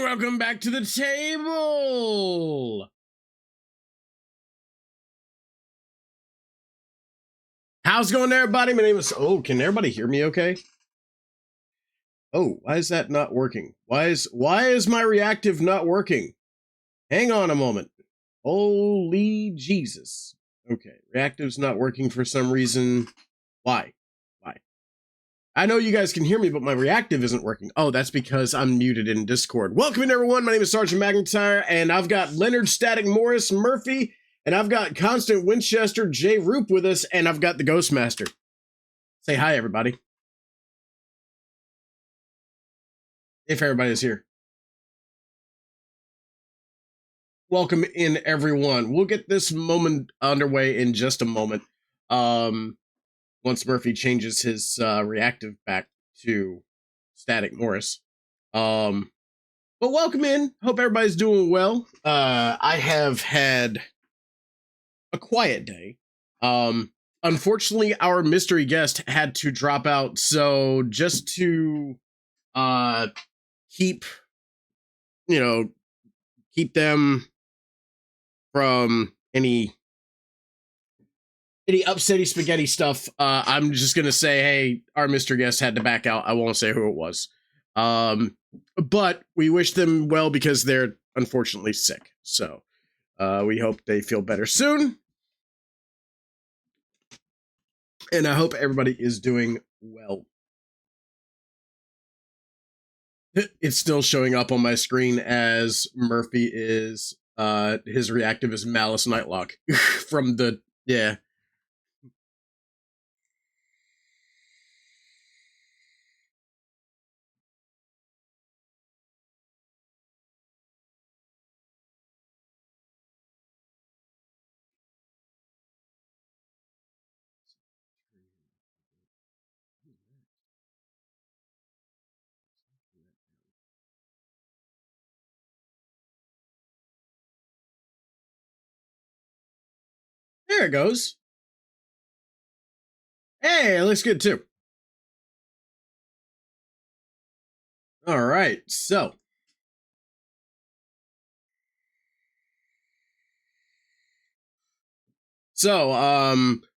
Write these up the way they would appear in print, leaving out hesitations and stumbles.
welcome back to the table. How's it going, everybody? My name is... Oh, can everybody hear me okay? Oh, why is that not working? Why is my reactive not working? Hang on a moment. Holy Jesus. Okay, reactive's not working for some reason. Why? I know you guys can hear me, but my reactive isn't working. Oh, that's because I'm muted in Discord. Welcome in, everyone. My name is Sergeant McIntyre, and I've got Leonard Static Morris Murphy, and I've got Constant Winchester J. Roop with us, and I've got the Ghostmaster. Say hi, everybody. If everybody's here. Welcome in, everyone. We'll get this moment underway in just a moment. Once Murphy changes his reactive back to Static Morris. But welcome in. Hope everybody's doing well. I have had a quiet day. Unfortunately, our mystery guest had to drop out, so just to keep them from any upsetty spaghetti stuff, I'm just gonna say, hey, our mystery guest had to back out. I won't say who it was. But we wish them well because they're unfortunately sick. So we hope they feel better soon. And I hope everybody is doing well. It's still showing up on my screen as Murphy is, his reactive is Malice Nightlock from the, yeah. There it goes. Hey, it looks good too. All right, so. A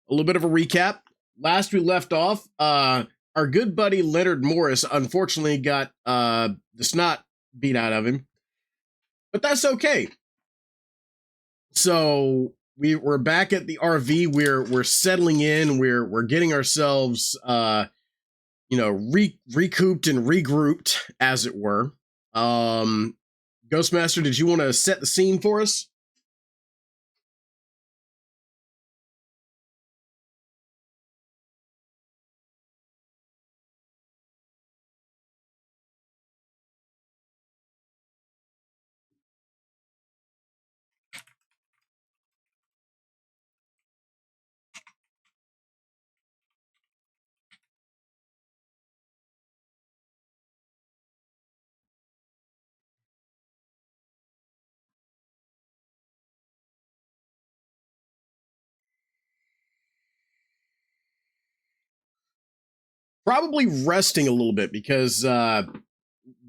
little bit of a recap. Last we left off, our good buddy Leonard Morris unfortunately got the snot beat out of him. But that's okay. So we're back at the RV. We're settling in. We're getting ourselves recouped and regrouped, as it were. Ghostmaster, did you want to set the scene for us? Probably resting a little bit because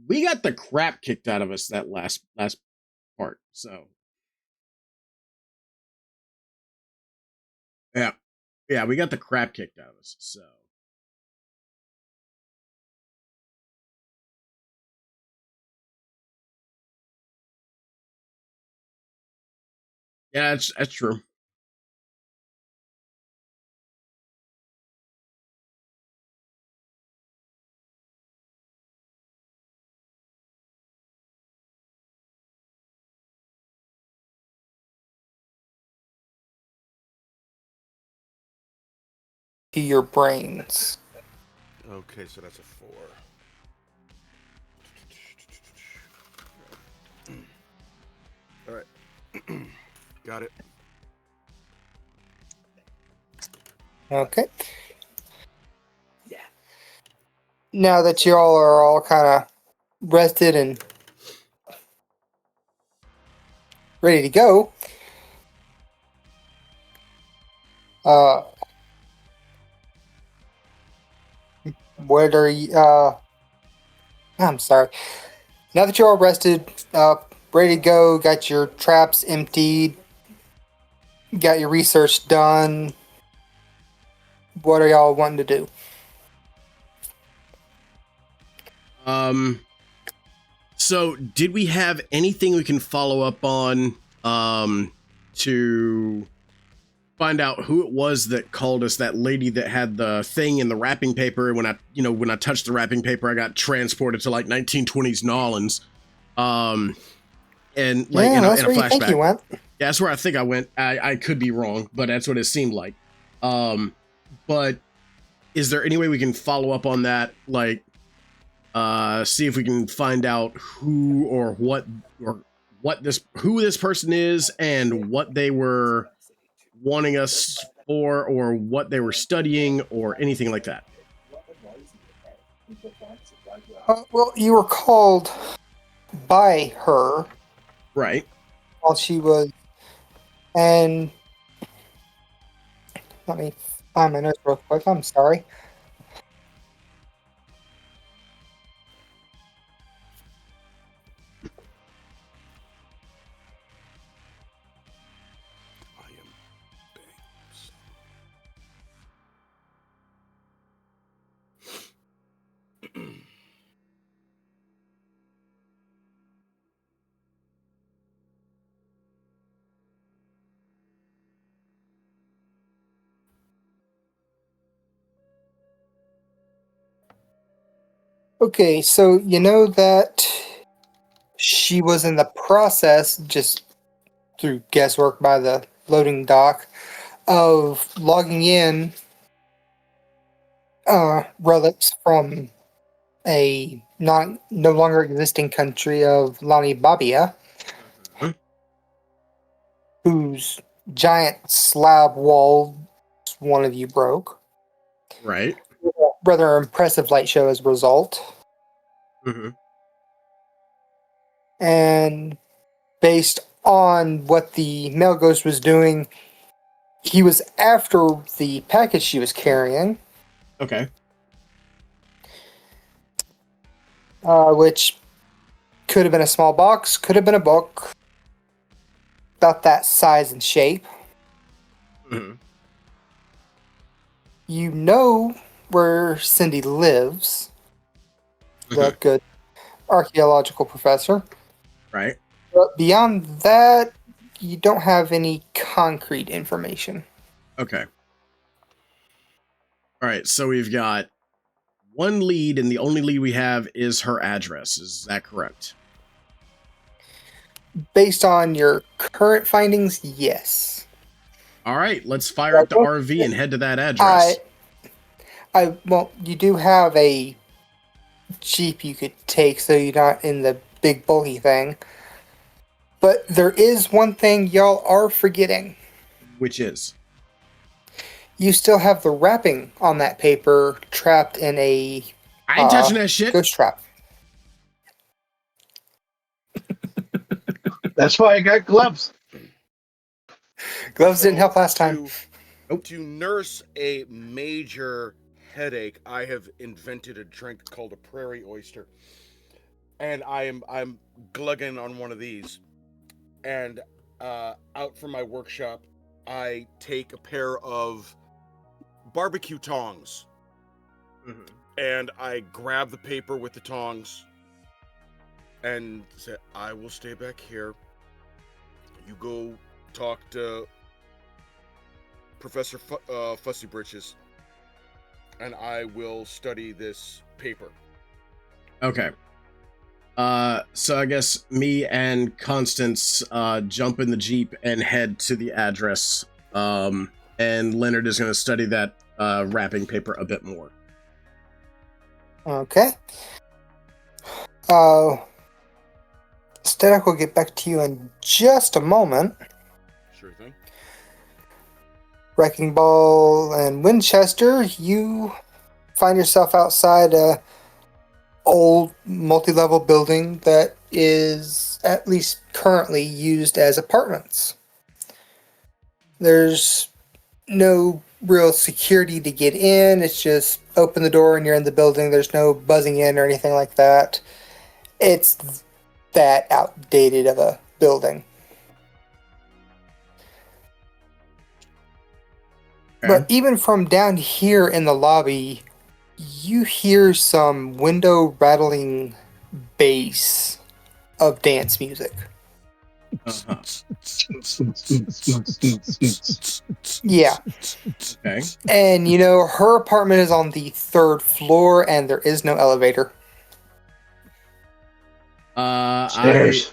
we got the crap kicked out of us that last part. So yeah, we got the crap kicked out of us. So yeah, that's true. To your brains. Okay, so that's a 4. All right. Got it. Okay. Yeah. Now that y'all are all kind of rested and ready to go, what are you, I'm sorry. Now that you're all rested, ready to go, got your traps emptied, got your research done, what are y'all wanting to do? So did we have anything we can follow up on to find out who it was that called us, that lady that had the thing in the wrapping paper? When I touched the wrapping paper, I got transported to like 1920s Nolans. And like That's in a where you think you flashback. went. Yeah, that's where I think I went. I could be wrong, but that's what it seemed like. But is there any way we can follow up on that? Like, see if we can find out who or who this person is and what they were wanting us for, or what they were studying, or anything like that. Well, you were called by her Right. while she was, and let me find my notes real quick. I'm sorry. Okay, so you know that she was in the process, just through guesswork by the loading dock, of logging in relics from a no longer existing country of Lani Babia, whose giant slab wall one of you broke. Right. Rather impressive light show as a result. Mm-hmm. And based on what the male ghost was doing, he was after the package she was carrying. Okay. Which could have been a small box, could have been a book, about that size and shape. Mm-hmm. You know where Cindy lives, the good archaeological professor. Right. But beyond that, you don't have any concrete information. Okay. All right. So we've got one lead, and the only lead we have is her address. Is that correct? Based on your current findings, yes. All right. Let's fire up the RV and head to that address. Well, you do have a Jeep you could take, so you're not in the big bulky thing. But there is one thing y'all are forgetting. Which is? You still have the wrapping on that paper trapped in a I ain't touching that shit. ghost trap. That's why I got gloves. Gloves didn't help last time. To nurse a major headache, I have invented a drink called a prairie oyster, and I'm glugging on one of these. And out from my workshop, I take a pair of barbecue tongs, and I grab the paper with the tongs, and say, "I will stay back here. You go talk to Professor Fussy Britches, and I will study this paper." Okay. So I guess me and Constance jump in the Jeep and head to the address. And Leonard is going to study that wrapping paper a bit more. Okay. Static will get back to you in just a moment. Sure thing. Wrecking Ball and Winchester, you find yourself outside a old multi-level building that is at least currently used as apartments. There's no real security to get in. It's just open the door and you're in the building. There's no buzzing in or anything like that. It's that outdated of a building. But even from down here in the lobby, you hear some window rattling bass of dance music. Uh-huh. Yeah. Okay. And you know, her apartment is on the 3rd floor and there is no elevator. Stairs.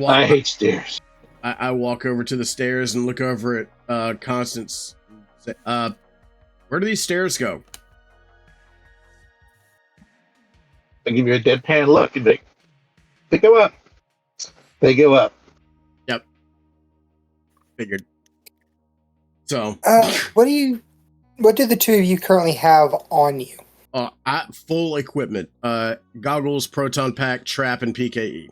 I hate stairs. I walk over to the stairs and look over at Constance. Say, where do these stairs go? They give you a deadpan look and they go up. They go up. Yep. Figured. So, What do the two of you currently have on you? full equipment. Goggles, proton pack, trap, and PKE.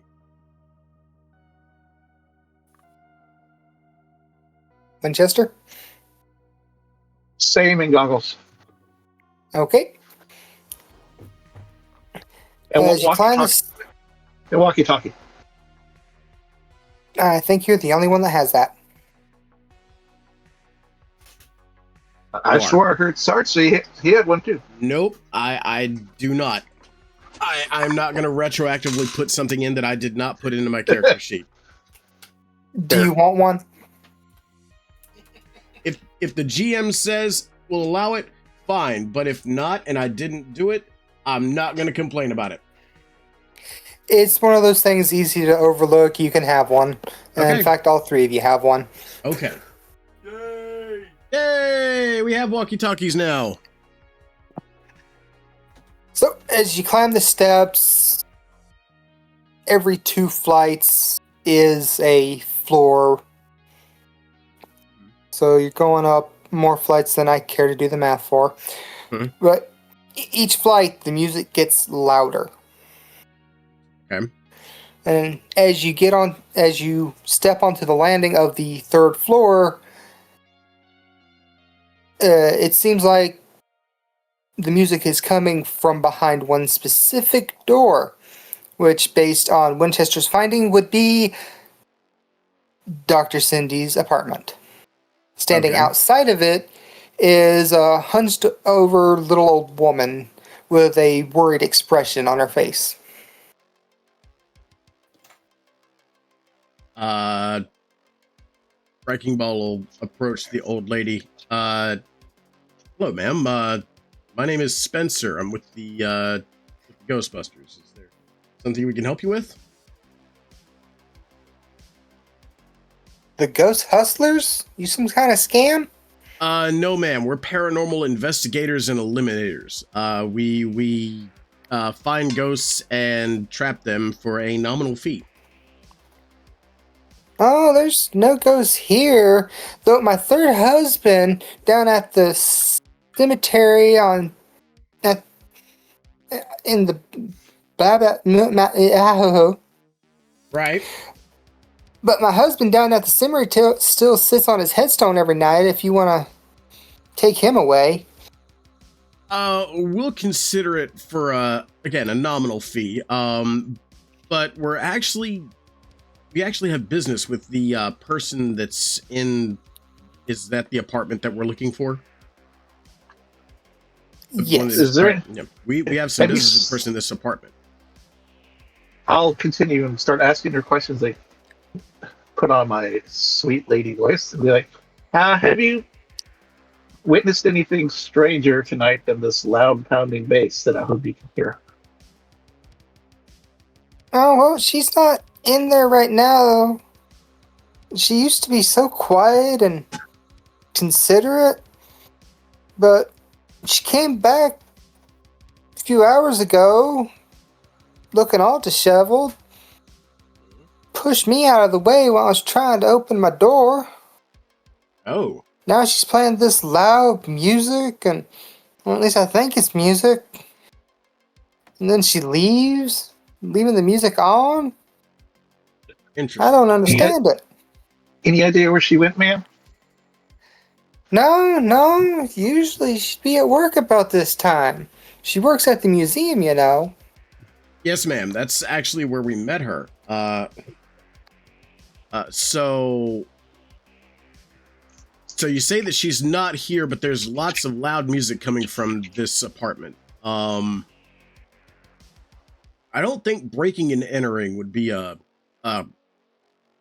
Winchester? Same in goggles. Okay. And As you climb this, walkie-talkie. I think you're the only one that has that. I swore I heard Sarge say he had one too. Nope, I do not. I'm not going to retroactively put something in that I did not put into my character sheet. Do you want one? If the GM says we'll allow it, fine. But if not, and I didn't do it, I'm not going to complain about it. It's one of those things easy to overlook. You can have one. And Okay. in fact, all three of you have one. Okay. Yay! Yay! We have walkie-talkies now. So, as you climb the steps, every 2 flights is a floor. So, you're going up more flights than I care to do the math for. Mhm. But each flight, the music gets louder. Okay. And as you step onto the landing of the 3rd floor, it seems like the music is coming from behind one specific door, which, based on Winchester's finding, would be Dr. Cindy's apartment. Standing Okay. outside of it is a hunched over little old woman with a worried expression on her face. Wrecking Ball will approach the old lady. Hello, ma'am. My name is Spencer. I'm with the Ghostbusters. Is there something we can help you with? The Ghost Hustlers? You some kind of scam? No, ma'am. We're paranormal investigators and eliminators. We find ghosts and trap them for a nominal fee. Oh, there's no ghosts here. Though my 3rd husband down at the cemetery in the Right. But my husband down at the cemetery still sits on his headstone every night. If you want to take him away, We'll consider it for again a nominal fee. But we actually have business with the person that's in. Is that the apartment that we're looking for? The one yes. that Is there- right, yeah. We have some Have you business with s- the person in this apartment. I'll continue and start asking her questions. Like, put on my sweet lady voice and be like, have you witnessed anything stranger tonight than this loud pounding bass that I hope you can hear? Oh well, she's not in there right now. She used to be so quiet and considerate, but she came back a few hours ago, looking all disheveled. Pushed me out of the way while I was trying to open my door. Oh, Now she's playing this loud music, and well, at least I think it's music. And then she leaves, leaving the music on. interesting. I don't understand it. Any idea where she went, ma'am? No. Usually she'd be at work about this time. She works at the museum, you know. Yes, ma'am. That's actually where we met her. So you say that she's not here, but there's lots of loud music coming from this apartment. I don't think breaking and entering would be a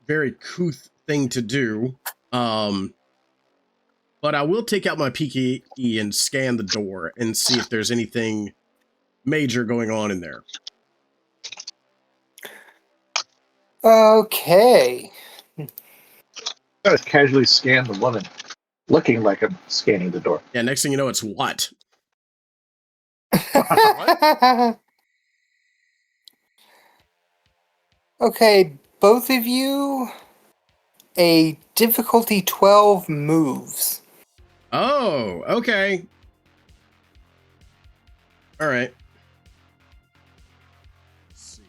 very couth thing to do. But I will take out my PKE and scan the door and see if there's anything major going on in there. Okay. I just casually scan the woman, looking like I'm scanning the door. Yeah, next thing you know, it's what? Okay, both of you, a difficulty 12 moves. Oh, okay. All right. Let's see.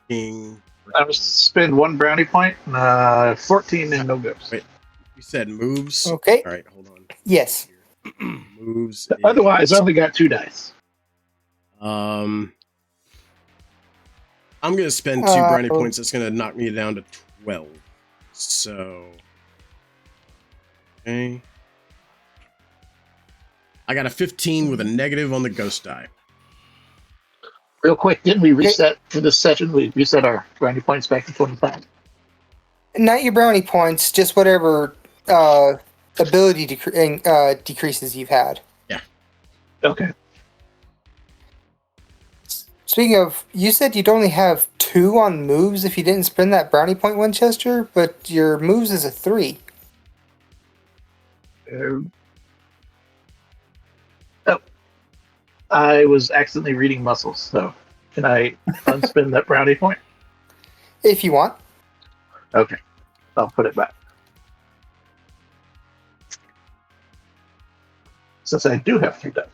Working. I was spend 1 brownie point, 14 and no ghosts. Wait, you said moves? Okay. All right, hold on. Yes. Moves. Otherwise, I only got 2 dice. I'm gonna spend 2 brownie points. That's gonna knock me down to 12. So, okay. I got a 15 with a negative on the ghost die. Real quick, didn't we reset for this session? We reset our brownie points back to 25. Not your brownie points, just whatever ability decreases you've had. Yeah. Okay. Speaking of, you said you'd only have 2 on moves if you didn't spend that brownie point, Winchester, but your moves is a 3. Oh, I was accidentally reading muscles, so can I unspin that brownie point? If you want. Okay. I'll put it back. Since I do have 3 dice.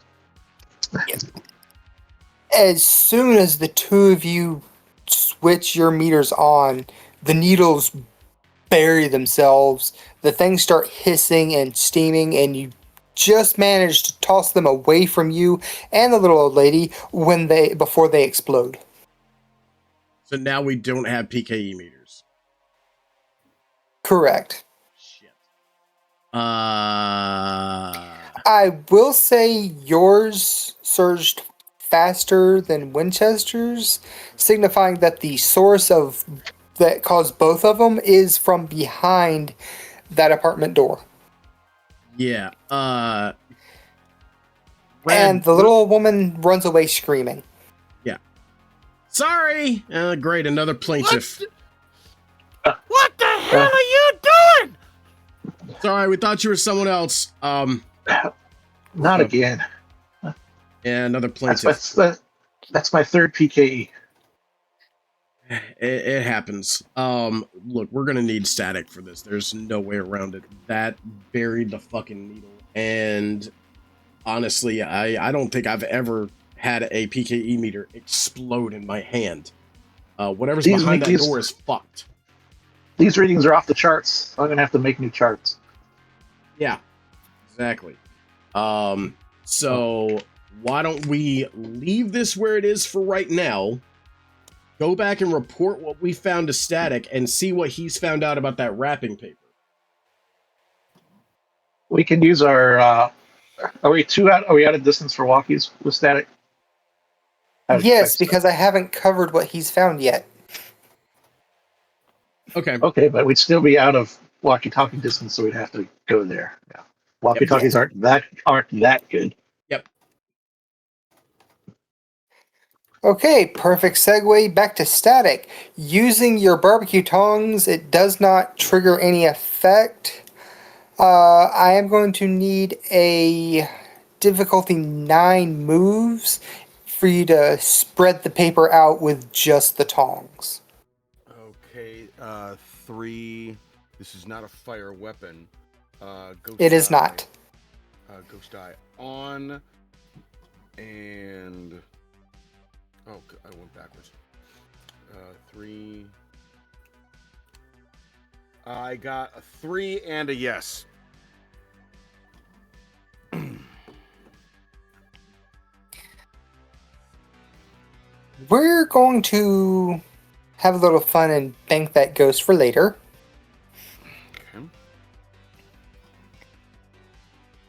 As soon as the 2 of you switch your meters on, the needles bury themselves, the things start hissing and steaming, and you just manage to toss them away from you and the little old lady before they explode. So now we don't have PKE meters. Correct. Shit. I will say yours surged faster than Winchester's, signifying that the source of that caused both of them is from behind that apartment door. Yeah. And the little old woman runs away screaming. Yeah. Sorry. Great. Another plaintiff. What the hell are you doing? Sorry, we thought you were someone else. Not again. Yeah, another plaintiff. That's my 3rd PKE. It happens. Look, we're gonna need static for this. There's no way around it. That buried the fucking needle. And honestly, I don't think I've ever had a PKE meter explode in my hand. Whatever's behind that door is fucked. These readings are off the charts. I'm gonna have to make new charts. Yeah, exactly. So why don't we leave this where it is for right now? Go back and report what we found to Static and see what he's found out about that wrapping paper. We can use our. Are we out of distance for walkies with Static? Yes, because I haven't covered what he's found yet. Okay. Okay, but we'd still be out of walkie-talkie distance, so we'd have to go there. Yeah. Walkie-talkies aren't that good. Yep. Okay, perfect segue back to Static. Using your barbecue tongs, it does not trigger any effect. I am going to need a difficulty 9 moves for you to spread the paper out with just the tongs. Okay, 3. This is not a fire weapon. Ghost It is not. Ghost die on, and Oh, I went backwards. 3. I got a 3 and a yes. We're going to have a little fun and bank that ghost for later.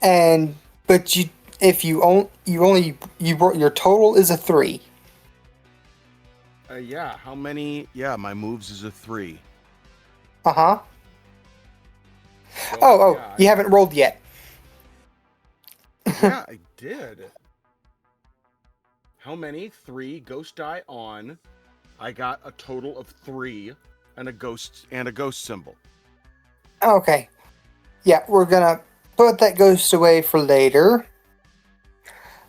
Okay. But if you your total is a 3. Yeah. How many? Yeah, my moves is a 3. Uh-huh. So, Oh, yeah, you haven't rolled yet. yeah, I did. How many? 3 ghost die on. I got a total of 3 and a ghost symbol. Okay. Yeah, we're gonna put that ghost away for later.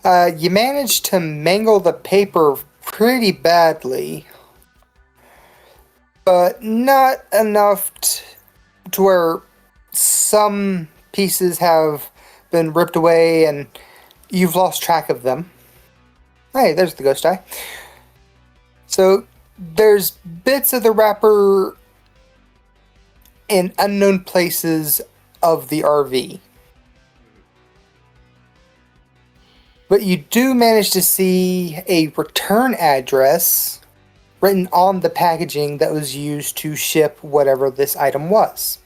You managed to mangle the paper pretty badly, but not enough to where some pieces have been ripped away and you've lost track of them. Hey, there's the ghost eye. So there's bits of the wrapper in unknown places of the RV. But you do manage to see a return address written on the packaging that was used to ship whatever this item was.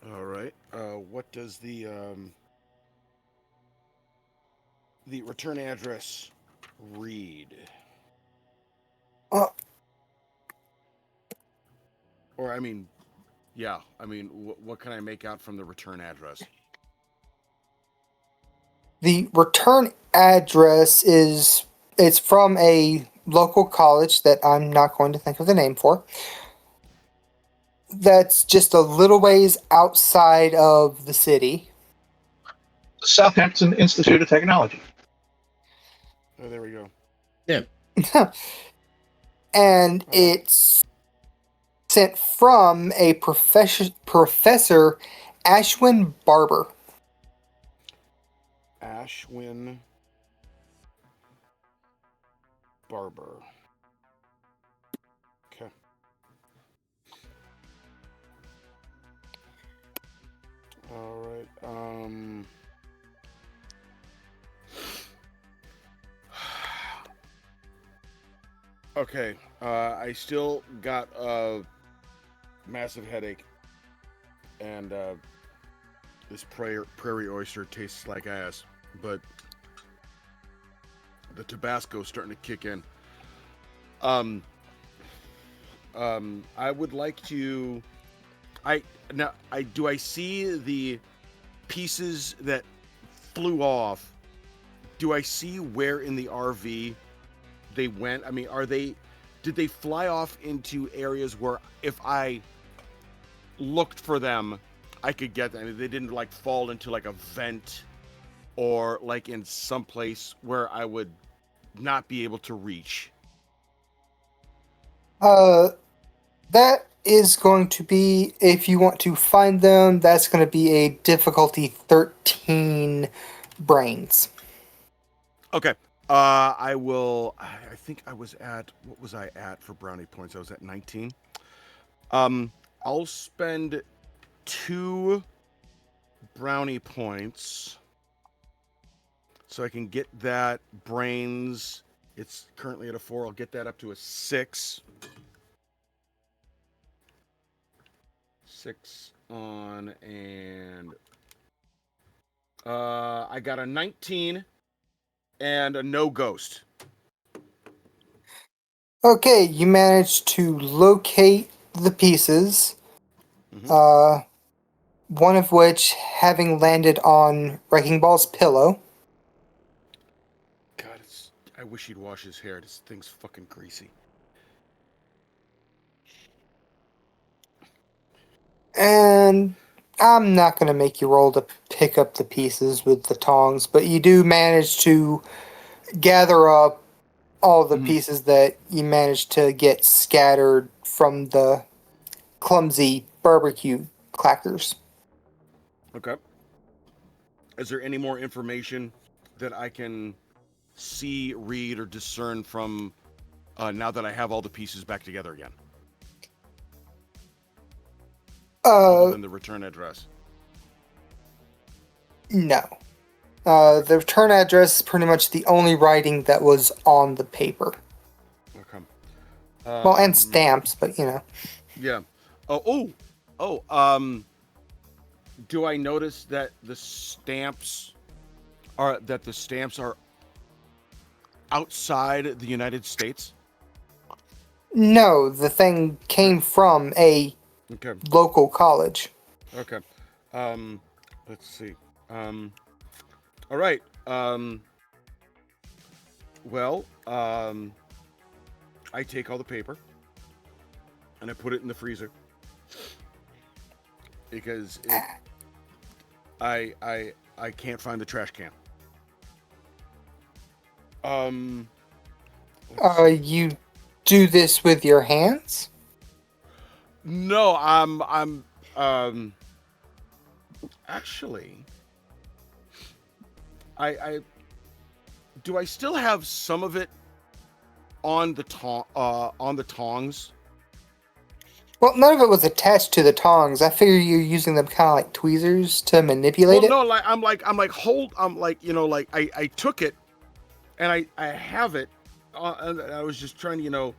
All right. What does the return address read? Uh, Or I mean, yeah. I mean, what can I make out from the return address? the return address it's from a local college that I'm not going to think of the name for. That's just a little ways outside of the city. Southampton Institute of Technology. Oh, there we go. Yeah. And it's sent from a Professor Ashwin Barber. Ashwin Barber. Okay. All right. Okay. I still got a massive headache, and this prairie oyster tastes like ass, but the Tabasco's starting to kick in. I would like to. Do I see the pieces that flew off? Do I see where in the RV they went? I mean, did they fly off into areas where if I looked for them, I could get them? I mean, they didn't like fall into like a vent or like in some place where I would not be able to reach. That is going to be, if you want to find them, that's going to be a difficulty 13 brains. Okay. I will. I think I was at. What was I at for brownie points? I was at 19. I'll spend 2 brownie points so I can get that brains. It's currently at a 4. I'll get that up to a 6. 6 on, and I got a 19 and a no ghost. Okay, you managed to locate the pieces, one of which having landed on Wrecking Ball's pillow. God, I wish he'd wash his hair. This thing's fucking greasy. And I'm not going to make you roll to pick up the pieces with the tongs, but you do manage to gather up all the pieces that you managed to get scattered from the clumsy barbecue clackers. Okay. Is there any more information that I can see, read, or discern from now that I have all the pieces back together again? Other than the return address. No. The return address is pretty much the only writing that was on the paper. Okay. Well, and stamps, but you know. Yeah. Do I notice that the stamps are outside the United States? No, the thing came from a Okay. local college. Okay. Let's see. All right. Well, I take all the paper and I put it in the freezer because I can't find the trash can. You do this with your hands? No, I'm actually I do I still have some of it on the tongs? Well, none of it was attached to the tongs. I figure you're using them kind of like tweezers to manipulate it. No, I'm like I took it and I have it and I was just trying to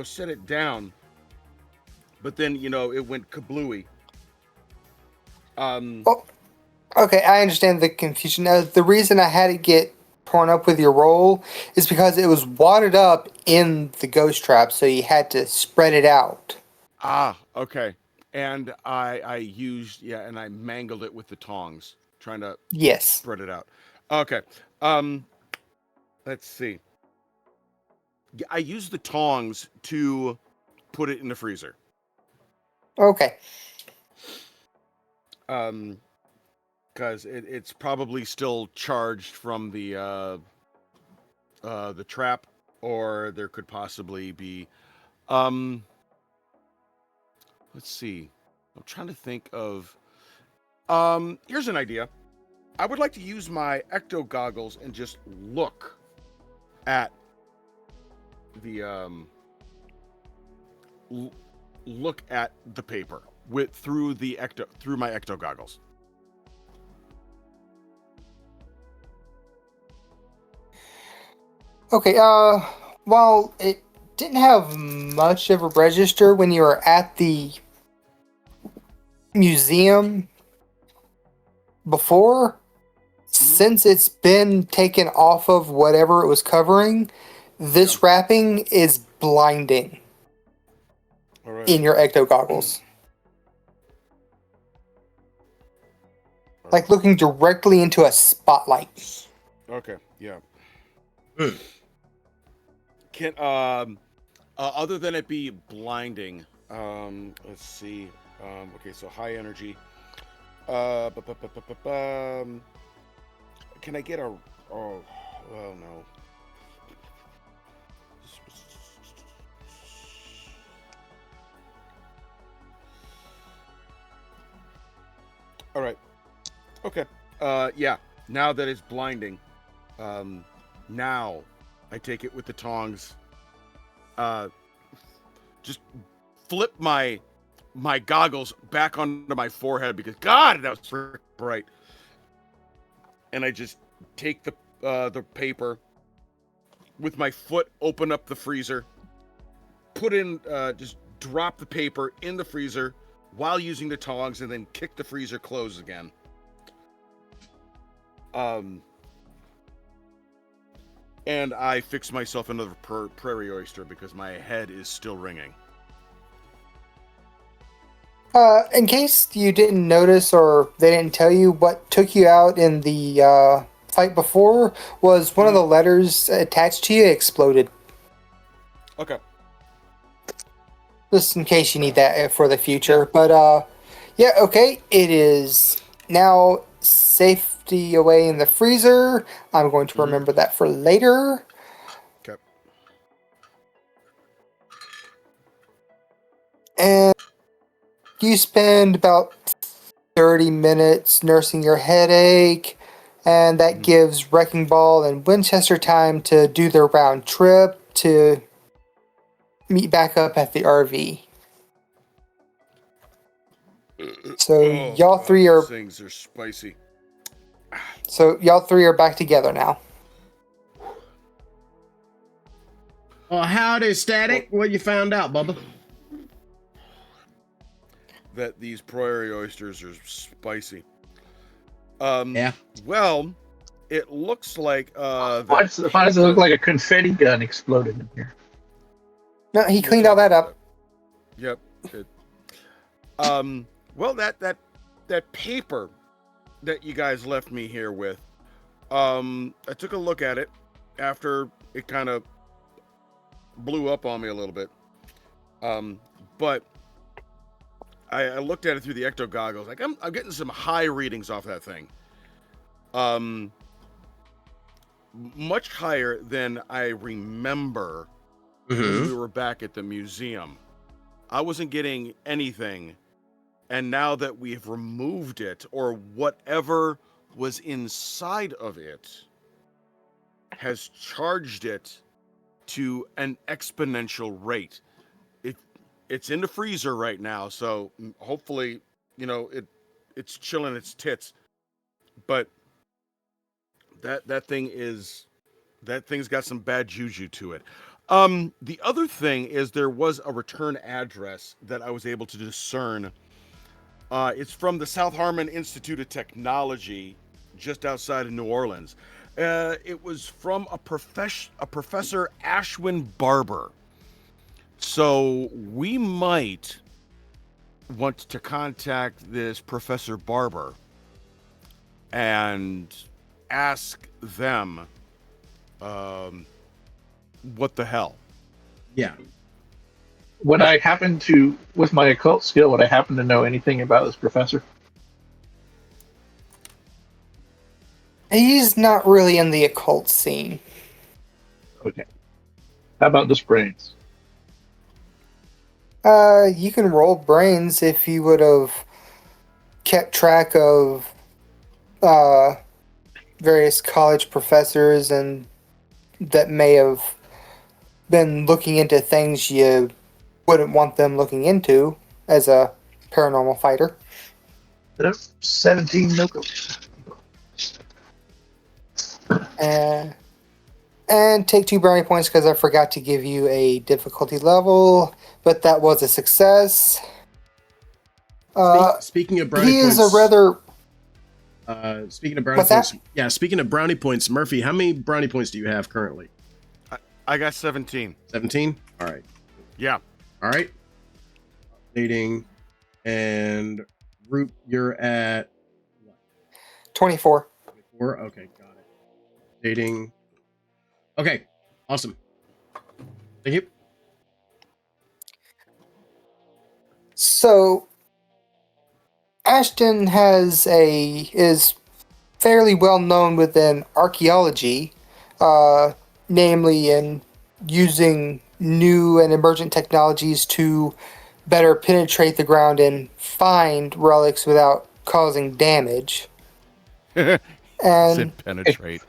set it down, but then it went kablooey. Well, okay, I understand the confusion. The reason I had it get torn up with your roll is because it was wadded up in the ghost trap, so you had to spread it out. Okay. And I used and I mangled it with the tongs, trying to spread it out. Okay. Let's see. I used the tongs to put it in the freezer. Okay. Because it's probably still charged from the trap, or there could possibly be. Let's see. I'm trying to think of. Here's an idea. I would like to use my ecto goggles and just look at the look at the paper through my ecto goggles. Okay, while it didn't have much of a register when you were at the museum before, since it's been taken off of whatever it was covering, this wrapping is blinding in your ecto goggles. Like looking directly into a spotlight. Okay, yeah. Can other than it be blinding, let's see. Okay, so high energy. Can I get a? Oh no. All right. Okay. Yeah. Now that it's blinding, now I take it with the tongs. Just flip my goggles back onto my forehead because God, that was freaking bright. And I just take the paper with my foot, open up the freezer, put in, just drop the paper in the freezer while using the tongs, and then kick the freezer closed again. And I fix myself another prairie oyster because my head is still ringing. In case you didn't notice or they didn't tell you, what took you out in the fight before was one of the letters attached to you exploded. Okay. Just in case you need that for the future. But, yeah, okay. It is now safety away in the freezer. I'm going to remember that for later. Okay. And you spend about 30 minutes nursing your headache and that gives Wrecking Ball and Winchester time to do their round trip to meet back up at the RV. So y'all God, three are these things are spicy. back together now. Well, howdy, Static. What you found out, Bubba? That these prairie oysters are spicy. Yeah. Well, it looks like Why does it look like a confetti gun exploded in here? No, he cleaned all that up. Yep. Well, that paper that you guys left me here with, I took a look at it after it kind of blew up on me a little bit. But I looked at it through the ecto goggles. Like I'm getting some high readings off that thing. Much higher than I remember when we were back at the museum. I wasn't getting anything. And now that we have removed it, or whatever was inside of it has charged it to an exponential rate. It's in the freezer right now, so hopefully, it's chilling its tits. But that thing's got some bad juju to it. The other thing is there was a return address that I was able to discern. It's from the South Harmon Institute of Technology, just outside of New Orleans. It was from a Professor Ashwin Barber. So we might want to contact this Professor Barber and ask them, what the hell? Yeah. Would I happen to, with my occult skill, would I happen to know anything about this professor? He's not really in the occult scene. Okay. How about this brains? You can roll brains if you would have kept track of various college professors and that may have been looking into things you wouldn't want them looking into as a paranormal fighter. 17 no go. And take 2 brownie points because I forgot to give you a difficulty level, but that was a success. Speaking of brownie he points, is a rather. Speaking of brownie What's points, that? yeah. Speaking of brownie points, Murphy, how many brownie points do you have currently? I got 17. 17. All right. Yeah. All right. Updating, and Root, you're at what? 24. 24. Okay, got it. Dating. Okay, awesome. Thank you. So, Ashton is fairly well known within archaeology, namely in using new and emergent technologies to better penetrate the ground and find relics without causing damage. And Said penetrate.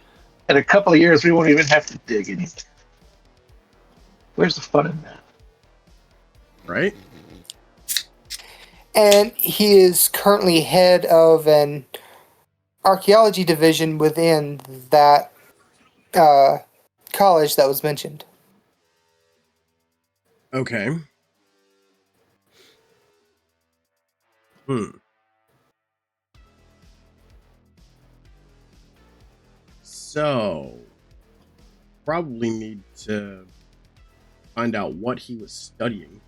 In a couple of years, we won't even have to dig anything. Where's the fun in that? Right. and he is currently head of an archaeology division within that college that was mentioned. Okay. So, probably need to find out what he was studying.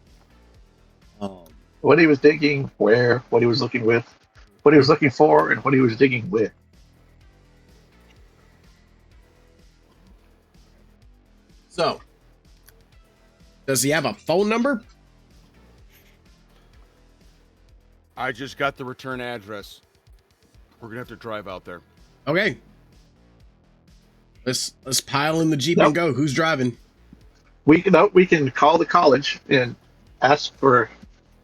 What he was digging, where, what he was looking with, what he was looking for, and what he was digging with. So, does he have a phone number? I just got the return address. We're gonna have to drive out there. Okay. Let's pile in the Jeep and go. Who's driving? We can call the college and ask for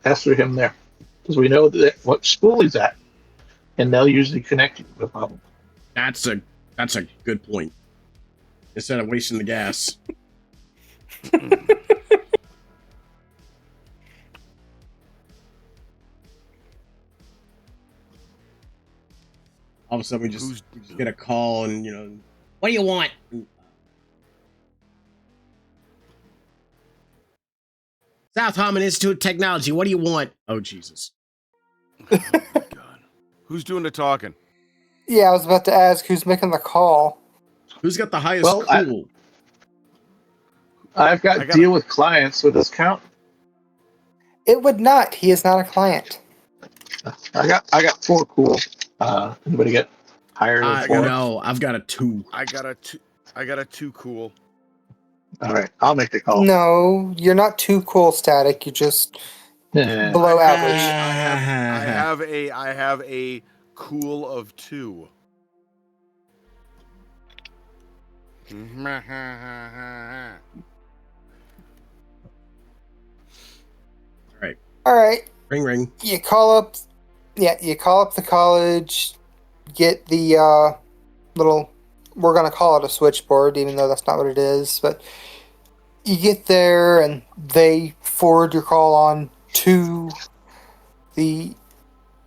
him there, because we know that what school he's at, and they'll usually connect you with a problem. That's a good point. Instead of wasting the gas. All of a sudden we just get a call and, what do you want? South Harmon Institute of Technology, what do you want? Oh, Jesus. Oh my God. Who's doing the talking? Yeah, I was about to ask who's making the call. Who's got the highest Well, cool? I've got deal with clients with this count. It would not. He is not a client. I got 4 cool. Anybody get higher than 4? No, I've got a 2. I got a 2 cool. All right, I'll make the call. No, you're not too cool, Static. You're just below average. I have a cool of 2. All right. Ring, ring. You call up the college, get the little, we're going to call it a switchboard, even though that's not what it is, but you get there and they forward your call on to the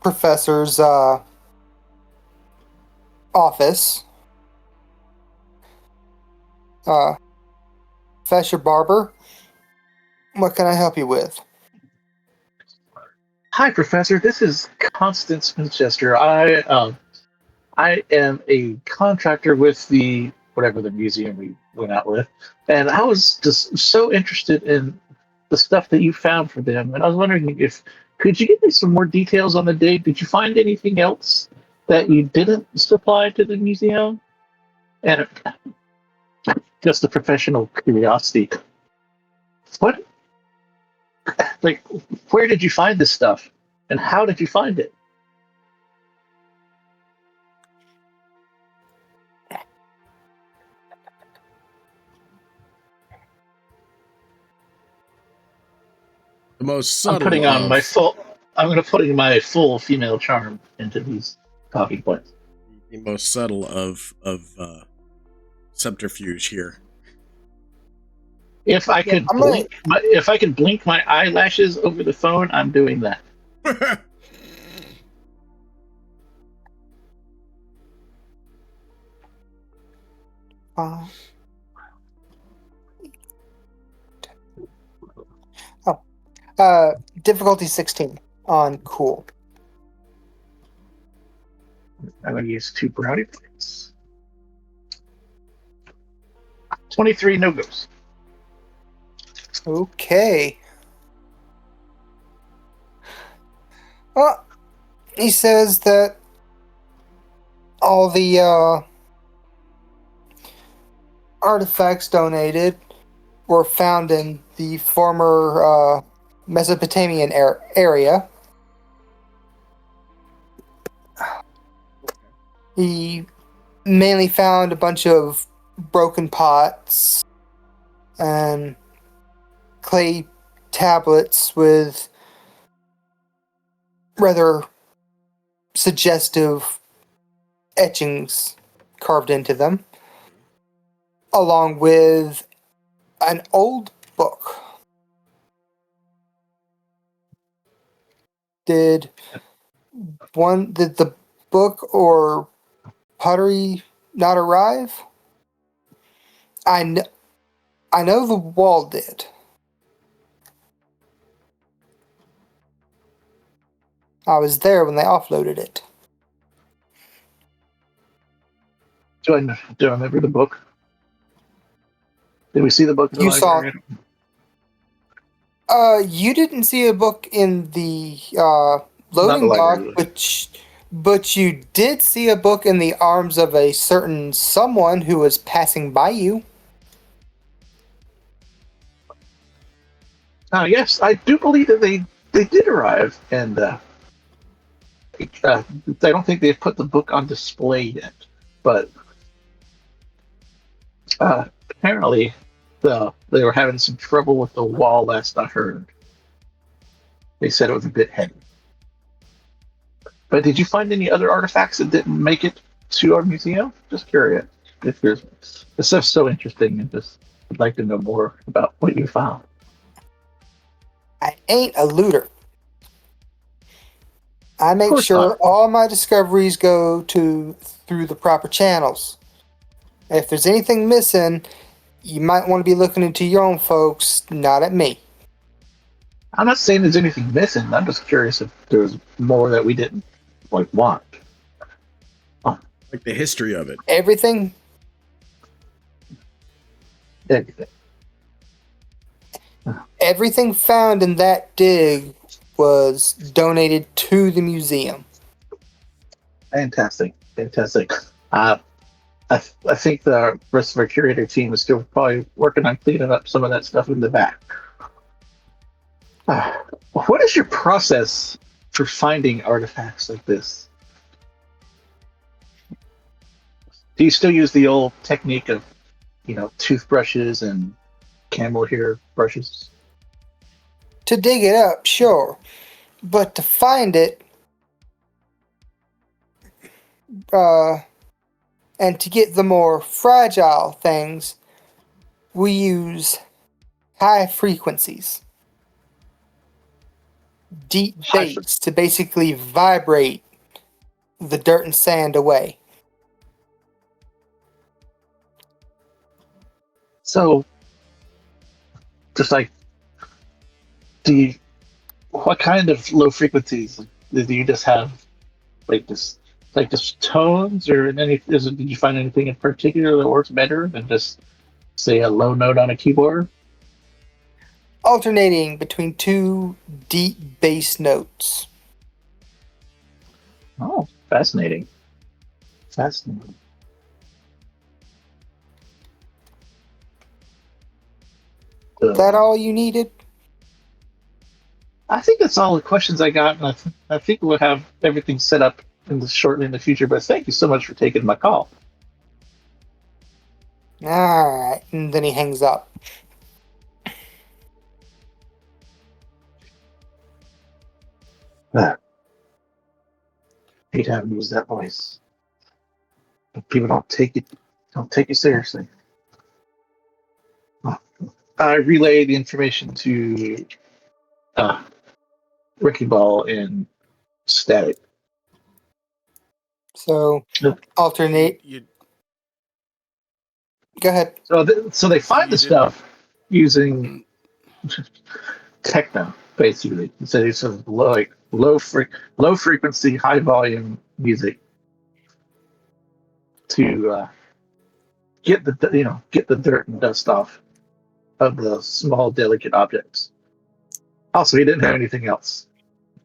professor's office. Professor Barber, what can I help you with? Hi, Professor. This is Constance Winchester. I am a contractor with the museum we went out with, and I was just so interested in the stuff that you found for them, and I was wondering if could you give me some more details on the day? Did you find anything else that you didn't supply to the museum? And just a professional curiosity. Where did you find this stuff? And how did you find it? The most subtle. I'm going to put in my full female charm into these talking points. The most subtle of subterfuge here. If I could blink my eyelashes over the phone, I'm doing that. Difficulty 16 on cool. I'm going to use 2 brownie points. 23 no-goes. Okay. Well, he says that all the artifacts donated were found in the former Mesopotamian area. He mainly found a bunch of broken pots and clay tablets with rather suggestive etchings carved into them, along with an old book. Did the book or pottery not arrive? I know the wall did. I was there when they offloaded it. Do I remember the book? Did we see the book in the You library? You didn't see a book in the loading dock, but you did see a book in the arms of a certain someone who was passing by you. Yes, I do believe that they did arrive, and I don't think they've put the book on display yet, but apparently they were having some trouble with the wall last I heard. They said it was a bit heavy. But did you find any other artifacts that didn't make it to our museum? Just curious. If there's this stuff's so interesting, and just would like to know more about what you found. I ain't a looter. I Of make course sure not. all my discoveries go through the proper channels. If there's anything missing, you might want to be looking into your own folks, not at me. I'm not saying there's anything missing. I'm just curious if there's more that we didn't want. Oh, Like the history of it. Everything everything. everything found in that dig was donated to the museum. Fantastic, fantastic. I think the rest of our curator team is still probably working on cleaning up some of that stuff in the back. What is your process for finding artifacts like this? Do you still use the old technique of, toothbrushes and camel hair brushes? To dig it up, sure, but to find it, and to get the more fragile things, we use high frequencies, deep High fre- bass to basically vibrate the dirt and sand away. So, just like, do you? What kind of low frequencies do you just have? Like just tones, or did you find anything in particular that works better than just say a low note on a keyboard? Alternating between two deep bass notes. Oh, fascinating. Fascinating. Is that all you needed? I think that's all the questions I got, and I think we'll have everything set up shortly in the future. But thank you so much for taking my call. Alright, and then he hangs up. Hate having to use that voice. People don't take you seriously. I relay the information to uh, Wrecking Ball and Static. So, Yep. alternate. You Go ahead. So they so find you the didn't. stuff using techno, basically. So it's sort of low frequency, high volume music to get the dirt and dust off of the small delicate objects. Also, he didn't have anything else,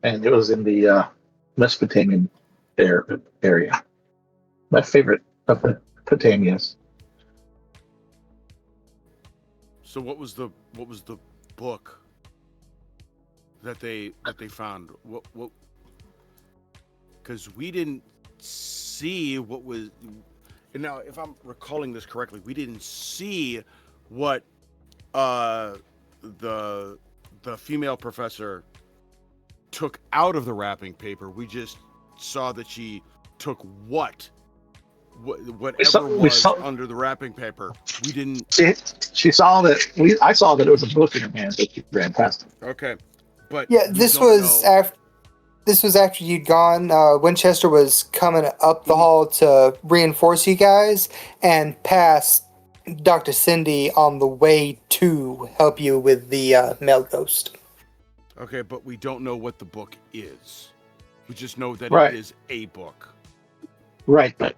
and it was in the Mesopotamian area. My favorite of the Potamias. So what was the book that they found? What? Because we didn't see what was. And now, if I'm recalling this correctly, we didn't see what uh the the female professor took out of the wrapping paper. We just saw that she took We saw, whatever we was saw under the wrapping paper. We didn't. she saw that I saw that it was a book in her hand that she ran past him. Okay, but Yeah, we don't know. this was after you'd gone. Winchester was coming up the Mhm. hall to reinforce you guys and pass Dr. Cindy on the way to help you with the male ghost. Okay, but we don't know what the book is. We just know that it Right, is a book. right. But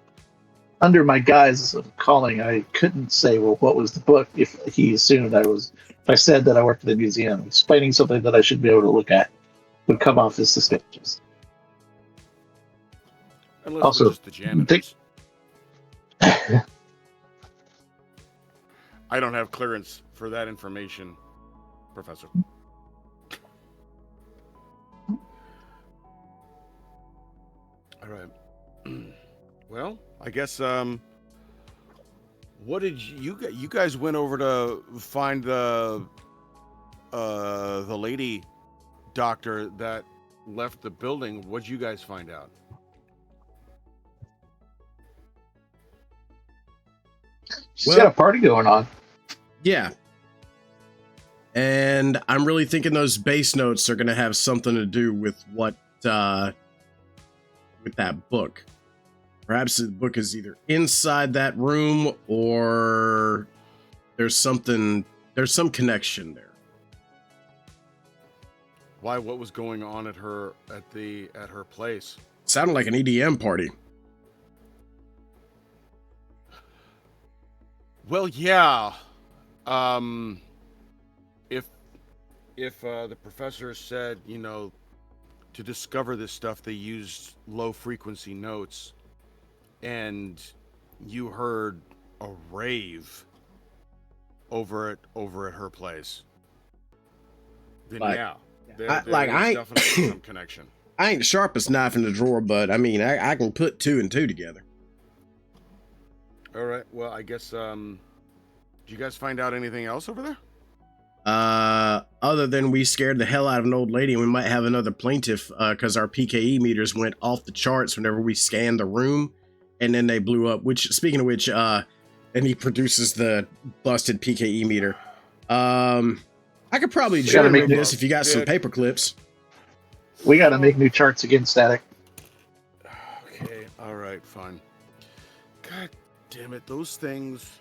under my guise of calling, I couldn't say, well, what was the book if he assumed if I said that I worked at the museum. Explaining something that I should be able to look at would come off as suspicious. Unless we're Also, just the they, janitors. I don't have clearance for that information, Professor. All right. Well, I guess what did you guys went over to find the lady doctor that left the building? What'd you guys find out? She's got a party going on. Yeah. And I'm really thinking those bass notes are going to have something to do with what, with that book. Perhaps the book is either inside that room or there's some connection there. Why? What was going on at her place? Sounded like an EDM party. Well, yeah. If the professor said, to discover this stuff, they used low frequency notes, and you heard a rave over at her place, then yeah, there's definitely some connection. I ain't the sharpest knife in the drawer, but I mean, I can put 2 and 2 together. All right. Well, I guess. Did you guys find out anything else over there? Other than we scared the hell out of an old lady, and we might have another plaintiff because our PKE meters went off the charts whenever we scanned the room, and then they blew up. Which, speaking of which, and he produces the busted PKE meter. I could probably generate this if you got some paper clips. We got to make new charts again, Static. Okay. All right. Fine. God damn it! Those things.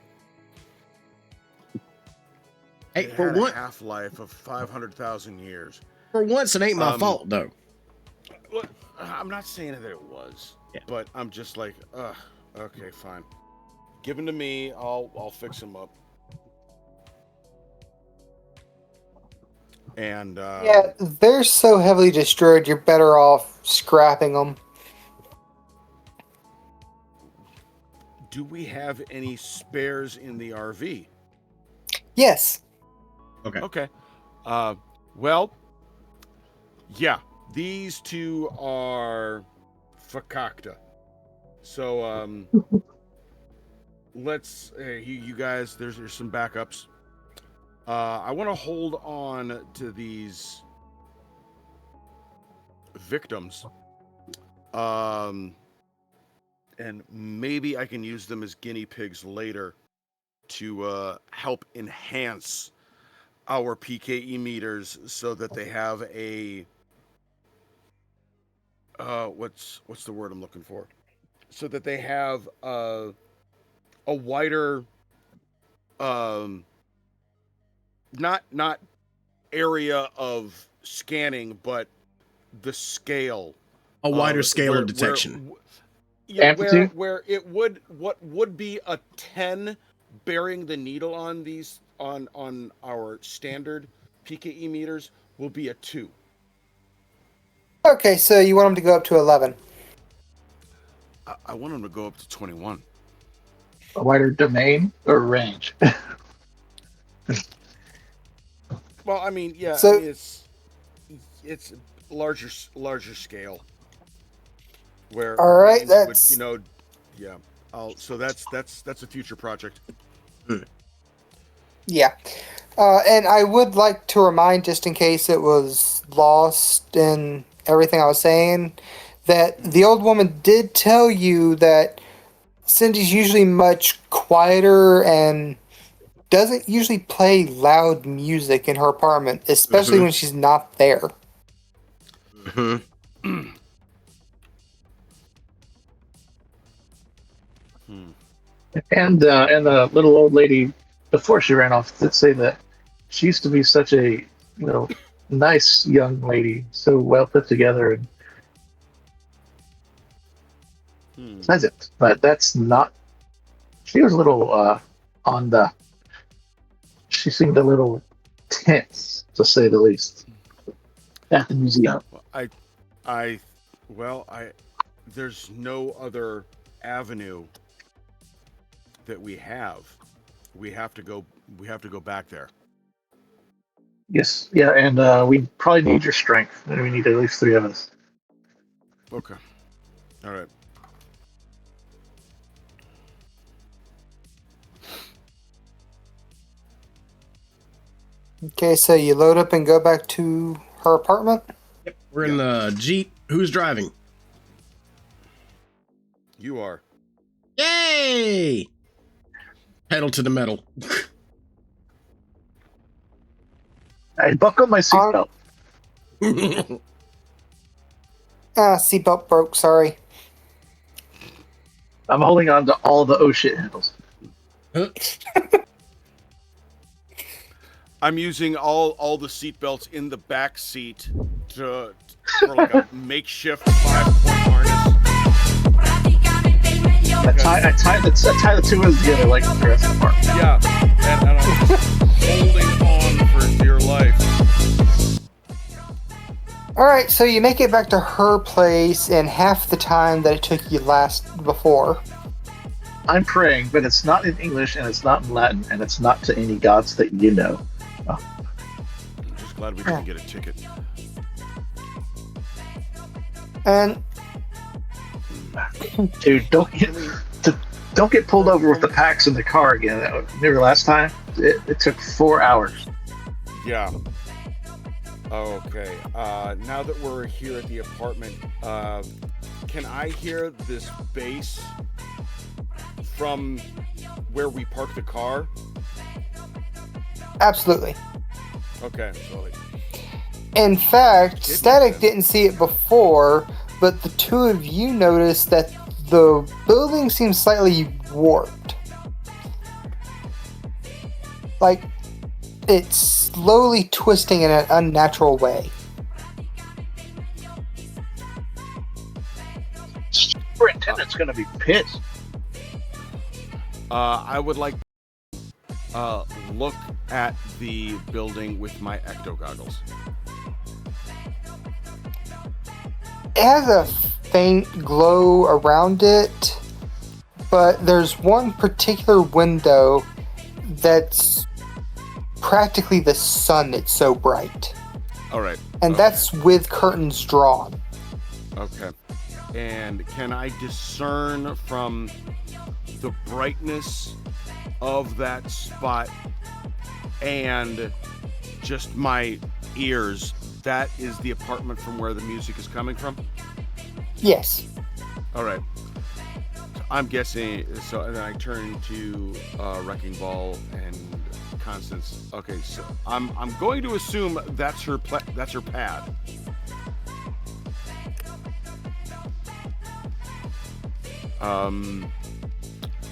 Hey, for had a what? Half-life of 500,000 years. For once, it ain't my fault, though. Look, I'm not saying that it was, but I'm just like, okay, fine. Give them to me. I'll fix them up. And yeah, they're so heavily destroyed. You're better off scrapping them. do we have any spares in the RV? Yes. Okay. Well, yeah, these two are fakakta. So, let's, you guys, there's some backups. I want to hold on to these victims. And maybe I can use them as guinea pigs later to help enhance our PKE meters so that they have a what's the word I'm looking for? So that they have a wider not area of scanning, but the scale. A wider scale of detection. Where it would, what would be a 10 bearing the needle on these on our standard PKE meters will be a 2. Okay, so you want them to go up to 11. I want them to go up to 21. A wider domain or range? Well, I mean, yeah, So- I mean, it's larger scale. Where All right, range that's- would, yeah. So that's a future project. Yeah. And I would like to remind, just in case it was lost in everything I was saying, that the old woman did tell you that Cindy's usually much quieter and doesn't usually play loud music in her apartment, especially when she's not there. And the little old lady, before she ran off, did say that she used to be such a nice young lady, so well put together and pleasant. But that's not. She was a little on the. She seemed a little tense, to say the least, at the museum. There's no other avenue that we have. We have to go back there. Yes, yeah, and we probably need your strength, and we need at least 3 of us. Okay. All right. Okay, so you load up and go back to her apartment? Yep, we're in the Jeep. Who's driving? You are. Yay! Pedal to the metal. I buckled my seatbelt. Seatbelt broke, sorry. I'm holding on to all the oh shit handles. I'm using all the seat belts in the back seat for like a makeshift 5-point harness. I tie the two of them together like the rest of the park. Yeah, and I'm holding on for dear life. Alright, so you make it back to her place in half the time that it took you before. I'm praying, but it's not in English, and it's not in Latin, and it's not to any gods that you know. I'm just glad we didn't get a ticket. And Dude, don't get pulled over with the packs in the car again. Remember last time? It took 4 hours. Yeah. Okay. Now that we're here at the apartment, can I hear this bass from where we parked the car? absolutely. Okay. So In fact, Didn't Static then. didn't see it before, but the two of you noticed that the building seems slightly warped. Like, it's slowly twisting in an unnatural way. Superintendent's gonna be pissed. I would like look at the building with my ecto goggles. It has a faint glow around it, but there's one particular window that's practically the sun. It's so bright. All right. And Okay. that's with curtains drawn. Okay. And can I discern from the brightness of that spot and just my ears, that is the apartment from where the music is coming from? Yes. All right. So I'm guessing, so and then I turn to Wrecking Ball and Constance. Okay, so I'm going to assume that's her pad.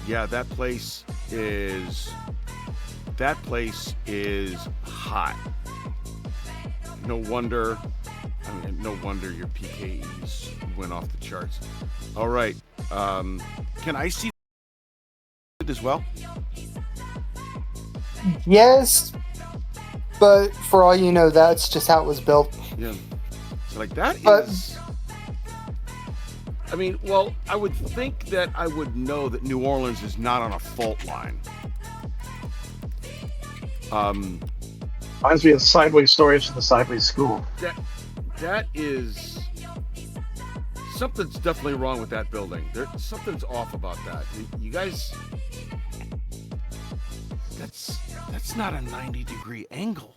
Yeah, that place is hot. No wonder your PKEs went off the charts. All right. Can I see it as well? Yes, but for all you know, that's just how it was built. Yeah. So like that But- is. I mean, well, I would think that I would know that New Orleans is not on a fault line. Reminds me of sideways stories from the sideways school. That is something's definitely wrong with that building. Something's off about that. You guys, that's not a 90-degree angle.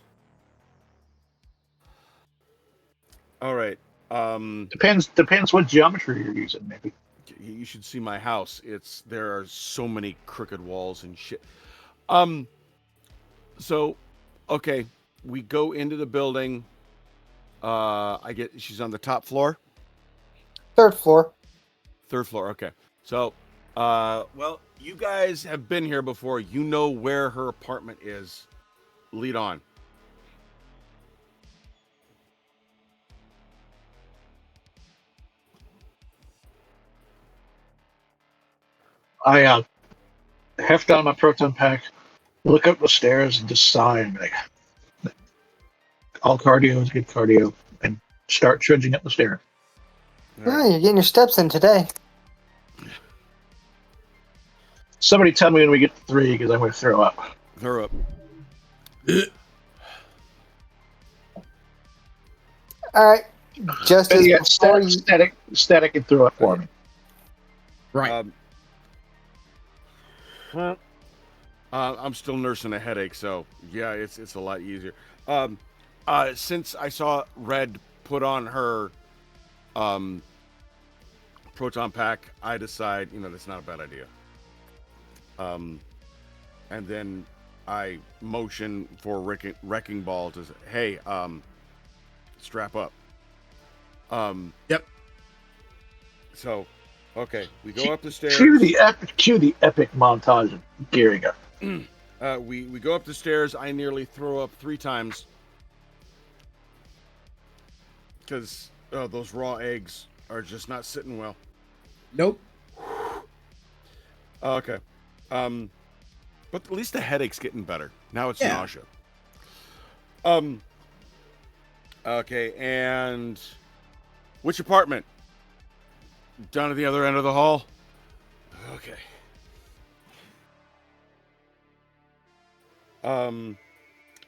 All right. Depends what geometry you're using, maybe. You should see my house. There are so many crooked walls and shit. So, okay, we go into the building. She's on the top floor. Third floor. Third floor. Okay. So, well, you guys have been here before. You know where her apartment is. Lead on. I heft down my proton pack, look up the stairs, and just sigh and be like, all cardio is good cardio, and start trudging up the stairs. Oh, you're getting your steps in today. Somebody tell me when we get to 3 because I'm going to throw up. Throw up. All right. Just as Yeah, before you... static and throw up for me. Right. I'm still nursing a headache, so yeah, it's a lot easier. Since I saw Red put on her proton pack, I decide, that's not a bad idea. and then I motion for wrecking ball to say, hey, strap up. Yep. So, okay, we go up the stairs. Cue the epic montage of gearing up. We go up the stairs. I nearly throw up 3 times because those raw eggs are just not sitting well. Nope. Okay. But at least the headache's getting better. Now it's Yeah. nausea. Okay, and which apartment? Down at the other end of the hall? Okay.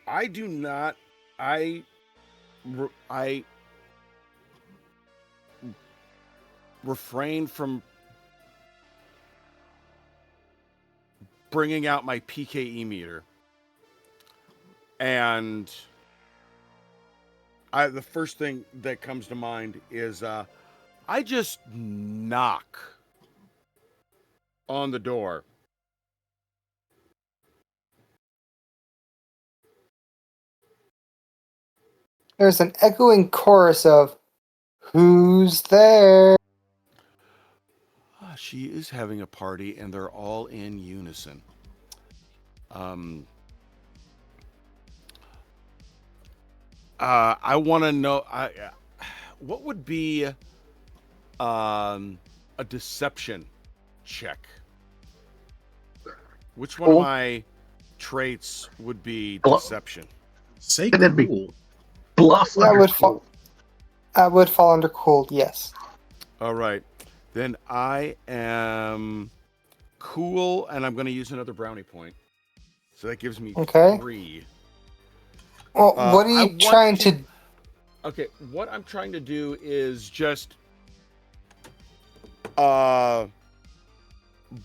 I do not. I refrain from bringing out my PKE meter, and the first thing that comes to mind is I just knock on the door. There's an echoing chorus of, "Who's there?" She is having a party, and they're all in unison. I want to know what would be a deception check. Which one of Cool. my traits would be Hello? deception? Say And then be- cool. Bluff. That under would cool. would fall under cool, yes. All right. Then I am cool, and I'm going to use another brownie point. So that gives me Okay. 3. Well, what are I you want trying to... Okay, what I'm trying to do is just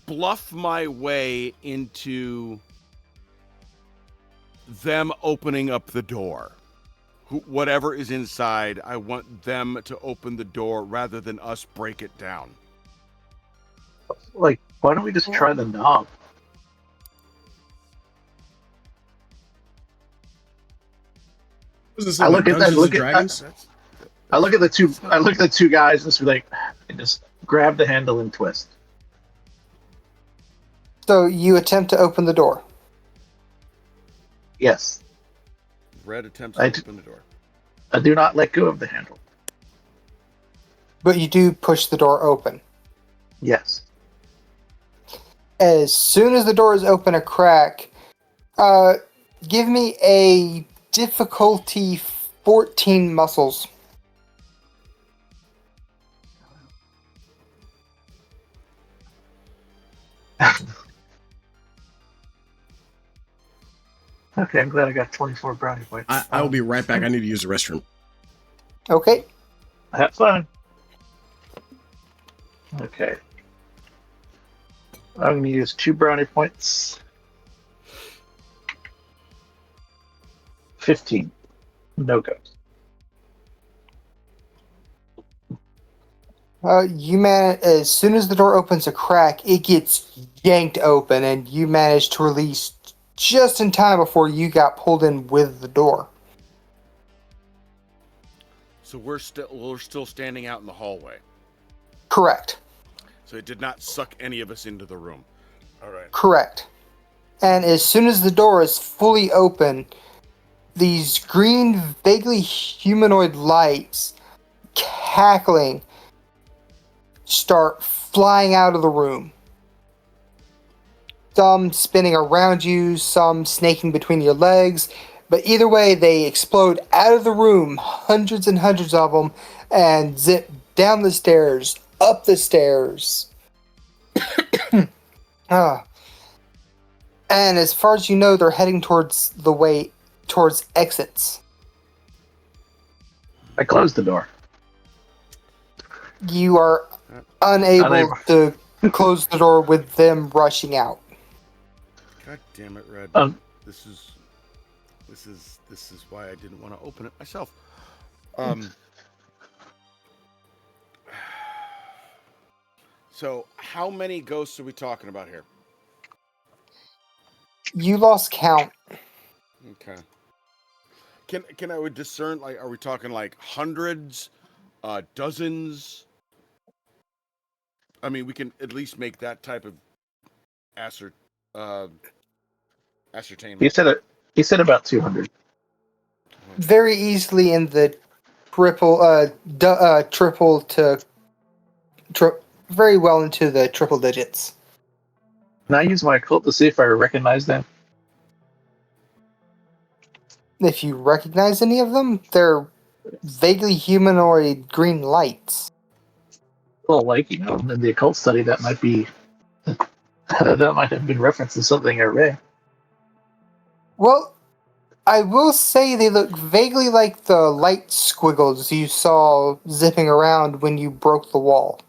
bluff my way into them opening up the door. Whatever is inside, I want them to open the door rather than us break it down. Like, why don't we just try the knob? Was this I like look at that. Dungeons Look and at. Dragons? I look at the two. I look at the two guys and just be like, and just grab the handle and twist. So you attempt to open the door. Yes, Red attempts I to open the door. I do not let go of the handle. But you do push the door open. Yes. As soon as the door is open a crack, give me a difficulty 14 muscles. Okay, I'm glad I got 24 brownie points. I will be right back. I need to use the restroom. Okay. Have fun. Okay. I'm going to use 2 brownie points. 15. No goes. As soon as the door opens a crack, it gets yanked open, and you manage to release just in time before you got pulled in with the door. So we're still standing out in the hallway. Correct. So it did not suck any of us into the room. All right. Correct. And as soon as the door is fully open, these green, vaguely humanoid lights, cackling, start flying out of the room. Some spinning around you, some snaking between your legs, but either way, they explode out of the room, hundreds and hundreds of them, and zip down the stairs, up the stairs. And as far as you know, they're heading towards exits. I closed the door. You are unable to close the door with them rushing out. God damn it, Red. This is why I didn't want to open it myself. So how many ghosts are we talking about here? You lost count. Okay. Can I discern, like, are we talking like hundreds, dozens? I mean, we can at least make that type of uh, He ascertainment. said it. He said about 200. Very easily in the triple to very well into the triple digits. Can I use my occult to see if I recognize them? If you recognize any of them, they're vaguely humanoid green lights. Well, like, in the occult study, that might be that might have been referenced to something I read. Well, I will say they look vaguely like the light squiggles you saw zipping around when you broke the wall.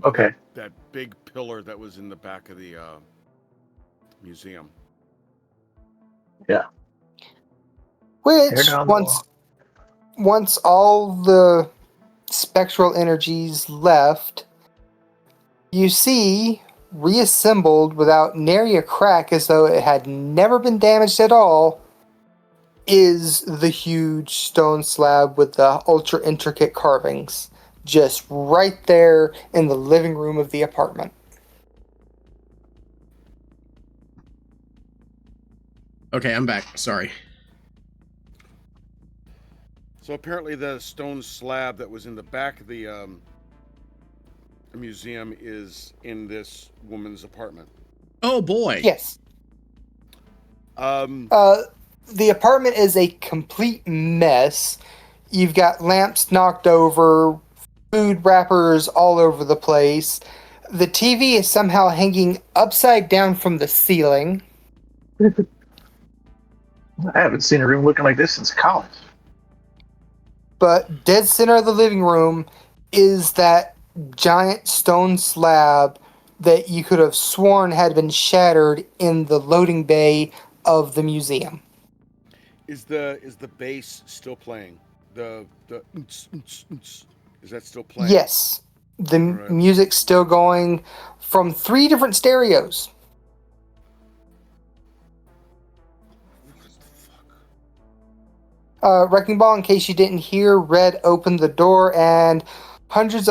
Okay. That big pillar that was in the back of the museum. Tear Which, down the wall. once all the spectral energies left, you see, reassembled without nary a crack as though it had never been damaged at all, is the huge stone slab with the ultra intricate carvings. Just right there in the living room of the apartment. Okay, I'm back. Sorry. So apparently, the stone slab that was in the back of the museum is in this woman's apartment. Oh boy. Yes. The apartment is a complete mess. You've got lamps knocked over, food wrappers all over the place. The TV is somehow hanging upside down from the ceiling. I haven't seen a room looking like this since college. But dead center of the living room is that giant stone slab that you could have sworn had been shattered in the loading bay of the museum. Is the bass still playing? The is that still playing? Yes, the Alright. music's still going from 3 different stereos. Wrecking Ball, in case you didn't hear, Red opened the door and hundreds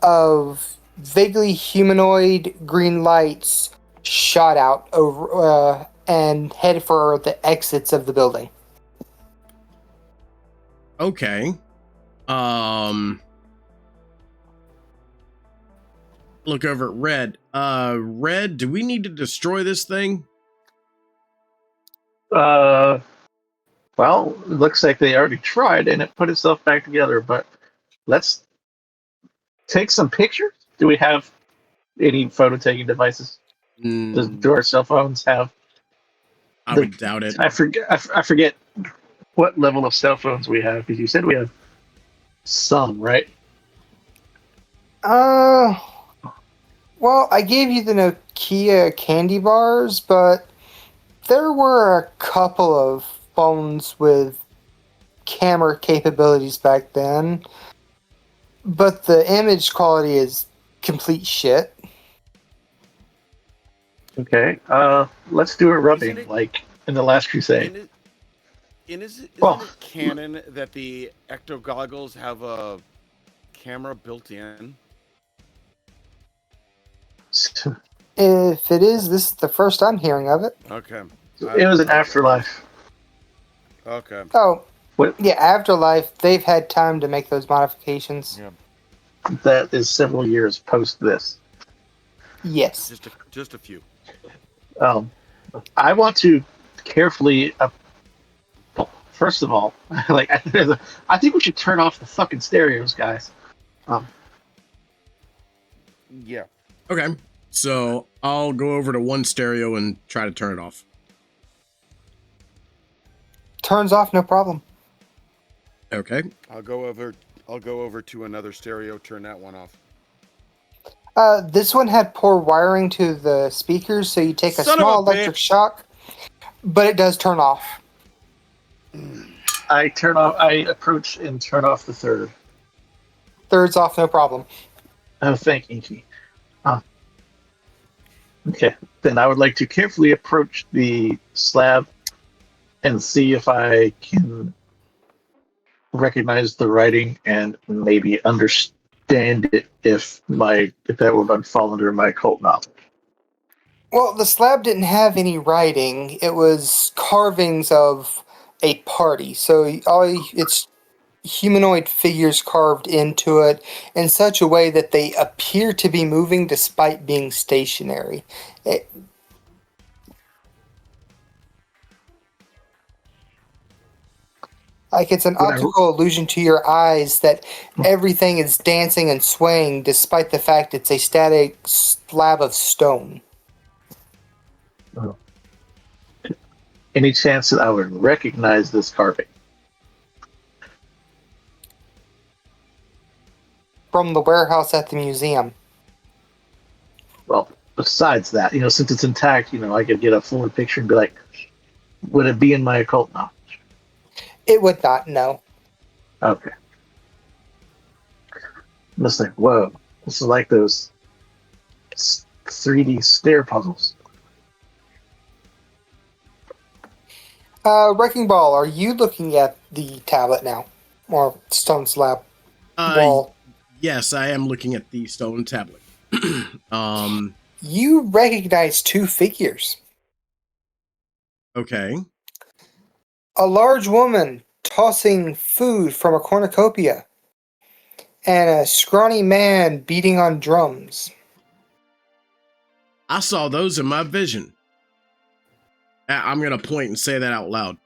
of vaguely humanoid green lights shot out over and headed for the exits of the building. Okay. Look over at Red. Red, do we need to destroy this thing? Well, it looks like they already tried and it put itself back together, but let's take some pictures. Do we have any photo taking devices? Do our cell phones have? I would doubt it. I forget what level of cell phones we have, because you said we have some, right? Well, I gave you the Nokia candy bars, but there were a couple of phones with camera capabilities back then. But the image quality is complete shit. Okay. Let's do a rubbing like in the Last Crusade. Isn't it Well- canon that the ecto goggles have a camera built in? If it is, this is the first I'm hearing of it. Okay. It was an Afterlife. Okay. Oh, What? yeah, Afterlife, they've had time to make those modifications. Yeah. That is several years post this. Yes. Just a few. I want to carefully. First of all, like I think we should turn off the fucking stereos, guys. Yeah. Okay. So I'll go over to one stereo and try to turn it off. Turns off, no problem. Okay. I'll go over to another stereo, turn that one off. This one had poor wiring to the speakers, so you take a Son of small a electric bitch. shock, but it does turn off. I approach and turn off the third. Third's off, no problem. Oh, thank you. Okay, then I would like to carefully approach the slab and see if I can recognize the writing and maybe understand it if that would fall under my cult knowledge. Well, the slab didn't have any writing. It was carvings of a party. So it's humanoid figures carved into it in such a way that they appear to be moving despite being stationary. It, like it's an When I, optical illusion to your eyes that everything is dancing and swaying despite the fact it's a static slab of stone. any chance that I would recognize this carving? From the warehouse at the museum. Well, besides that, since it's intact, I could get a forward picture and be like, would it be in my occult knowledge? It would not, no. Okay. I'm just like, whoa, this is like those 3D stair puzzles. Wrecking Ball, are you looking at the tablet now? Or stone slab wall? Yes, I am looking at the stone tablet. You recognize two figures. Okay. A large woman tossing food from a cornucopia, and a scrawny man beating on drums. I saw those in my vision. I'm going to point and say that out loud.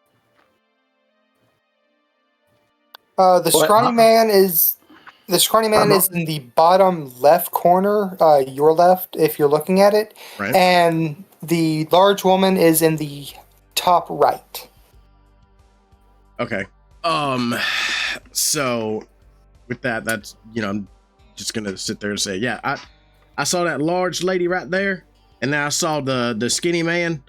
The scrawny man is in the bottom left corner, your left, if you're looking at it, Right. and the large woman is in the top right. Okay. So with that's, I'm just going to sit there and say, yeah, I saw that large lady right there, and then I saw the skinny man.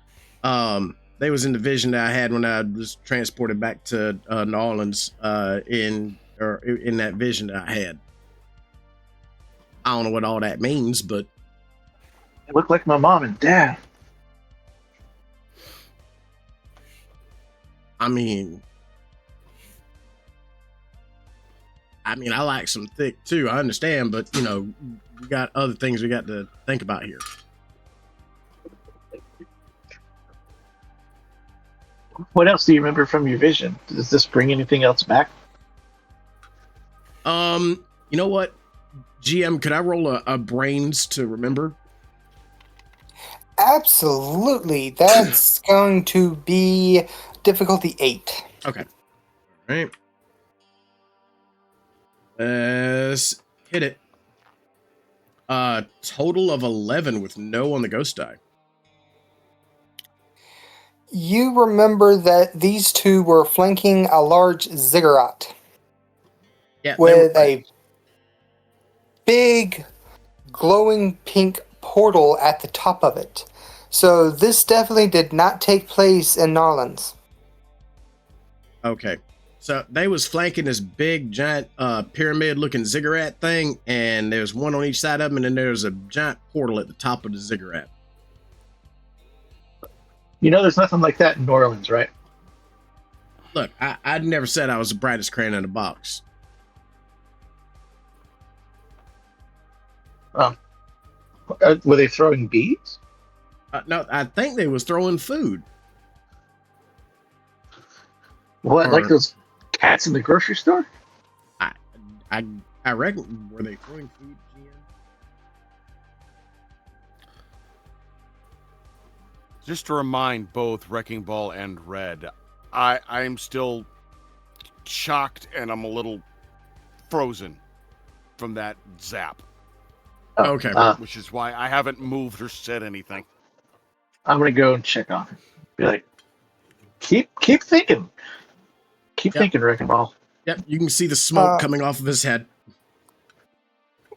They was in the vision that I had when I was transported back to New Orleans in that vision that I had. I don't know what all that means, but They look like my mom and dad. I mean, I like some thick too. I understand, but we got other things we got to think about here. What else do you remember from your vision? Does this bring anything else back? You know what, GM, could I roll a brains to remember? Absolutely. That's going to be difficulty 8. Okay. All right. Let's hit it. Total of 11 with no on the ghost die. You remember that these two were flanking a large ziggurat. Yeah, With a big glowing pink portal at the top of it. So this definitely did not take place in Narlands. Okay. So they was flanking this big giant pyramid looking ziggurat thing, and there's one on each side of them, and then there's a giant portal at the top of the ziggurat. There's nothing like that in New Orleans, right? Look, I never said I was the brightest crayon in the box. Were they throwing beads? No, I think they was throwing food. What, like those cats in the grocery store? I reckon, were they throwing food, GM? Just to remind both Wrecking Ball and Red, I'm still shocked and I'm a little frozen from that zap. Okay. Which is why I haven't moved or said anything. I'm gonna go and check on him. Be like, keep thinking. Keep thinking, Wrecking Ball. Yep, you can see the smoke coming off of his head.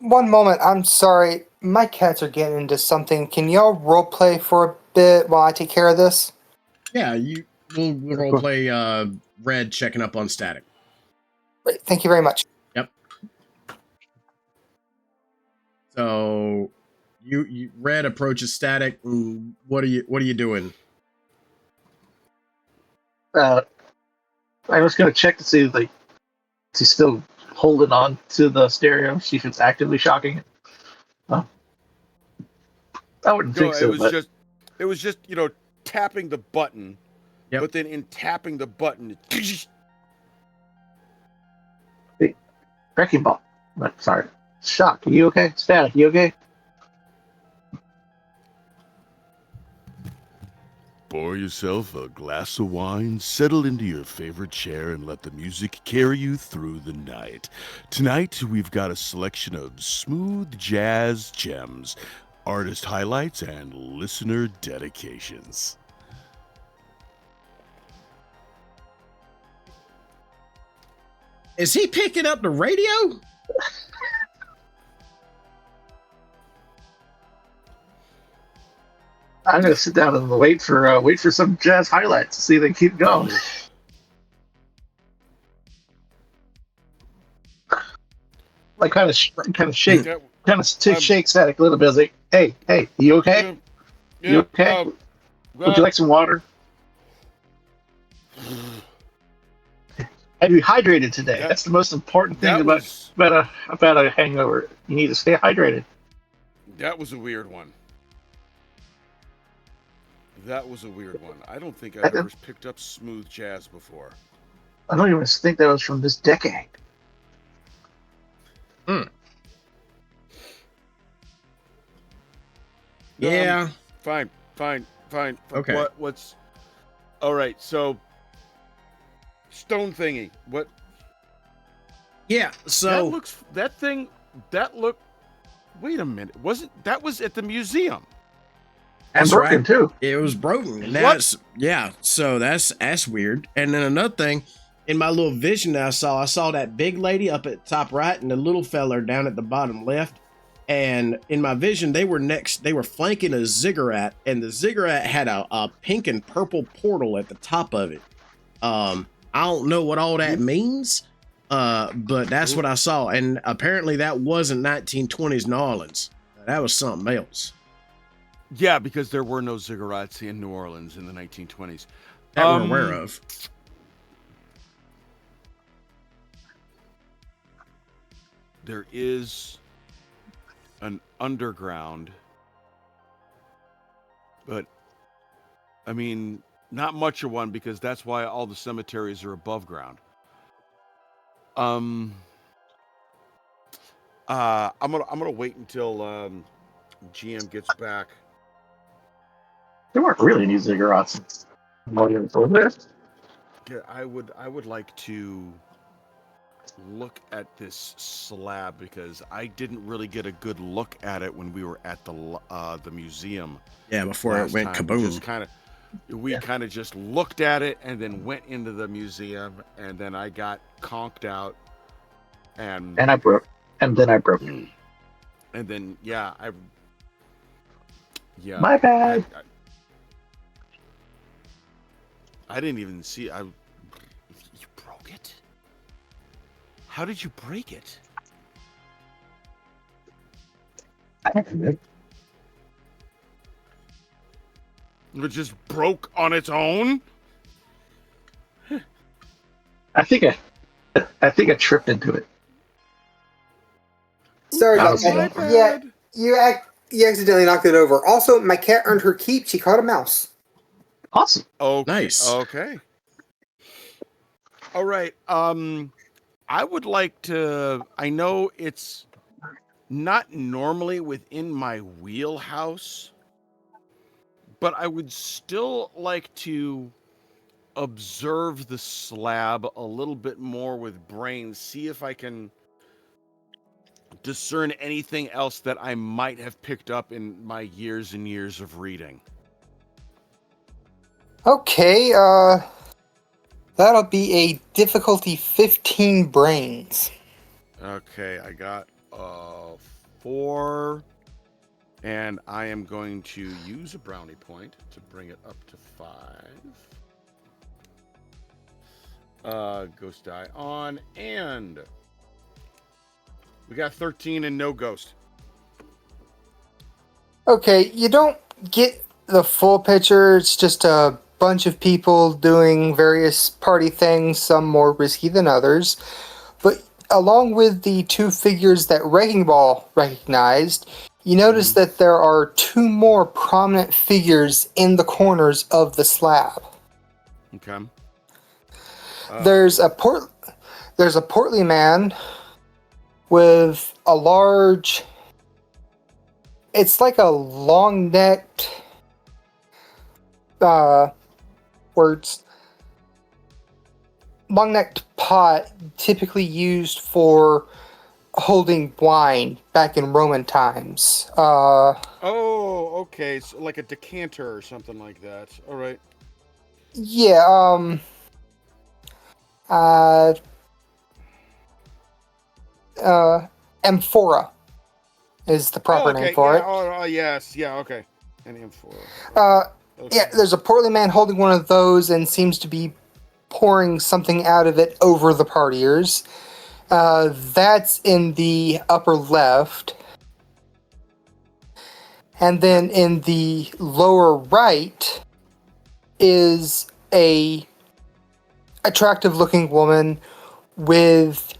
One moment, I'm sorry. My cats are getting into something. Can y'all roleplay for a bit while I take care of this? Yeah, we'll role play Red checking up on Static. Great, thank you very much. Yep. So you red approaches static. And what are you doing? I was gonna check to see like is he still holding on to the stereo, see if it's actively shocking it. Oh, I wouldn't No, think so, but it was just tapping the button, Yep. but then in tapping the button, wrecking ball. Sorry, shock. Are you okay? Static. You okay? Pour yourself a glass of wine, settle into your favorite chair, and let the music carry you through the night. Tonight, we've got a selection of smooth jazz gems, artist highlights, and listener dedications. Is he picking up the radio? I'm gonna sit down and wait for some jazz highlights to see if they keep going. Like kind of shake, shake Static a little bit. I was like, hey, you okay? You okay? Would you like some water? Have you hydrated today? That's the most important thing about a hangover. You need to stay hydrated. That was a weird one. That was a weird one. I don't think I've ever picked up smooth jazz before. I don't even think that was from this decade. Yeah. Fine. Okay. What's all right? So stone thingy. What? Yeah. So that looked. Wait a minute. That was at the museum? That's and broken right. too. It was broken. And What? So that's weird. And then another thing, in my little vision that I saw that big lady up at the top right and the little feller down at the bottom left. And in my vision, they were flanking a ziggurat, and the ziggurat had a pink and purple portal at the top of it. I don't know what all that means, but that's what I saw. And apparently that wasn't 1920s New Orleans. That was something else. Yeah, because there were no ziggurats in New Orleans in the 1920s. That we're aware of. There is an underground, but I mean, not much of one because that's why all the cemeteries are above ground. I'm gonna wait until GM gets back. There weren't really any ziggurats. Yeah, I would like to look at this slab because I didn't really get a good look at it when we were at the museum. Yeah, before it went time. kaboom. We kind of just looked at it and then went into the museum, and then I got conked out, and I broke, and then I broke. And then My bad. I didn't even see. You broke it? How did you break it? It just broke on its own? I think I tripped into it. Sorry about My that. bad. Yeah, you accidentally knocked it over. Also, my cat earned her keep. She caught a mouse. Awesome. Okay. Nice. Okay. All right. I would like to. I know it's not normally within my wheelhouse, but I would still like to observe the slab a little bit more with brains, see if I can discern anything else that I might have picked up in my years and years of reading. Okay, that'll be a difficulty 15 brains. Okay, I got 4, and I am going to use a brownie point to bring it up to 5. Ghost die on, and we got 13 and no ghost. Okay, you don't get the full picture. It's just a bunch of people doing various party things, some more risky than others. But along with the two figures that Wrecking Ball recognized, you notice that there are two more prominent figures in the corners of the slab. Okay. There's a portly man with a large. It's like a long-necked. Words. Long-necked pot, typically used for holding wine back in Roman times. Oh, okay. So like a decanter or something like that. All right. Yeah. Uh. Amphora is the proper name for it. Oh, yes. Yeah. Okay. An amphora. Okay. Yeah, there's a portly man holding one of those and seems to be pouring something out of it over the partiers. That's in the upper left. And then in the lower right is a attractive looking woman with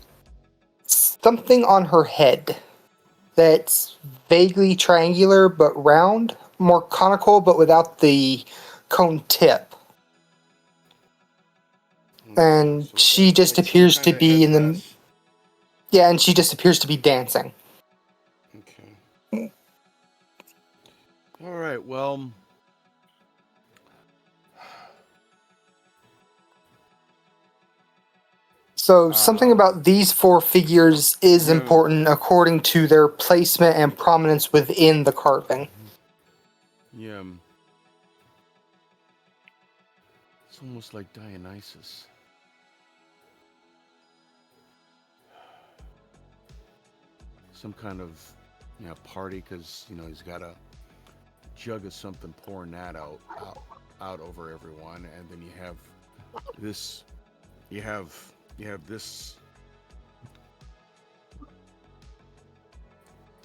something on her head that's vaguely triangular but round, more conical but without the cone tip. And So she just like some appears to kinda be in the headdress. yeah, and she just appears to be dancing. Okay. All right. Well. So something about these four figures is Yeah. important according to their placement and prominence within the carving. Yeah. It's almost like Dionysus. Some kind of, party, because he's got a jug of something pouring that out over everyone, and then you have this. You have this.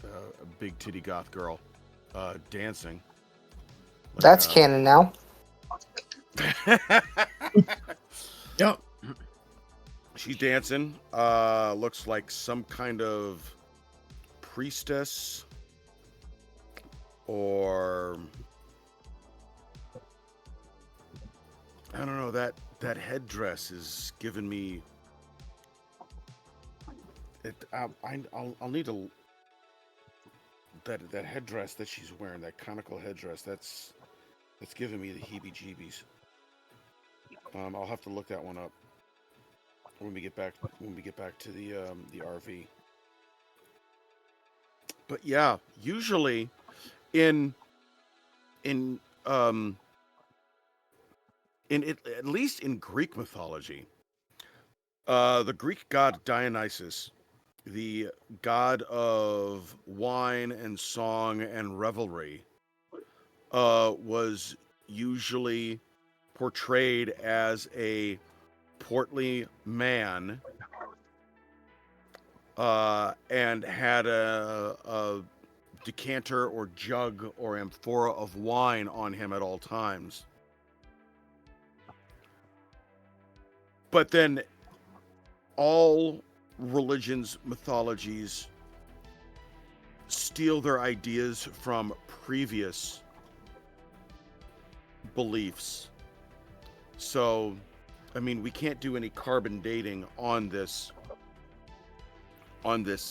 A big titty goth girl dancing. That's canon now. Yep. She's dancing. Looks like some kind of priestess or I don't know. That headdress is giving me. I'll need to. That headdress that she's wearing, that conical headdress, that's giving me the heebie-jeebies. I'll have to look that one up when we get back to the RV. But yeah, usually in at least in Greek mythology, the Greek god Dionysus, the god of wine and song and revelry, was usually portrayed as a portly man, and had a decanter or jug or amphora of wine on him at all times. But then all religions, mythologies steal their ideas from previous beliefs. So, I mean, we can't do any carbon dating on this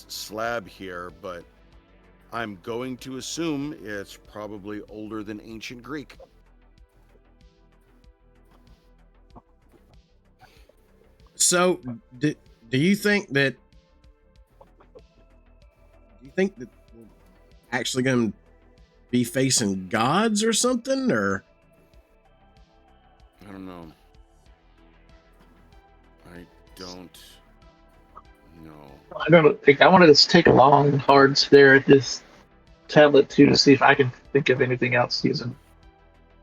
slab here, but I'm going to assume it's probably older than ancient Greek. So, do you think that we're actually going to be facing gods or something, or? I don't know. I don't know. I don't think I want to take a long, hard stare at this tablet too to see if I can think of anything else using.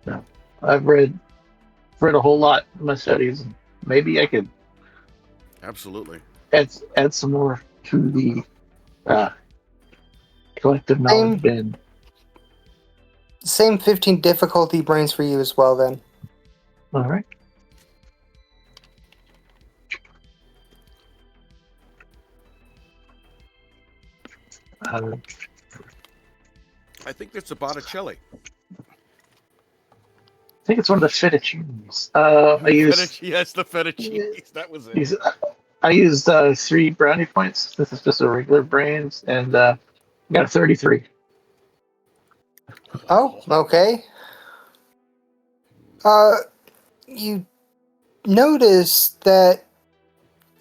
No, I've read a whole lot in my studies, and maybe I could Absolutely. add some more to the collective knowledge bin. Same 15 difficulty brains for you as well, then. All right. I think it's a Botticelli. I think it's one of the fettuccines. Yes, the fettuccine. That was it. I used 3 brownie points. This is just a regular brains, and got a 33. Oh, okay. You notice that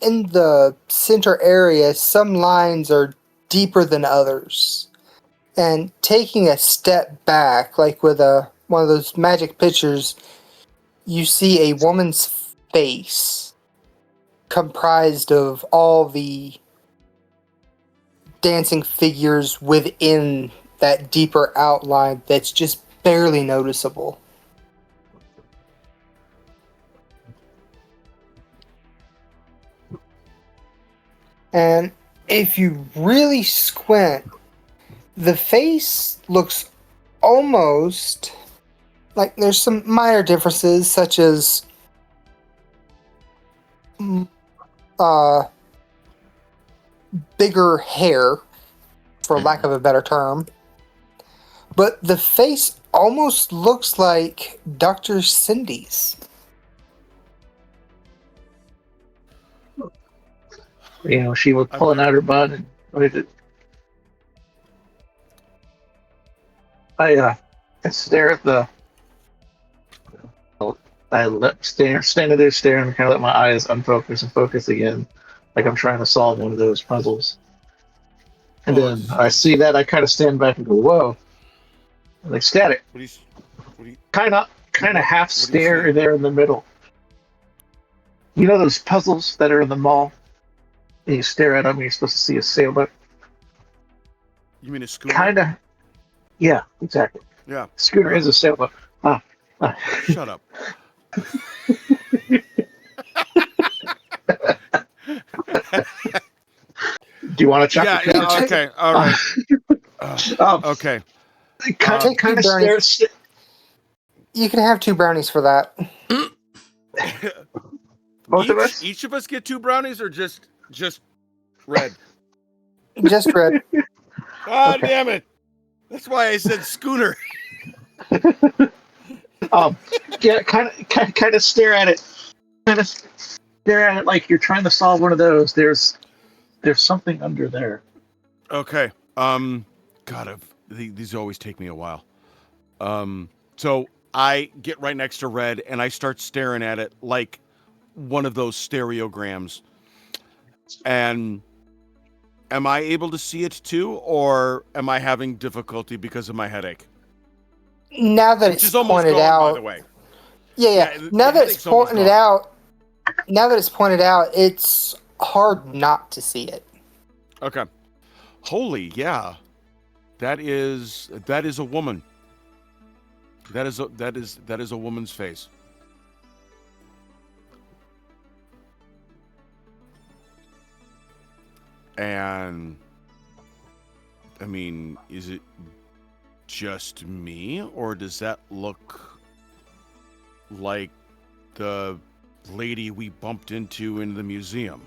in the center area, some lines are deeper than others. And taking a step back, like with one of those magic pictures, you see a woman's face comprised of all the dancing figures within that deeper outline that's just barely noticeable. And if you really squint, the face looks almost like there's some minor differences, such as bigger hair, for lack of a better term. But the face almost looks like Dr. Cindy's. You know, she was pulling out her butt and with it. I stare at the. Standing there staring, and kind of let my eyes unfocus and focus again, like I'm trying to solve one of those puzzles. And then I see that, I kind of stand back and go, "Whoa!" Like static. What do you, Kind of half What do you stare see? there in the middle. You know those puzzles that are in the mall? And you stare at them, and you're supposed to see a sailboat. You mean a schooner? Kind of. Yeah, exactly. Yeah. Scooter is a sailboat. Shut up. Do you want a chocolate? Yeah. Okay. All right. Okay. Kind of stares. You can have 2 brownies for that. Both of us? Each of us get 2 brownies, or just red? Just red. God damn it! That's why I said schooner. Yeah, kind of stare at it. Kind of stare at it like you're trying to solve one of those. There's something under there. Okay. God, these always take me a while. So I get right next to red and I start staring at it like one of those stereograms. And am I able to see it too, or am I having difficulty because of my headache? Now that Which it's is almost pointed gone, out, by the way. yeah. Now that it's headache's almost pointed gone. out, it's hard not to see it. Okay. Holy, yeah. That is a woman. That is a woman's face. And I mean, is it just me, or does that look like the lady we bumped into in the museum?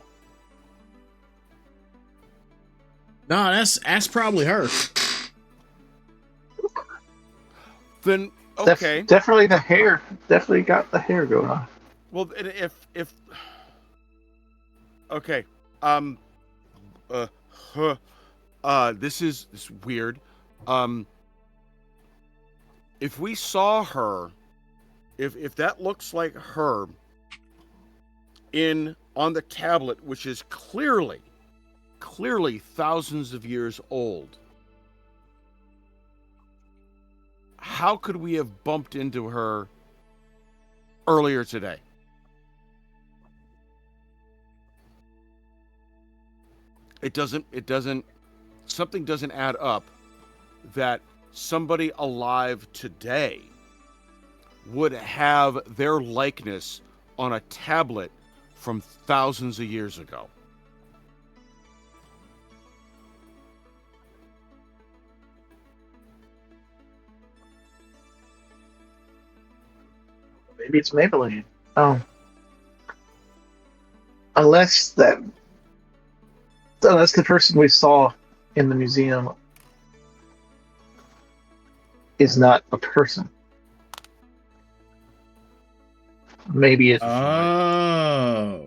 No, that's probably her. Then okay. Definitely the hair. Definitely got the hair going on. Well, if okay, this is weird. If we saw her, if that looks like her on the tablet, which is clearly thousands of years old, how could we have bumped into her earlier today? Something doesn't add up that somebody alive today would have their likeness on a tablet from thousands of years ago. Maybe it's Maybelline. Oh. Unless the person we saw in the museum is not a person. Maybe it. Oh,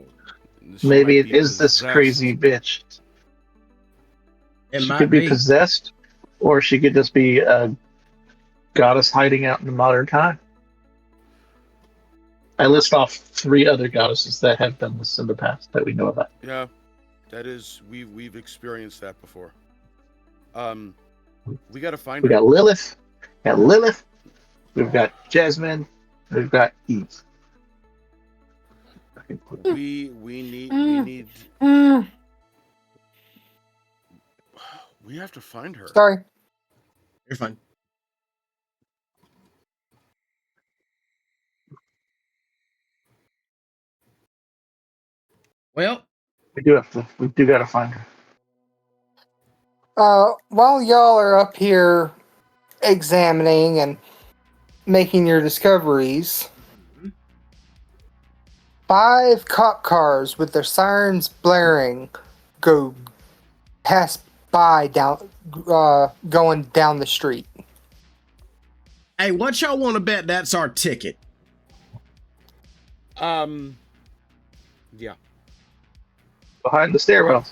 She Maybe might it be is this possessed. crazy bitch. it She might could be be. possessed, or she could just be a goddess hiding out in modern time. I list off 3 other goddesses that have done this in the past that we know about. Yeah, that is we've experienced that before. We got to find We her. got Lilith, we've got Jasmine, we've got Eve. We need we have to find her. Sorry. You're fine. Well, We do gotta find her. While y'all are up here examining and making your discoveries, 5 cop cars with their sirens blaring go pass by going down the street. hey, what y'all want to bet that's our ticket? Yeah, Behind the stairwells.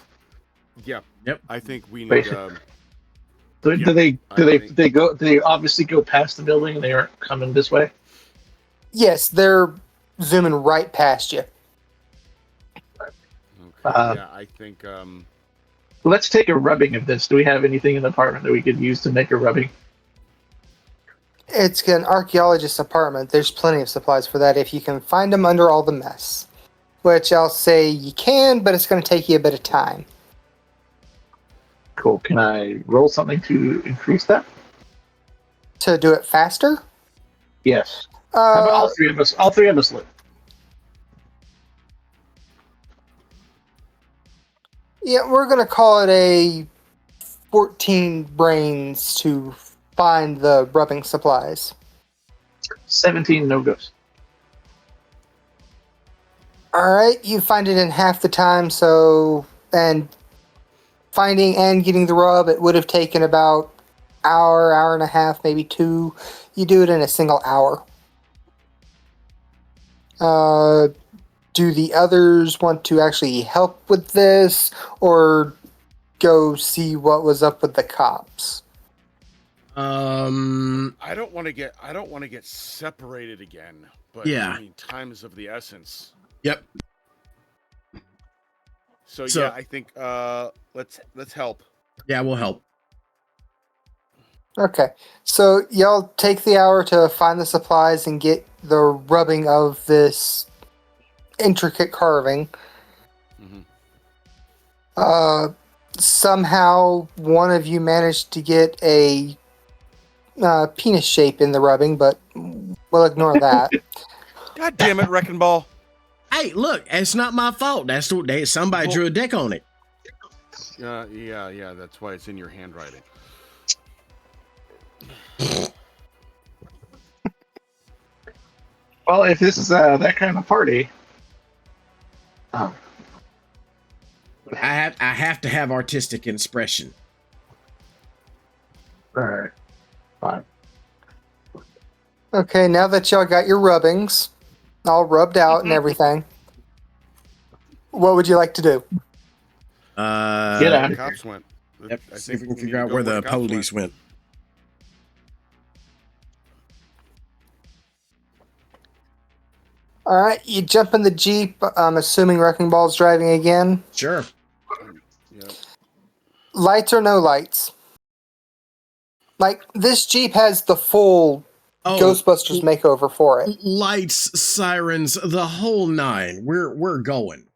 yeah. Yep. I think we need. Basically. Do Yeah, they obviously go past the building and they aren't coming this way? Yes, they're zooming right past you. Okay, Uh, yeah, I think. Let's take a rubbing of this. Do we have anything in the apartment that we could use to make a rubbing? It's an archaeologist's apartment. There's plenty of supplies for that if you can find them under all the mess. Which I'll say you can, but it's going to take you a bit of time. Cool. Can I roll something to increase that? To do it faster? Yes. How about all 3 of us? All 3 of us live. Yeah, we're going to call it a 14 brains to find the rubbing supplies. 17 no goes. Alright, you find it in half the time, and finding and getting the rub, it would have taken about hour and a half, maybe 2. You do it in a single hour. Do the others want to actually help with this, or go see what was up with the cops? I don't want to get separated again. But Yeah. I mean, time is of the essence. Yep. So So- yeah, I think let's help. Yeah, we'll help. Okay, so y'all take the hour to find the supplies and get the rubbing of this intricate carving. Mhm. Somehow one of you managed to get a penis shape in the rubbing, but we'll ignore that. God damn it, Wrecking Ball. Hey, look, it's not my fault. Somebody drew a dick on it. Yeah. That's why it's in your handwriting. Well, if this is that kind of party, I have to have artistic expression. all right, fine. Okay, now that y'all got your rubbings all rubbed out and everything, what would you like to do? Get Uh, out The of here. cops went. Yep. I See if we think can need figure to out go where the cops went. police went. All right, you jump in the Jeep. I'm assuming Wrecking Ball's driving again. Sure. Yeah. Lights or no lights? Like, this Jeep has the full Oh, Ghostbusters makeover for it. lights, sirens, the whole 9. We're going.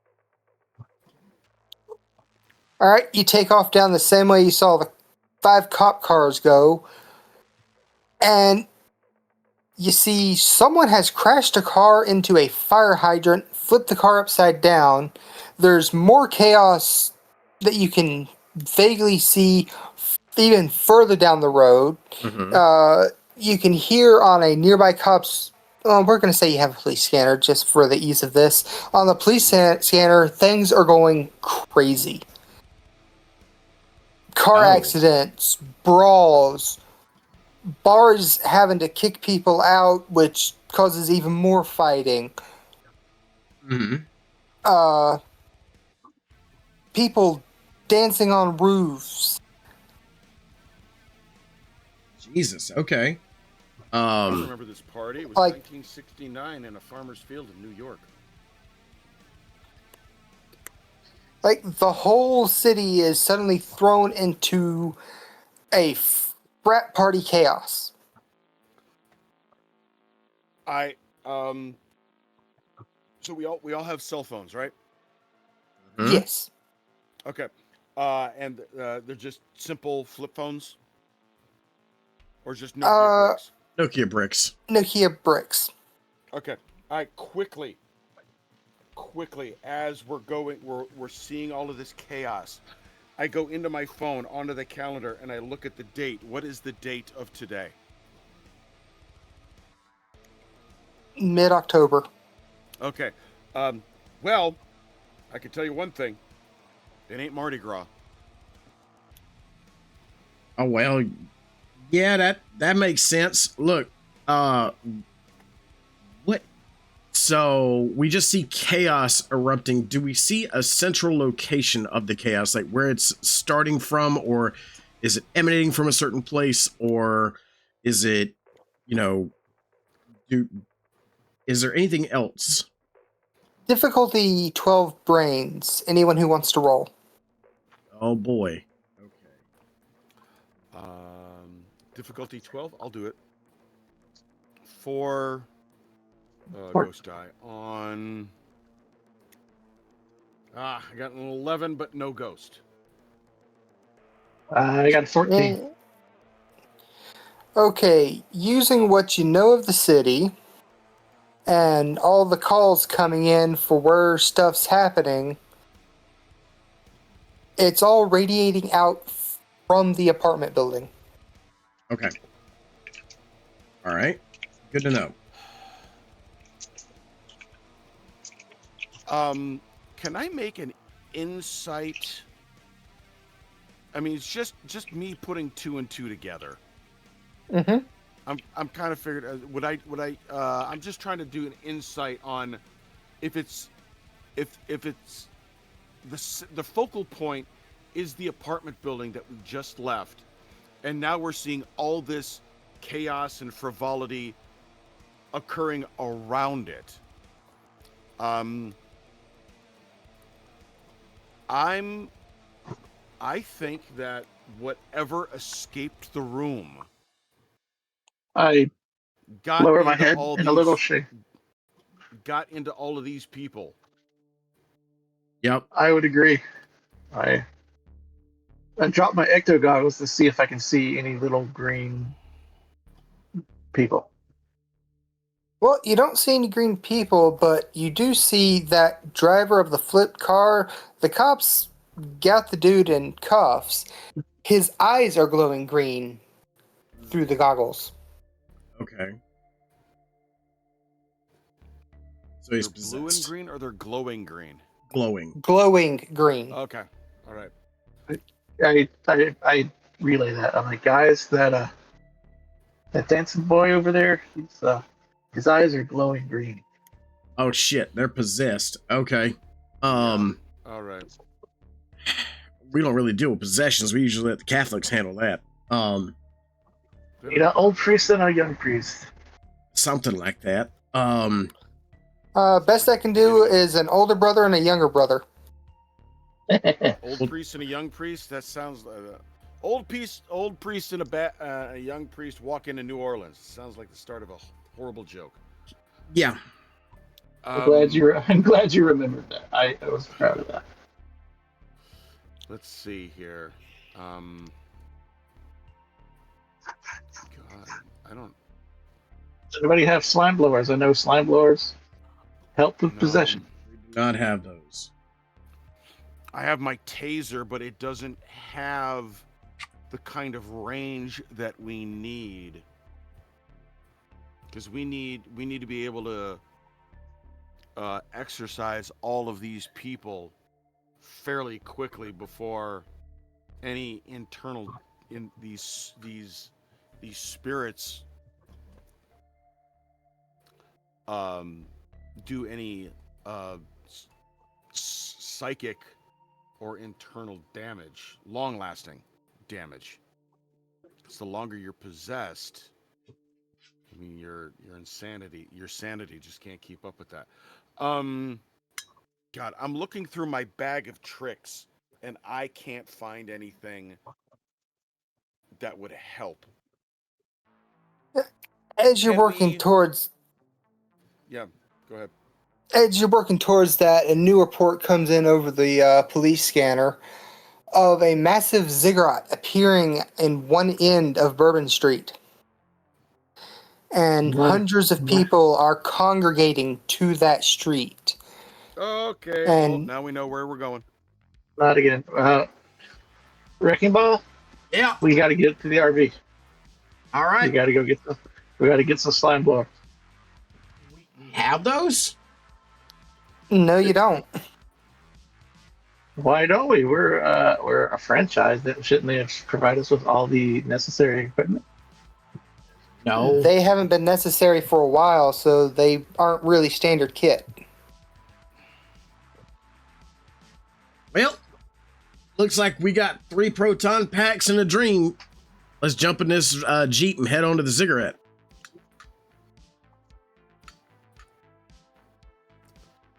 All right, you take off down the same way you saw the 5 cop cars go, and you see someone has crashed a car into a fire hydrant, flipped the car upside down. There's more chaos that you can vaguely see even further down the road. Mhm. You can hear on a nearby cop's We're going to say you have a police scanner just for the ease of this. On the police scanner, things are going crazy. Car Oh. accidents, brawls, bars having to kick people out, which causes even more fighting. Mhm. People dancing on roofs. Jesus. Okay. I remember this party. It was like- 1969 in a farmer's field in New York. Like, the whole city is suddenly thrown into a frat party chaos. So we all have cell phones, right? Hmm? Yes. Okay. And they're just simple flip phones, or just Nokia bricks. Nokia bricks. Nokia bricks. Okay. I quickly, as we're seeing all of this chaos, I go into my phone, onto the calendar, and I look at the date. What is the date of today? Mid-October. Okay. Well, I can tell you one thing. It ain't Mardi Gras. Oh well. Yeah, that makes sense. Look, what? So we just see chaos erupting. Do we see a central location of the chaos, like where it's starting from, or is it emanating from a certain place, or is it, is there anything else? Difficulty 12 brains. Anyone who wants to roll. Oh boy. Okay. Difficulty 12. I'll do it. For Four. ghost die on. I got an 11, but no ghost. I got 14. Eh. Okay, using what you know of the city and all the calls coming in for where stuff's happening, it's all radiating out from the apartment building. Okay. All right. Good to know. Can I make an insight? I mean, it's just me putting 2 and 2 together. Mm-hmm. I'm kind of figured. I'm just trying to do an insight on if it's the focal point is the apartment building that we just left, and now we're seeing all this chaos and frivolity occurring around it. I think that whatever escaped the room I got lower my into head all in a little these shake. got into all of these people. Yep. I would agree. I dropped my ecto goggles to see if I can see any little green people. Well, you don't see any green people, but you do see that driver of the flipped car. The cops got the dude in cuffs. His eyes are glowing green through the goggles. Okay. So he's They're blue and possessed. green, or they're glowing green. Glowing. Glowing green. Okay, all right. I relay that. I'm like, guys, that dancing boy over there, his eyes are glowing green. Oh shit, they're possessed. Okay. All right. We don't really deal with possessions. We usually let the Catholics handle that. You know, old priest and a young priest. Something like that. Best I can do is an older brother and a younger brother. Old priest and a young priest. That sounds old priest and a young priest walk into New Orleans. Sounds like the start of a horrible joke. Yeah. I'm glad you remembered that. I was proud of that. Let's see here. God, I don't. Does anybody have slime blowers? I know slime blowers help with No. possession. We do not have those. I have my taser, but it doesn't have the kind of range that we need. because we need to be able to exercise all of these people fairly quickly before any internal in these spirits do any psychic or internal damage, long lasting damage. So the longer you're possessed, I mean your sanity just can't keep up with that. God, I'm looking through my bag of tricks and I can't find anything that would help. As you're Can working we? towards Yeah, go ahead. that, a new report comes in over the police scanner of a massive ziggurat appearing in one end of Bourbon Street. And hundreds of people are congregating to that street. Okay, well, And now we know where we're going. Not again. Wrecking Ball, Yeah. we got to get to the RV. All We right. got to go get some. We got to get some slime blower. We have those? no, you don't. Why don't we? We're a franchise. That shouldn't they have provide us with all the necessary equipment? No. They haven't been necessary for a while, so they aren't really standard kit. Well, looks like we got 3 proton packs and a dream. Let's jump in this Jeep and head on to the ziggurat.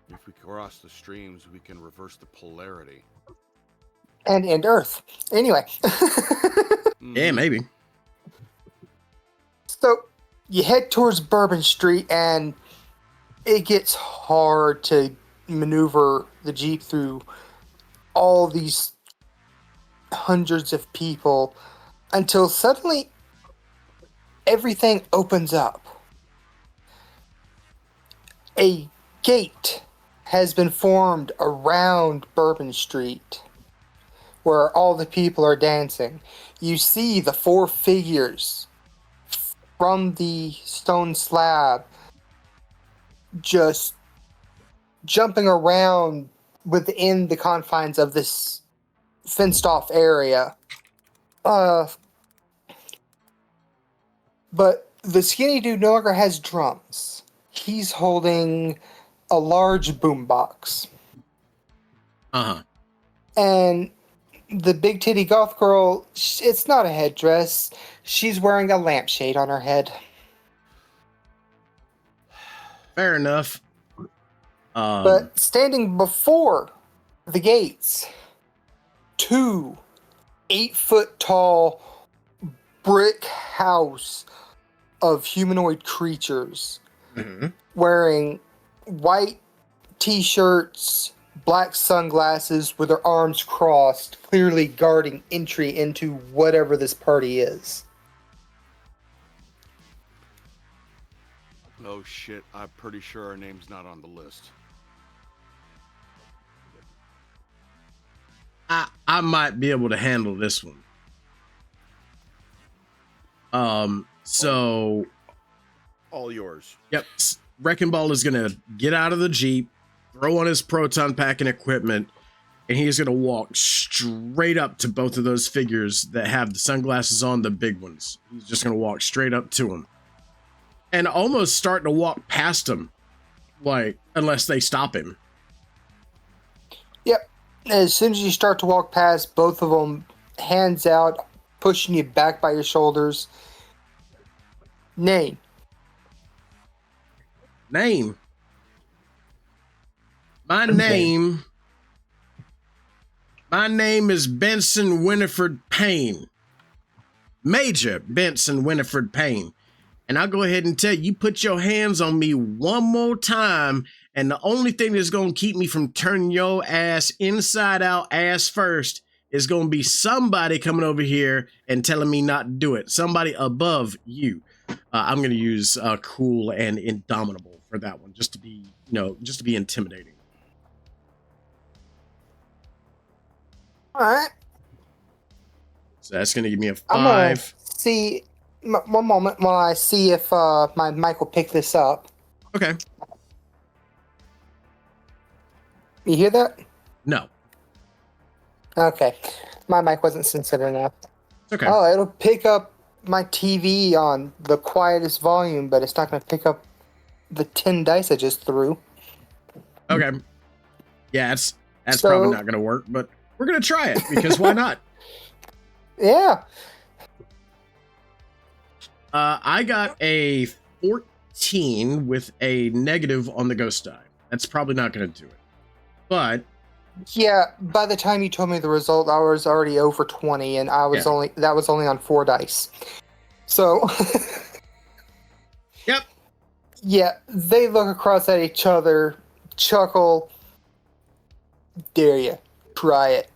If we cross the streams, we can reverse the polarity. And end Earth. Anyway. Yeah, maybe. So you head towards Bourbon Street, and it gets hard to maneuver the Jeep through all these hundreds of people until suddenly everything opens up. A gate has been formed around Bourbon Street where all the people are dancing. You see the 4 figures from the stone slab just jumping around within the confines of this fenced off area. But the skinny dude no longer has drums. He's holding a large boombox. Uh-huh. And the big titty goth girl, it's not a headdress. She's wearing a lampshade on her head. Fair enough. But standing before the gates, 2 8-foot-tall brick house of humanoid creatures wearing white t-shirts, black sunglasses with their arms crossed, clearly guarding entry into whatever this party is. Oh shit, I'm pretty sure our name's not on the list. I might be able to handle this one. So All yours. yep, Wrecking Ball is gonna get out of the Jeep, throw on his proton pack and equipment, and he's gonna walk straight up to both of those figures that have the sunglasses on, the big ones. He's just gonna walk straight up to them. And almost start to walk past them, like, unless they stop him. Yep. As soon as you start to walk past, both of them, hands out, pushing you back by your shoulders. Name. Name. My name is Benson Winifred Payne. Major Benson Winifred Payne. And I'll go ahead and tell you, put your hands on me one more time, and the only thing that's going to keep me from turning your ass inside out ass first is going to be somebody coming over here and telling me not to do it. Somebody above you. I'm going to use cool and indomitable for that one, just to be, just to be intimidating. All right. So that's going to give me a 5. I'm gonna see One moment while I see if my mic will pick this up. Okay. You hear that? No. Okay. My mic wasn't sensitive enough. It's okay. Oh, it'll pick up my TV on the quietest volume, but it's not going to pick up the 10 dice I just threw. Okay. Yeah, that's So- probably not going to work, but we're going to try it because why not? Yeah. I got a 14 with a negative on the ghost die. That's probably not going to do it. But Yeah, by the time you told me the result, I was already over 20, and that was only on 4 dice. So, yep. Yeah, they look across at each other, chuckle. Dare you? Try it.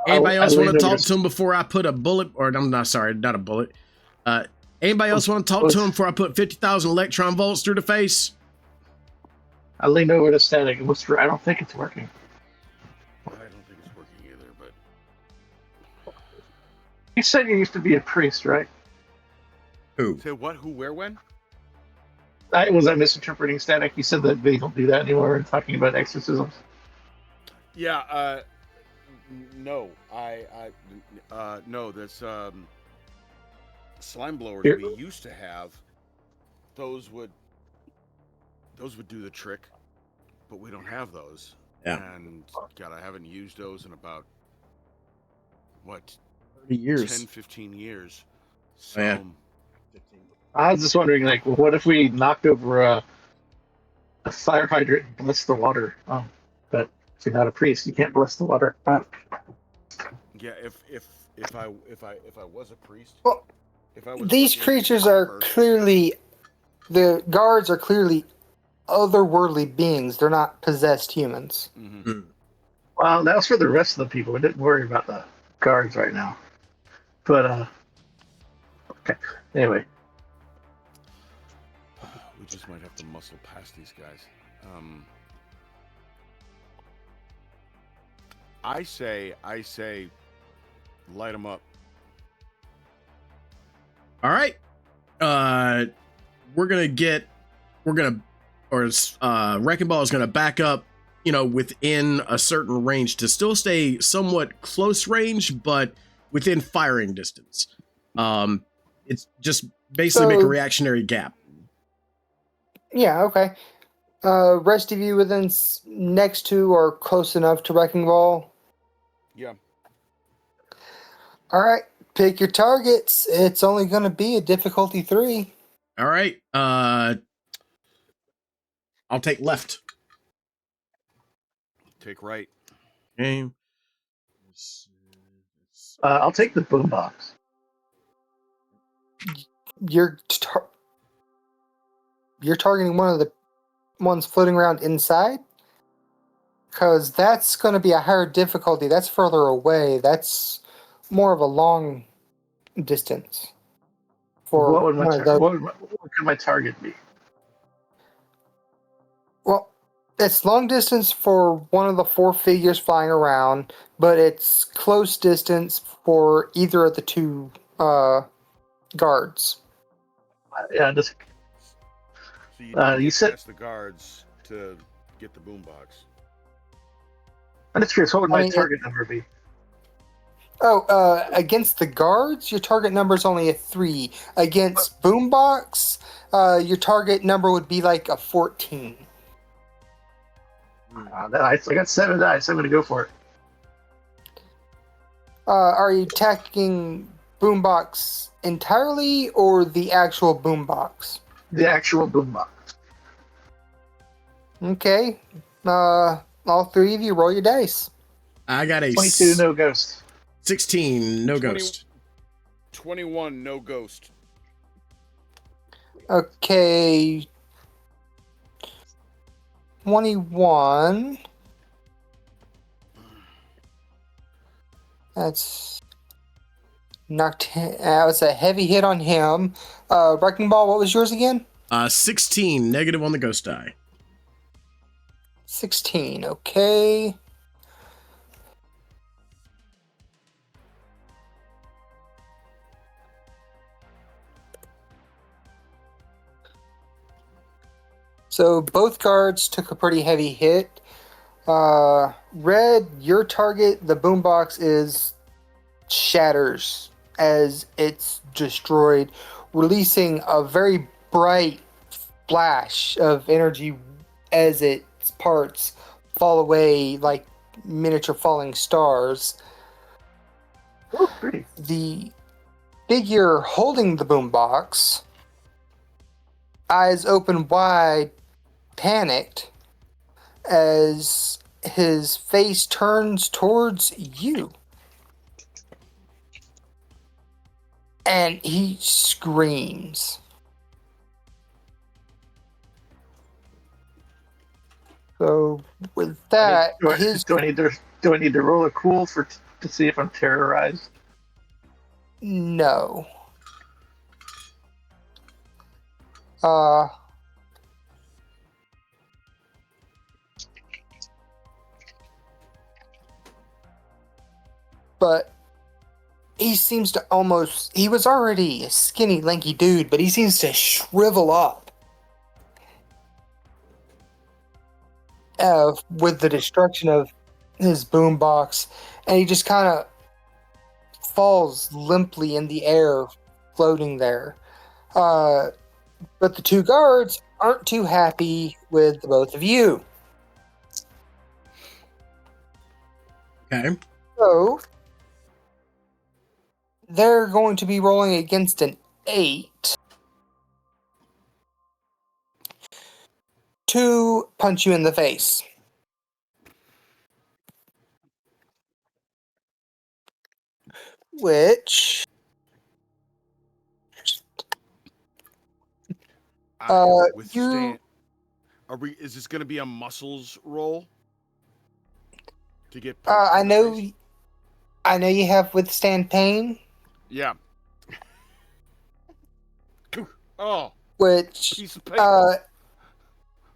Anybody else want to leaned talk over to him before I put a bullet? Or I'm not sorry, not a bullet. Anybody else want to talk to him before I put 50,000 electron volts through the face? I leaned over to Static and whispered, I don't think it's working. I don't think it's working either, but You said you used to be a priest, right? Who? say what? Who? Where? When? Was I misinterpreting Static? You said that they don't do that anymore and talking about exorcisms. Yeah. No. No. That's slime blowers Here- we used to have. Those would do the trick, but we don't have those. Yeah. And God, I haven't used those in about what 30 years. 10, 15 years. So yeah. I was just wondering, like, what if we knocked over a fire hydrant and blessed the water? Oh, but if you're not a priest, you can't bless the water. yeah, if I was a priest, Well, if I was These working creatures in are armor- clearly... The guards are clearly otherworldly beings. They're not possessed humans. Mhm. Well, that was for the rest of the people. We didn't worry about the guards right now. But okay. Anyway, We just might have to muscle past these guys. I say, light them up. All right. Wrecking Ball is gonna back up, within a certain range to still stay somewhat close range, but within firing distance. It's just basically make a So- reactionary gap. Yeah, okay. Rest of you within next to or close enough to Wrecking Ball. Yeah. All right, pick your targets. It's only going to be a difficulty 3. All right. I'll take left. Take right. Okay. I'll take the boombox. You're targeting one of the ones floating around inside? Because that's going to be a higher difficulty. That's further away. That's more of a long distance. For What would one my of those. what could my target be? Well, it's long distance for one of the 4 figures flying around, but it's close distance for either of the 2 guards. Yeah, just So you, You you said- past the guards to get the boombox. I'm just curious. What would I my mean, target number be? Oh, against the guards, your target number is only a 3. Against Boombox, your target number would be like a 14. I got 7 dice. I'm going to go for it. Are you attacking Boombox entirely or the actual Boombox? The actual boombox. Okay. All 3 of you roll your dice. I got a 22, no ghost. 16, no 20 ghost. 21, no ghost. Okay. 21. That's Knocked him. That was a heavy hit on him. Wrecking Ball, what was yours again? 16 negative on the ghost die. 16, okay. So both guards took a pretty heavy hit. Red, your target, the boombox is shatters as it's destroyed, releasing a very bright flash of energy as its parts fall away like miniature falling stars. Oh, pretty. The figure holding the boombox, eyes open wide, panicked, as his face turns towards you. And he screams. So with that, do, I, his do I need to roll a cool to see if I'm terrorized? no. But he seems to he was already a skinny, lanky dude, but he seems to shrivel up with the destruction of his boombox, and he just kind of falls limply in the air, floating there. But the two guards aren't too happy with the both of you. Okay. So they're going to be rolling against an 8 to punch you in the face. Which Withstand. Is this going to be a muscles roll to get punched I in the know face? I know you have withstand pain, Yeah. Oh, which piece of paper.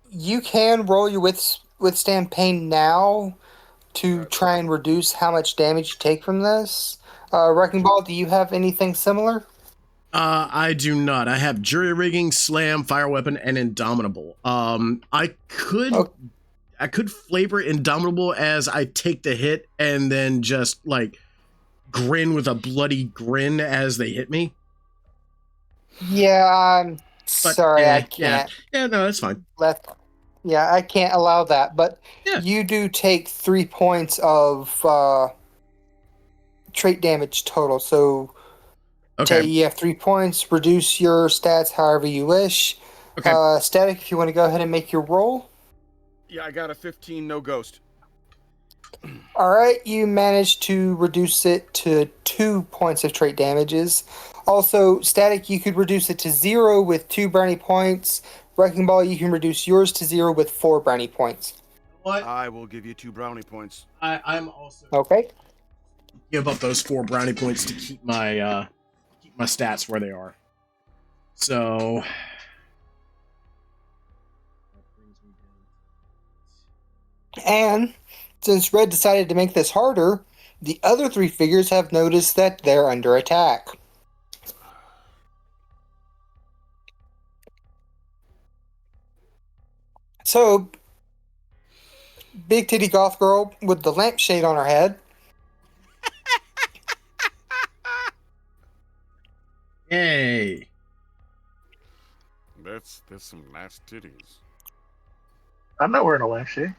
you can roll your withstand pain now to try and reduce how much damage you take from this. Wrecking Ball, do you have anything similar? I do not. I have jury rigging, slam, fire weapon, and indomitable. I could Oh. I could flavor indomitable as I take the hit and then just like grin with a bloody grin as they hit me. Yeah, I'm But sorry, I can't. Yeah, no, that's fine. Yeah, I can't allow that. But Yeah. you do take 3 points of trait damage total. So Okay. you have 3 points. Reduce your stats however you wish. Okay. Static, if you want to go ahead and make your roll. Yeah, I got a 15, no ghost. All right, you managed to reduce it to 2 points of trait damages. Also, Static, you could reduce it to 0 with 2 brownie points. Wrecking Ball, you can reduce yours to 0 with 4 brownie points. What? I will give you 2 brownie points. I'm also Okay. give up those 4 brownie points to keep my stats where they are. So And since Red decided to make this harder, the other 3 figures have noticed that they're under attack. So, Big Titty Goth Girl with the lampshade on her head. Yay. That's some nice titties. I'm not wearing a lampshade.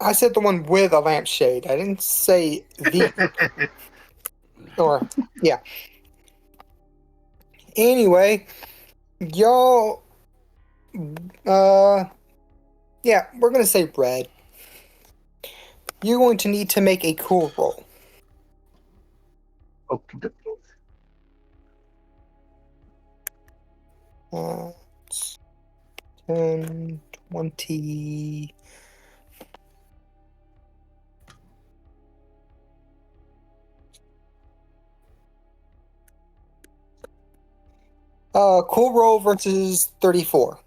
I said the one with a lampshade. I didn't say the. Or, yeah. Anyway, y'all. Yeah, we're gonna say Red. You're going to need to make a cool roll. Okay. 10, 20. Cool roll versus 34.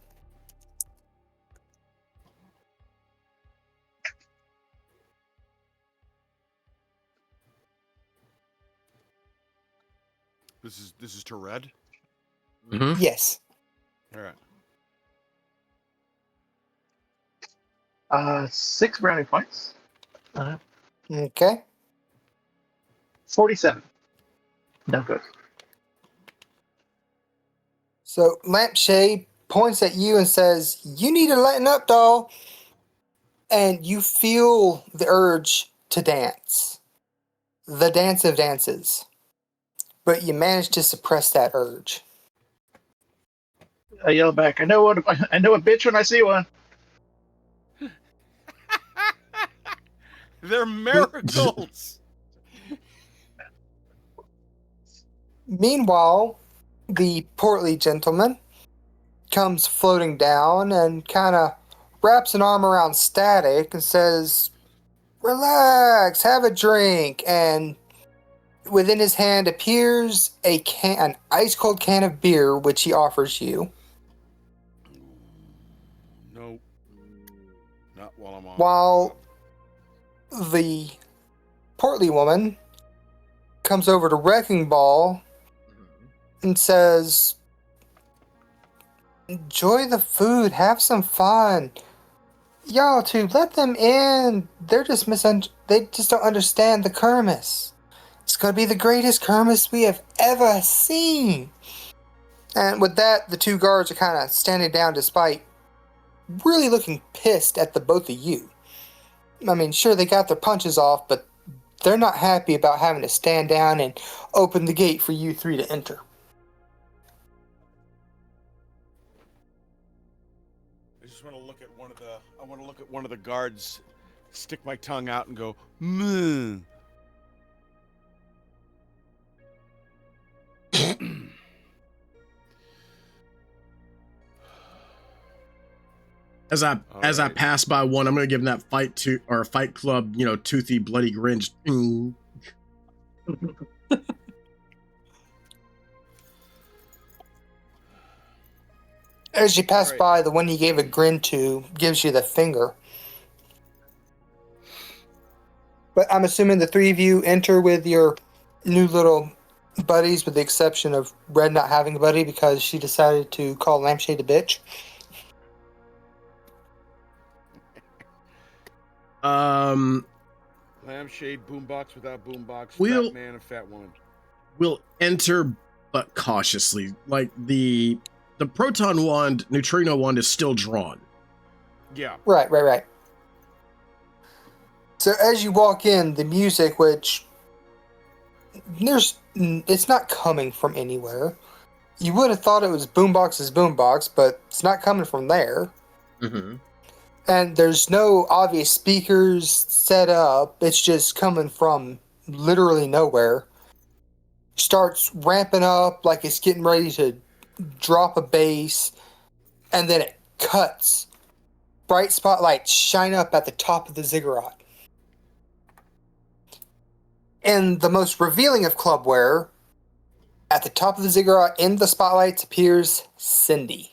This is to red. Mm-hmm. Yes. All right. 6 brownie points. Okay. 47. No good. So Lampshade points at you and says, "You need to lighten up, doll." And you feel the urge to dance. The dance of dances. But you manage to suppress that urge. I yell back, I know a bitch when I see one. They're miracles. Meanwhile, the portly gentleman comes floating down and kind of wraps an arm around Static and says, "Relax, have a drink." And within his hand appears an ice cold can of beer, which he offers you. No. Not while I'm on. While the portly woman comes over to Wrecking Ball and says, "Enjoy the food, have some fun. Y'all too, let them in. They're just they just don't understand the Kermis. It's gonna be the greatest Kermis we have ever seen." And with that, the two guards are kind of standing down despite really looking pissed at the both of you. I mean, sure, they got their punches off, but they're not happy about having to stand down and open the gate for you three to enter. I just want to look at one of the guards, stick my tongue out and go, "Mmm." As I right. pass by one, I'm gonna give him that Fight Club, toothy, bloody grin. As you pass Alright. by, the one you gave a grin to gives you the finger. But I'm assuming the three of you enter with your new little buddies, with the exception of Red not having a buddy because she decided to call Lampshade a bitch. Lampshade, boombox without boombox, We'll- fat man and fat woman. We'll enter, but cautiously. Like the proton wand, neutrino wand is still drawn. Yeah. Right. So as you walk in, the music, which it's not coming from anywhere. You would have thought it was Boombox's boombox, but it's not coming from there. Mm-hmm. And there's no obvious speakers set up. It's just coming from literally nowhere. Starts ramping up like it's getting ready to drop a bass, and then it cuts. Bright spotlights shine up at the top of the ziggurat. And the most revealing of clubwear, at the top of the ziggurat in the spotlights appears Cindy.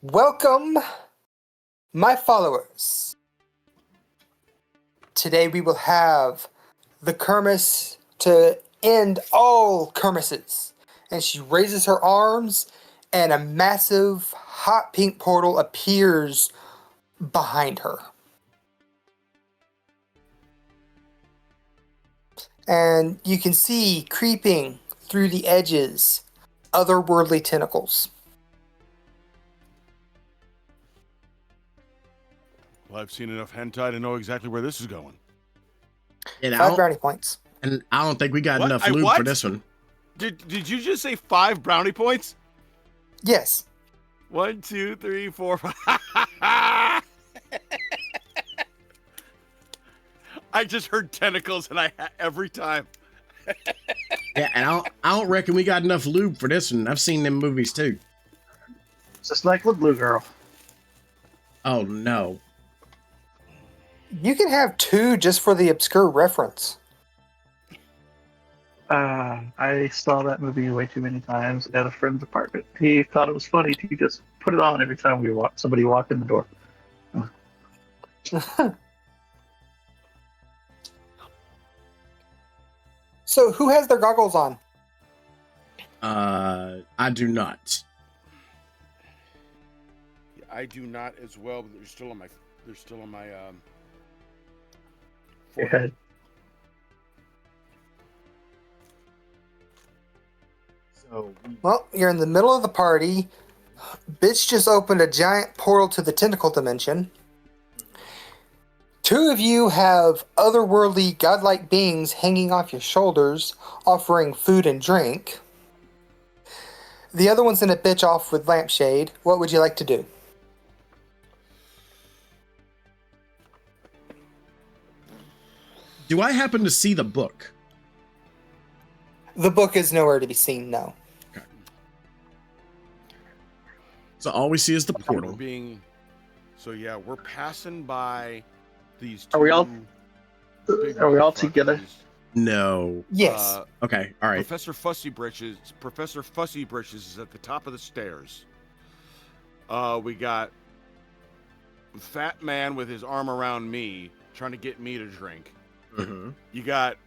Welcome, my followers. Today we will have the Kermis to end all Kermises. And she raises her arms, and a massive hot pink portal appears behind her. And you can see creeping through the edges otherworldly tentacles. Well, I've seen enough hentai to know exactly where this is going. And 5 brownie points. And I don't think we got What? enough I lube what? for this one. Did you just say 5 brownie points? Yes. 1, 2, 3, 4, 5. I just heard tentacles, and every time. Yeah, and I don't reckon we got enough lube for this one. I've seen them movies too. Just like the Blue Girl. Oh no. You can have 2 just for the obscure reference. I saw that movie way too many times at a friend's apartment. He thought it was funny to just put it on every time somebody walked in the door. So, who has their goggles on? I do not. I do not as well, but they're still on my. They're still on my. Your Forehead. head. So Well, you're in the middle of the party. Bitch just opened a giant portal to the tentacle dimension. Two of you have otherworldly, godlike beings hanging off your shoulders, offering food and drink. The other one's in a bitch off with lampshade. What would you like to do? do I happen to see the book? The book is nowhere to be seen, no. So all we see is the We're portal. being. So yeah, we're passing by these. Two Are we all- big Are we all motherfuckers. together? No. Yes. Okay. All right. Professor Fussy Britches is at the top of the stairs. We got fat man with his arm around me, trying to get me to drink. Mhm. You got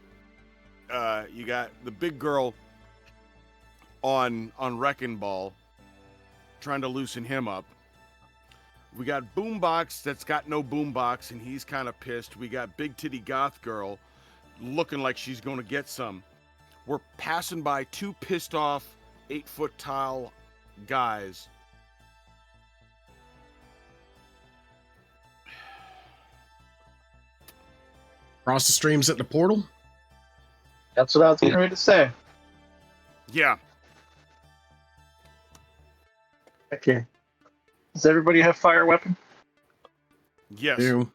the big girl on Wrecking Ball, trying to loosen him up. We got Boombox that's got no boombox, and he's kind of pissed. We got Big Titty Goth Girl looking like she's going to get some. We're passing by two pissed off 8-foot tall guys. Cross the streams at the portal. That's what I was getting ready to say. Yeah. Okay. Does everybody have fire weapon? Yes. Do.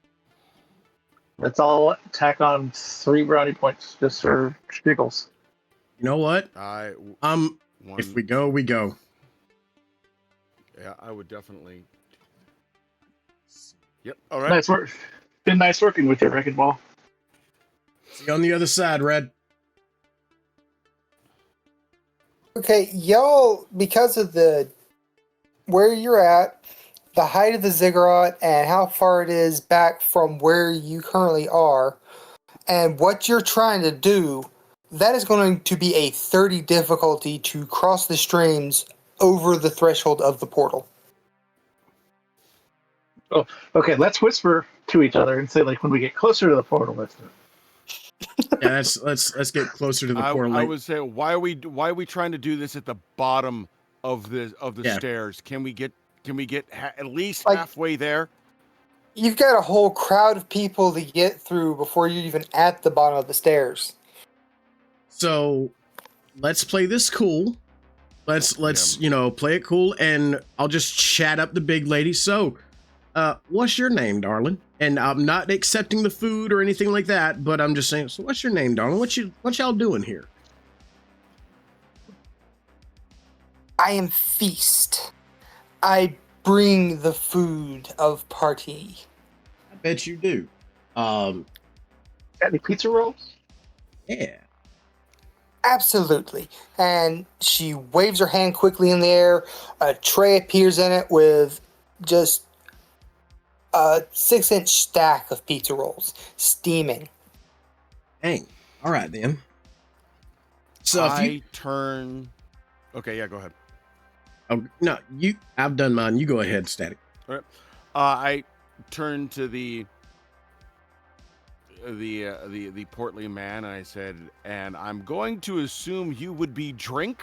Let's all tack on 3 brownie points just for giggles. You know what? One, If we go, we go. yeah, I would definitely. Yep. All right. Nice work. Been nice working with you, Wrecking Ball. See you on the other side, Red. Okay, y'all, because of where you're at, the height of the ziggurat, and how far it is back from where you currently are, and what you're trying to do, that is going to be a 30 difficulty to cross the streams over the threshold of the portal. Okay, let's whisper to each other and say, like, when we get closer to the portal, let's do it. Yeah, let's get closer to the portal. I would say, why are we trying to do this at the bottom of the Yeah. stairs? Can we get at least Like- halfway there? You've got a whole crowd of people to get through before you're even at the bottom of the stairs. So let's play this cool. Let's Yeah. play it cool, and I'll just chat up the big lady. So, what's your name, darling? And I'm not accepting the food or anything like that, but I'm just saying. So, what's your name, darling? What y'all doing here? I am Feast. I bring the food of party. I bet you do. Got any pizza rolls? Yeah. Absolutely. And she waves her hand quickly in the air. A tray appears in it with just a 6-inch stack of pizza rolls, steaming. Dang. All right then. So if you, turn. Okay, yeah, go ahead. oh, no, I've done mine. You go ahead, Static. I turned to the portly man, and I said, "And I'm going to assume you would be drink."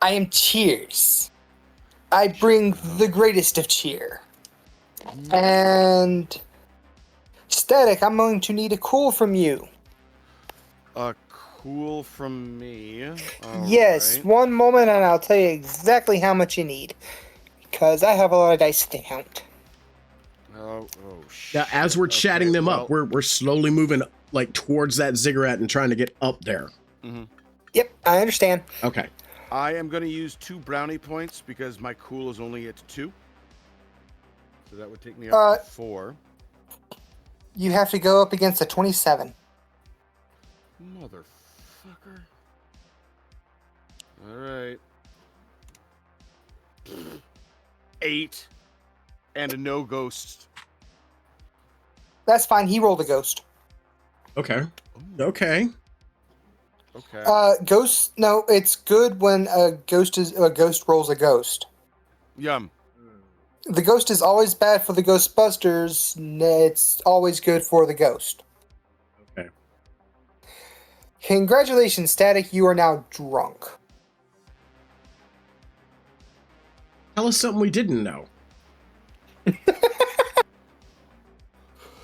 I am Cheers. I bring the greatest of cheer. And Static, I'm going to need a cool from you. Cool from me. All Yes, right. one moment and I'll tell you exactly how much you need. Because I have a lot of dice to count. Oh, shit. Now, as we're chatting Okay, them well, up, we're slowly moving like towards that ziggurat and trying to get up there. Yep, I understand. Okay. I am going to use 2 brownie points because my cool is only at 2. So that would take me up to 4. You have to go up against a 27. Motherfucker. Alright. 8. And a no ghost. That's fine. He rolled a ghost. Okay. Okay. Okay. Ghost. No, it's good when a ghost rolls a ghost. Yum. The ghost is always bad for the Ghostbusters. It's always good for the ghost. Okay. Congratulations, Static. You are now drunk. Tell us something we didn't know.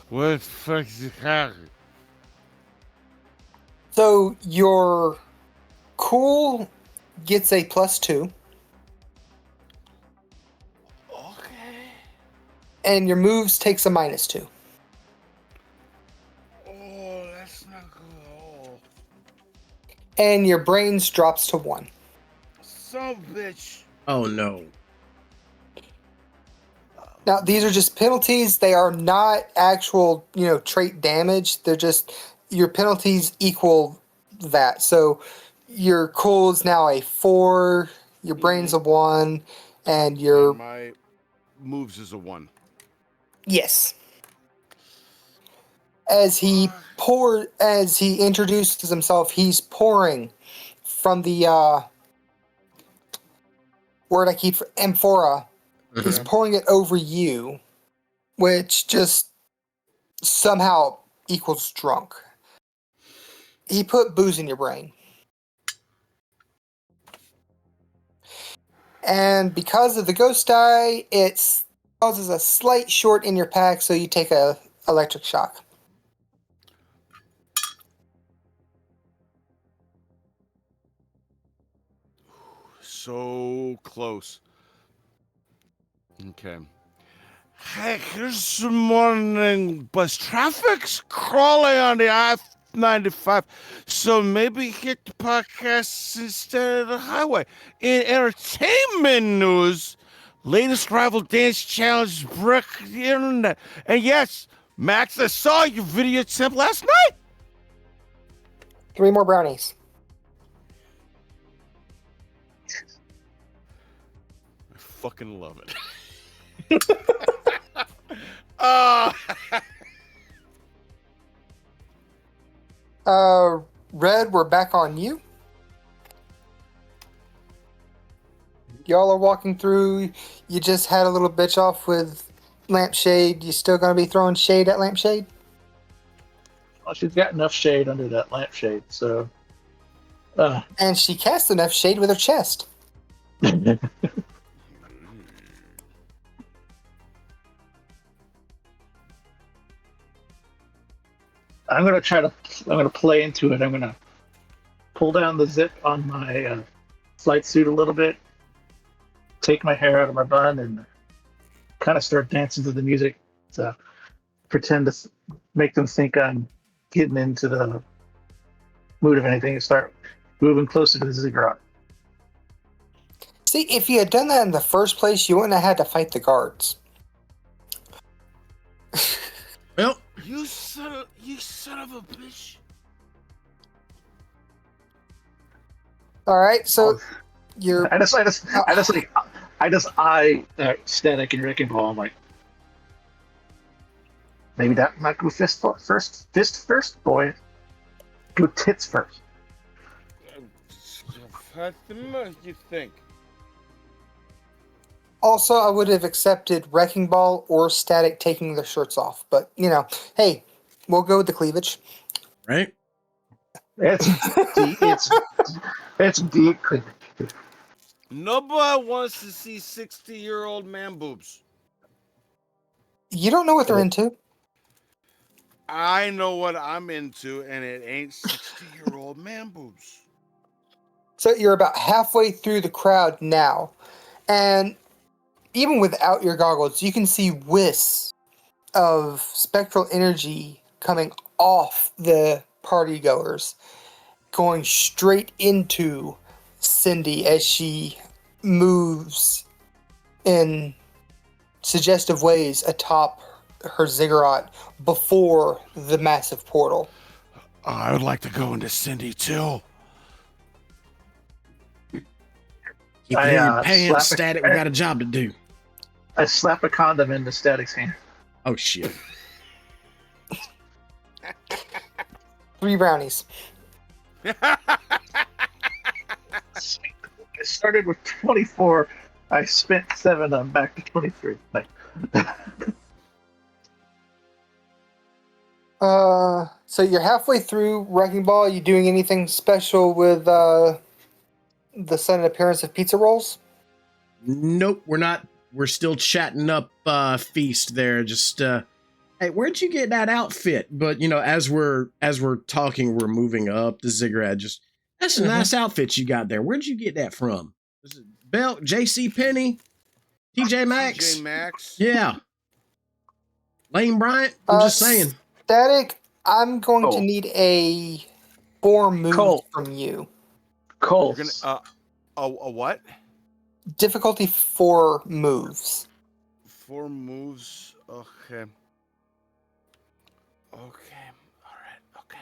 What the fuck is happening? So your cool gets a +2. Okay. And your moves takes a -2. Oh, that's not good at all. And your brains drops to 1. Son of a bitch. Oh no. Now, these are just penalties. They are not actual, trait damage. They're just your penalties equal that. So your cool is now a 4, your brain's a 1, and your And my moves is a 1. yes. As he introduces himself, he's pouring from the word I keep for amphora. He's pouring it over you, which just somehow equals drunk. He put booze in your brain. And because of the ghost die, it causes a slight short in your pack, so you take a electric shock. So close. Okay. Hey, this morning bus traffic's crawling on the I-95, so maybe hit the podcast instead of the highway. In entertainment news, latest rival dance challenge broke the internet. And yes, Max, I saw your video tip last night. 3 more brownies. I fucking love it. uh, Red, we're back on you. Y'all are walking through. You just had a little bitch off with Lampshade. You still gonna be throwing shade at Lampshade? Well, she's got enough shade under that lampshade, so. And she casts enough shade with her chest. I'm gonna play into it. I'm gonna pull down the zip on my flight suit a little bit, take my hair out of my bun, and kind of start dancing to the music. So pretend to make them think I'm getting into the mood of anything and start moving closer to the ziggurat. See, if you had done that in the first place, you wouldn't have had to fight the guards. Well, you son of a bitch. All right, so you're. I just eye that Static and Wrecking Ball. I'm like, maybe that might go fist first, boy. Go tits first. What the you think? Also, I would have accepted Wrecking Ball or Static taking their shirts off, but hey, we'll go with the cleavage. right? It's deep cleavage. Nobody wants to see 60-year-old man boobs. You don't know what they're into. I know what I'm into, and it ain't 60-year-old man boobs. So you're about halfway through the crowd now, and even without your goggles, you can see wisps of spectral energy coming off the party goers, going straight into Cindy as she moves in suggestive ways atop her ziggurat before the massive portal. I would like to go into Cindy too. Keep I, it in your slap pants, a- Static. We got a job to do. I slap a condom into Static's hand. Oh, shit. 3 brownies. I started with 24. I spent 7. I'm back to 23. Like, So you're halfway through Wrecking Ball. Are you doing anything special with the sudden appearance of pizza rolls? Nope, we're not. We're still chatting up Feast there. Just hey, where'd you get that outfit? But you know, as we're talking, we're moving up the ziggurat. Just that's a nice outfit you got there. Where'd you get that from? Was it Belt, JC Penney, TJ Maxx? TJ Maxx. Yeah. Lane Bryant? I'm just saying. Static, I'm going to Cole. need a 4 moves Cole. from you. Cole. You're gonna a what? Difficulty 4 moves. 4 moves. Okay. Okay. All right. Okay.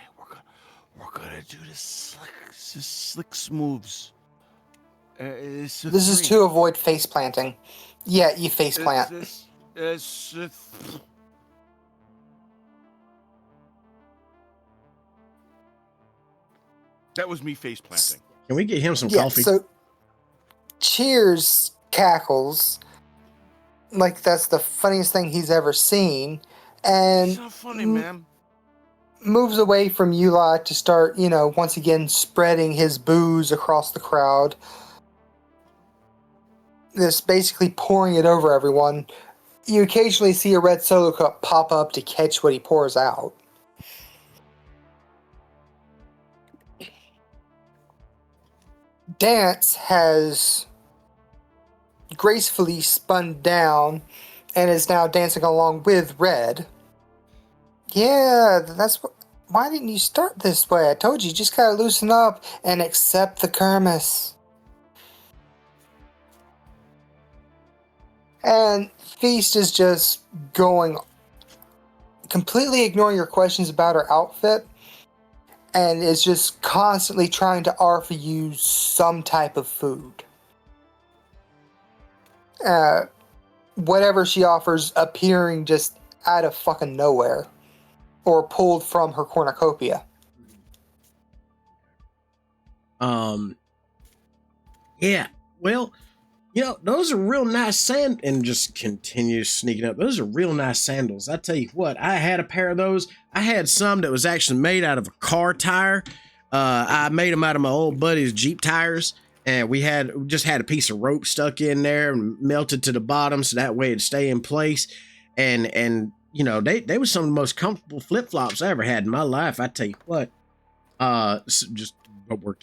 We're gonna do this slick moves. This is to avoid face planting. Yeah, you face plant. That was me face planting. Can we get him some Yeah, coffee? so Cheers cackles like that's the funniest thing he's ever seen, and It's not funny, man. moves away from Yula to start, once again spreading his booze across the crowd. Just basically pouring it over everyone. You occasionally see a red solo cup pop up to catch what he pours out. Dance has gracefully spun down and is now dancing along with Red. Yeah, that's what. Why didn't you start this way? I told you just gotta loosen up and accept the kermis. And Feast is just going, completely ignoring your questions about her outfit, and is just constantly trying to offer you some type of food. Whatever she offers appearing just out of fucking nowhere, or pulled from her cornucopia. Yeah, well, those are real nice sand, and just continues sneaking up. Those are real nice sandals. I tell you what, I had a pair of those. I had some that was actually made out of a car tire. I made them out of my old buddy's Jeep tires, and we just had a piece of rope stuck in there and melted to the bottom, so that way it'd stay in place. And they were some of the most comfortable flip flops I ever had in my life. I tell you what, but we're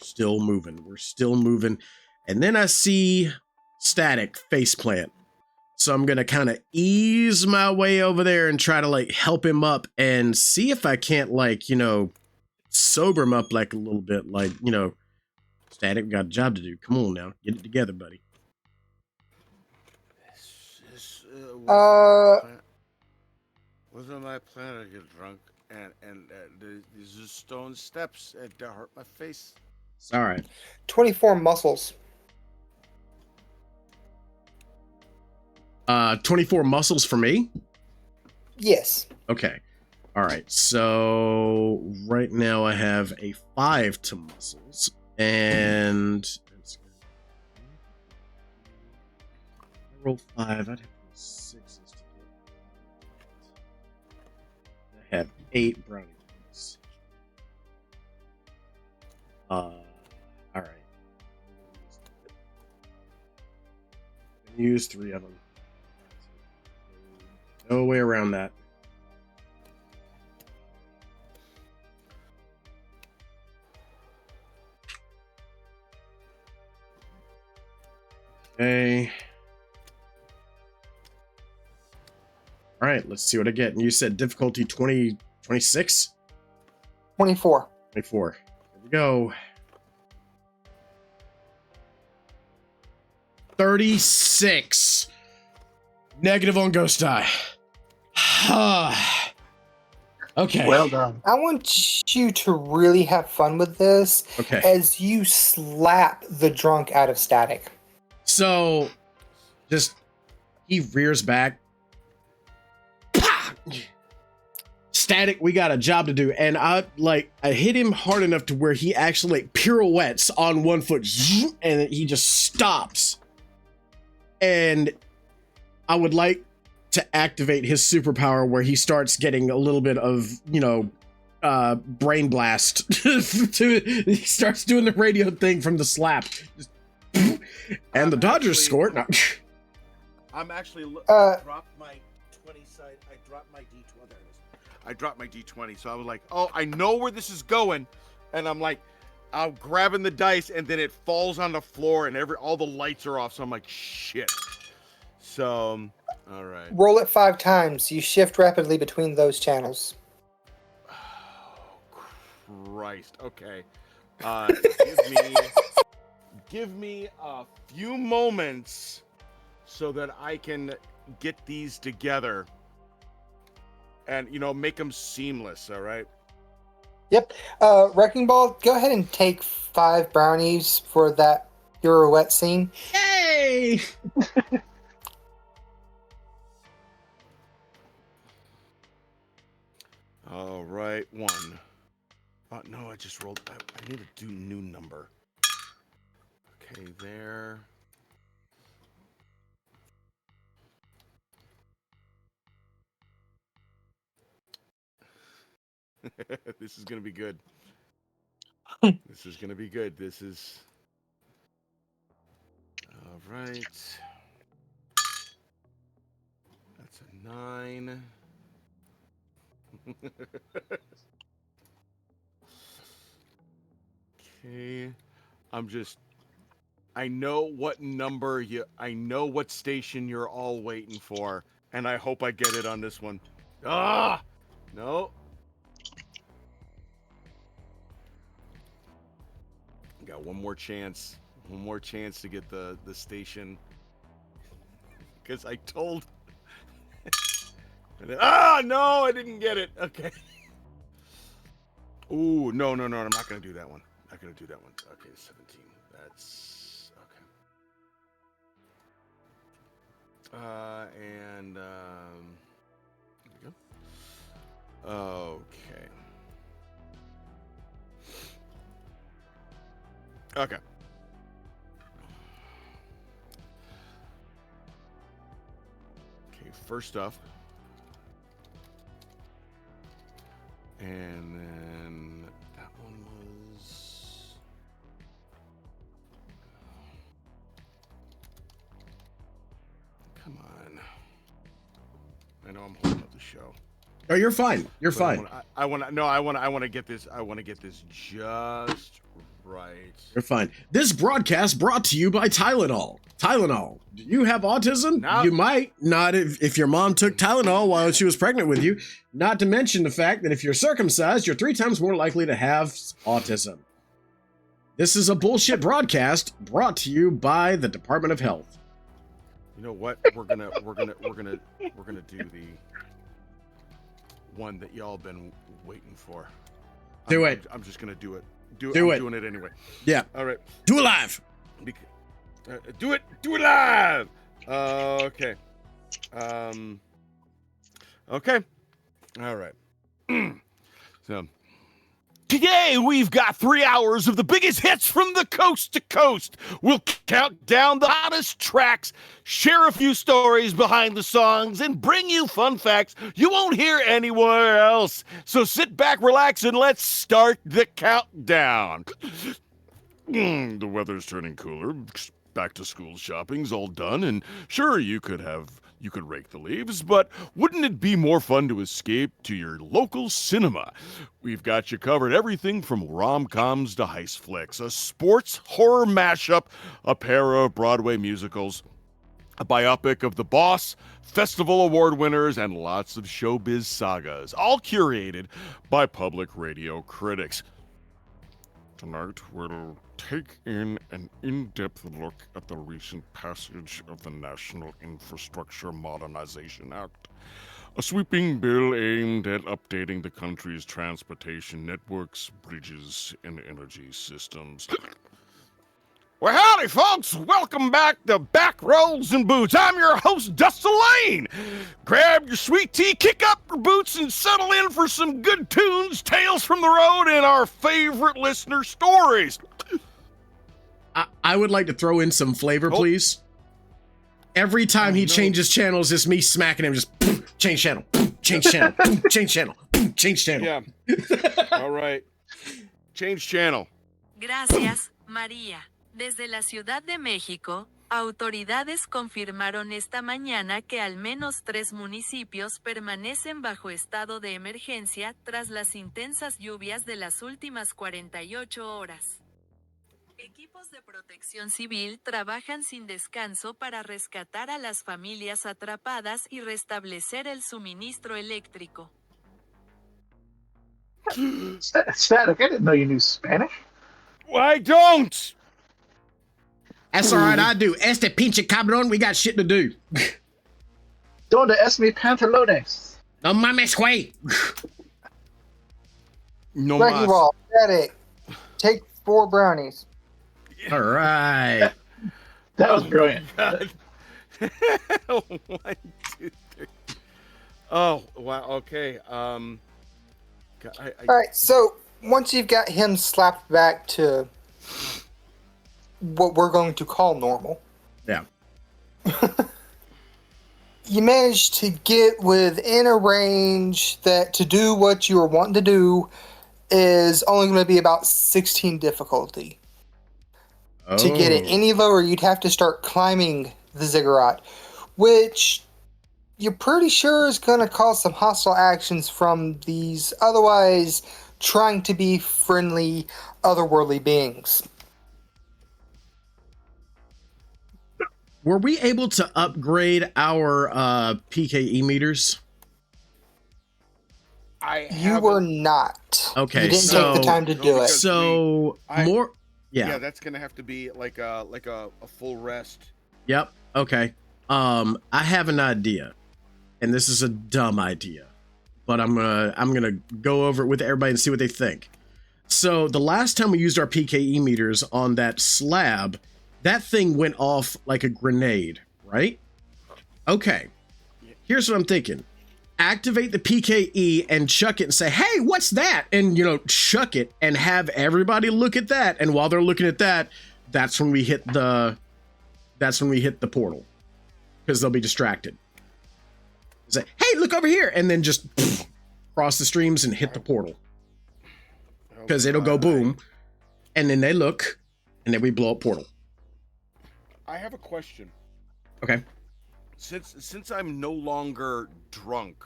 still moving. We're still moving. And then I see Static faceplant. So I'm going to kind of ease my way over there and try to help him up and see if I can't sober him up a little bit. Static, we got a job to do. Come on now. Get it together, buddy. Wasn't my plan to get drunk and these are stone steps and to hurt my face. It's all right. 24 muscles. 24 muscles for me? Yes. Okay. All right. So right now I have a 5 to muscles. And I roll 5. I'd have to roll 6s to get. I have 8 brownie points. All right. Use 3 of them. No way around that. Okay. All right, let's see what I get. And you said difficulty 20, 26? 24. 24. Here we go. 36. Negative on ghost die. Okay. Well done. I want you to really have fun with this Okay. as you slap the drunk out of static. So, just he rears back. Static, we got a job to do, and I hit him hard enough to where he actually pirouettes on one foot, and he just stops. And I would like to activate his superpower where he starts getting a little bit of, brain blast. He starts doing the radio thing from the slap. And the Dodgers scored. No. I'm actually dropped my 20 side. I dropped my D20. There it is. I dropped my D20, so I was like, "Oh, I know where this is going," and I'm like, I'm grabbing the dice, and then it falls on the floor, and all the lights are off. So I'm like, "Shit." So, all right. Roll it 5 times. You shift rapidly between those channels. Oh, Christ. Okay. Give me a few moments so that I can get these together and, make them seamless, all right? Yep. Wrecking Ball, go ahead and take 5 brownies for that pirouette scene. Yay! All right, 1. No, I just rolled. I need to do new number. Okay, there. This is going to be good. This is going to be good. This is... All right. That's a 9. Okay. I know what number I know what station you're all waiting for, and I hope I get it on this one. Ah! No. Got one more chance. One more chance to get the station. Because I told... no, I didn't get it. Okay. Ooh, no, I'm not going to do that one. Not going to do that one. Okay, 17. That's... Okay. There we go. Okay. Okay. Okay, first off. And then that one was... Come on. I know I'm holding up the show. Oh, you're fine. You're fine. I want to get this. I want to get this just right. You're fine. This broadcast brought to you by Tylenol. Tylenol. Do you have autism? No. You might. Not if your mom took Tylenol while she was pregnant with you. Not to mention the fact that if you're circumcised, you're 3 times more likely to have autism. This is a bullshit broadcast brought to you by the Department of Health. You know what? We're gonna do the one that y'all been waiting for. Do it. I'm just gonna do it. Do I'm it. doing it anyway. Yeah. All right. Do it live. Do it. Do it live. Okay. Okay. All right. So today we've got 3 hours of the biggest hits from the coast to coast. We'll count down the hottest tracks, share a few stories behind the songs, and bring you fun facts you won't hear anywhere else. So sit back, relax, and let's start the countdown. The weather's turning cooler. Back to school shopping's all done, and sure, you could rake the leaves, but wouldn't it be more fun to escape to your local cinema? We've got you covered everything from rom-coms to heist flicks, a sports horror mashup, a pair of Broadway musicals, a biopic of The Boss, festival award winners, and lots of showbiz sagas, all curated by public radio critics. Tonight, we'll take in an in-depth look at the recent passage of the National Infrastructure Modernization Act. A sweeping bill aimed at updating the country's transportation networks, bridges, and energy systems. Well, howdy, folks. Welcome back to Back Roads and Boots. I'm your host, Dustin Lane. Grab your sweet tea, kick up your boots, and settle in for some good tunes, tales from the road, and our favorite listener stories. I would like to throw in some flavor, please. Every time he changes channels, it's me smacking him. Just change channel, change channel, change channel, change channel. Yeah. All right. Change channel. Gracias, María. Desde la Ciudad de México, autoridades confirmaron esta mañana que al menos 3 municipios permanecen bajo estado de emergencia tras las intensas lluvias de las últimas 48 horas. Equipos de protección civil trabajan sin descanso para rescatar a las familias atrapadas y restablecer el suministro eléctrico. Static, I didn't know you knew Spanish. I don't. That's all right, I do. Este pinche cabrón, we got shit to do. Donde es mi pantalones? No mames, güey. No Wrecking mas. ball, Static. Take 4 brownies. All right. That was brilliant. Oh, 1, 2, 3. Oh, wow. Okay. All right, so once you've got him slapped back to what we're going to call normal, Yeah. you managed to get within a range that to do what you were wanting to do is only going to be about 16 difficulty. To get it any lower, you'd have to start climbing the ziggurat, which you're pretty sure is going to cause some hostile actions from these otherwise trying to be friendly, otherworldly beings. Were we able to upgrade our PKE meters? You were not. Okay, you didn't so- take the time to do it. So more. Yeah, that's gonna have to be like a full rest. Yep. Okay. I have an idea, and this is a dumb idea, but I'm gonna go over it with everybody and see what they think. So the last time we used our PKE meters on that slab, that thing went off like a grenade, right? Okay. Here's what I'm thinking. Activate the PKE and chuck it and say, hey, what's that? And, chuck it and have everybody look at that. And while they're looking at that, that's when we hit the portal. Because they'll be distracted. Say, hey, look over here. And then just cross the streams and hit the portal. Because it'll go boom. And then they look and then we blow up portal. I have a question. Okay. Since I'm no longer drunk,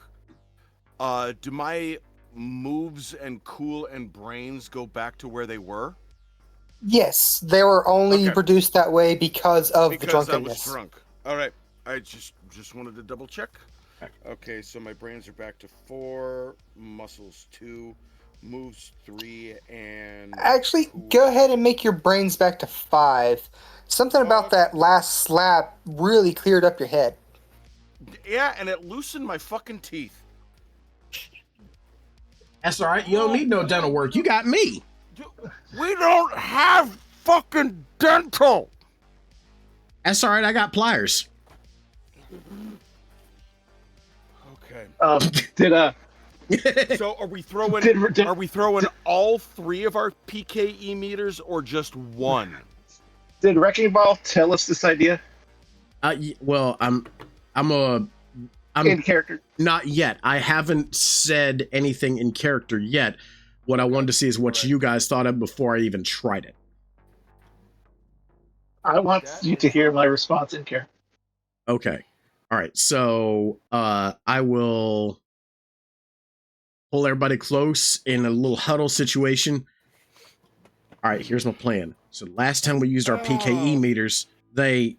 do my moves and cool and brains go back to where they were? Yes, they were only produced that way because of the drunkenness. I was drunk. All right. I just wanted to double check. Okay, so my brains are back to 4, muscles 2, moves 3, and... Actually, go ahead and make your brains back to 5. Something about that last slap really cleared up your head. Yeah, and it loosened my fucking teeth. That's all right. You don't need no dental work. You got me. We don't have fucking dental. That's all right. I got pliers. Okay. So are we throwing all 3 of our PKE meters or just one? Did Wrecking Ball tell us this idea? Well, I'm in character. Not yet. I haven't said anything in character yet. What I wanted to see is what you guys thought of before I even tried it. I want you to hear my response in character. Okay. All right. So I will pull everybody close in a little huddle situation. All right. Here's my plan. So last time we used our PKE meters, they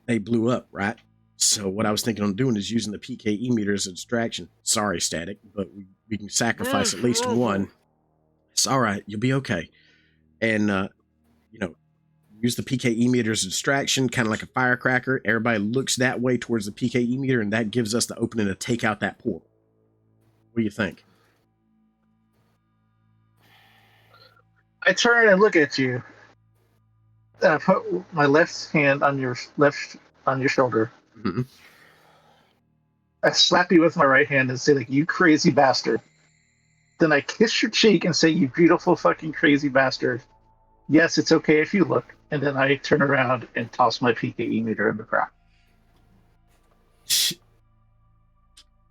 blew up, right? So what I was thinking of doing is using the PKE meter as a distraction. Sorry, Static, but we can sacrifice at least one. It's all right. You'll be okay. And, use the PKE meter as a distraction, kind of like a firecracker. Everybody looks that way towards the PKE meter, and that gives us the opening to take out that portal. do you think? I turn and look at you. I put my left hand on your shoulder. Mhm. I slap you with my right hand and say, like, you crazy bastard. Then I kiss your cheek and say, you beautiful fucking crazy bastard. Yes, it's okay if you look. And then I turn around and toss my PKE meter in the crowd.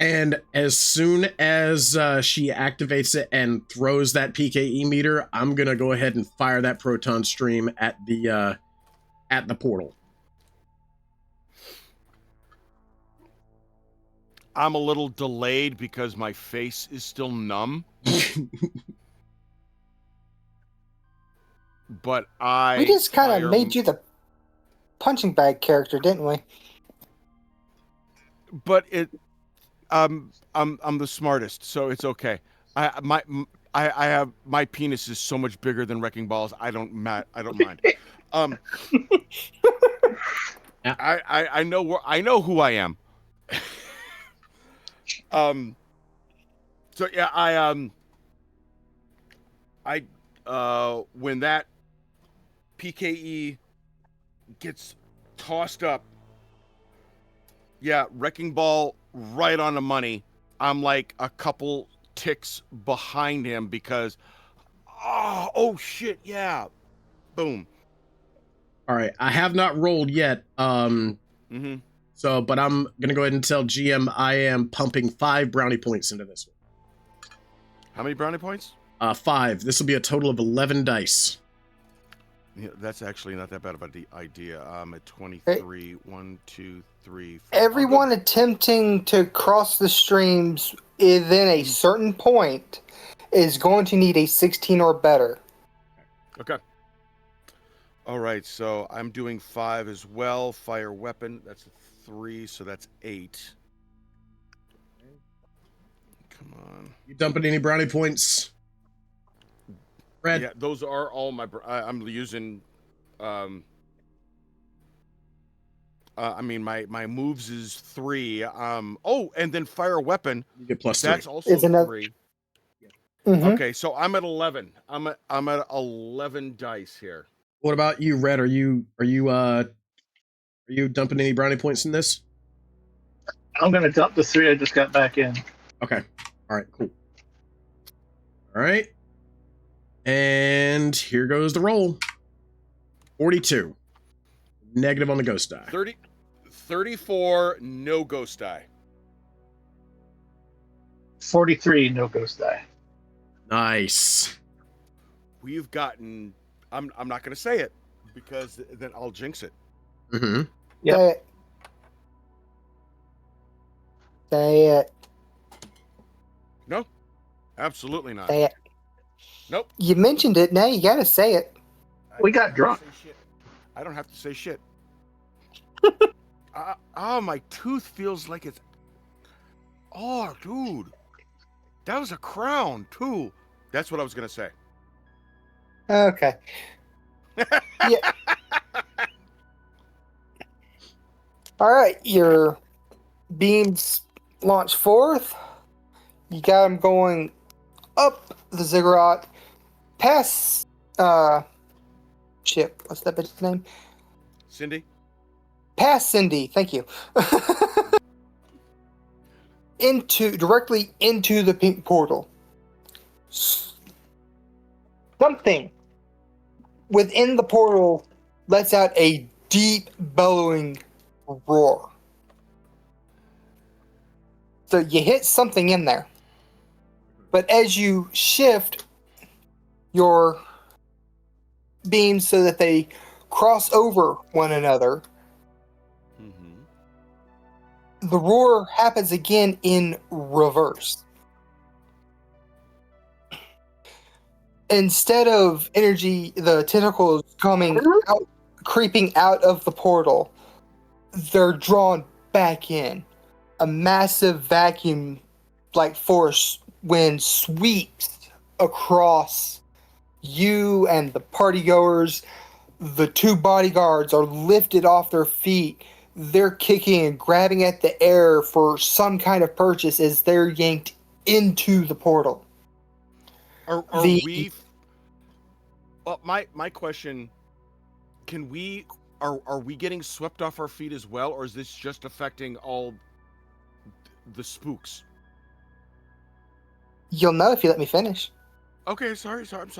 And as soon as she activates it and throws that PKE meter, I'm gonna go ahead and fire that proton stream at the portal. I'm a little delayed because my face is still numb. But We just kind of made you the punching bag character, didn't we? But I'm the smartest, so it's okay. I have my penis is so much bigger than Wrecking Ball's. I don't mind. I know who I am. So yeah, when that PKE gets tossed up, yeah, Wrecking Ball right on the money. I'm like a couple ticks behind him because, oh shit, yeah, boom. All right, I have not rolled yet. So, but I'm gonna go ahead and tell GM I am pumping 5 brownie points into this one. How many brownie points? 5. This will be a total of 11 dice. Yeah, that's actually not that bad of an idea. I'm at 23. 1, 2, 3, 4. Everyone attempting to cross the streams within a certain point is going to need a 16 or better. Okay. All right, so I'm doing 5 as well. Fire weapon, that's a 3, so that's 8. Come on. You dumping any brownie points? Red? Yeah, those are all my. I'm using. I mean, my moves is 3. Oh, and then fire weapon. You get plus 3. That's also It's another- 3. Mm-hmm. Okay, so I'm at 11. I'm at 11 dice here. What about you, Red? Are you dumping any brownie points in this? I'm going to dump the 3 I just got back in. Okay. All right, cool. All right. And here goes the roll. 42. Negative on the ghost die. 34, no ghost die. 43, no ghost die. Nice. We've gotten. I'm not going to say it because then I'll jinx it. Mm-hmm. Yep. Say it. Say it. No, absolutely not. Say it. Nope. You mentioned it, now you gotta say it. We got drunk. I don't have to say shit. My tooth feels like it's. Oh, dude, that was a crown too. That's what I was gonna say. Okay. Yeah. Alright, your beams launch forth. You got them going up the ziggurat, past, shit, what's that bitch's name? Cindy? Past Cindy, thank you. Directly into the pink portal. Something within the portal lets out a deep bellowing roar. So you hit something in there. But as you shift your beams so that they cross over one another, the roar happens again in reverse. Instead of energy, the tentacles coming out, creeping out of the portal, they're drawn back in. A massive vacuum-like force wind sweeps across you and the partygoers. The 2 bodyguards are lifted off their feet. They're kicking and grabbing at the air for some kind of purchase as they're yanked into the portal. Are The- we? Well, my question: Can we? Are we getting swept off our feet as well, or is this just affecting all the spooks? You'll know if you let me finish. Okay, sorry. Because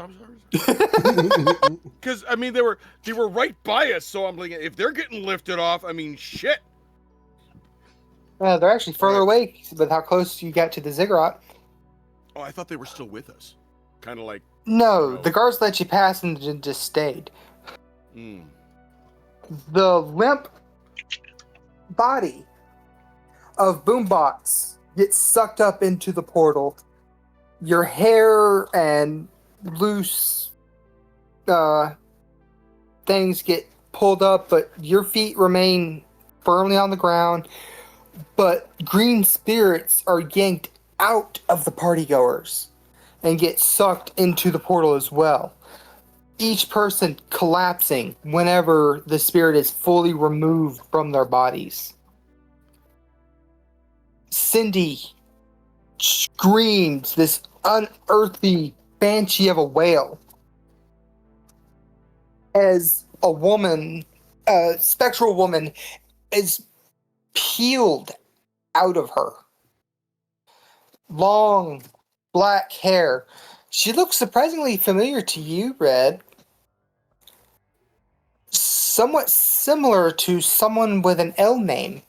I mean, they were right by us, so I'm like, if they're getting lifted off, I mean, shit. They're actually further Alright. away with how close you got to the ziggurat. Oh, I thought they were still with us. Kind of like, No, No. the guards let you pass and just stayed. hmm. The limp body of Boombox gets sucked up into the portal. Your hair and loose things get pulled up, but your feet remain firmly on the ground. But green spirits are yanked out of the partygoers and get sucked into the portal as well. Each person collapsing whenever the spirit is fully removed from their bodies. Cindy screams this unearthly banshee of a wail as a woman, a spectral woman, is peeled out of her. Long black hair. She looks surprisingly familiar to you, Red. Somewhat similar to someone with an L name.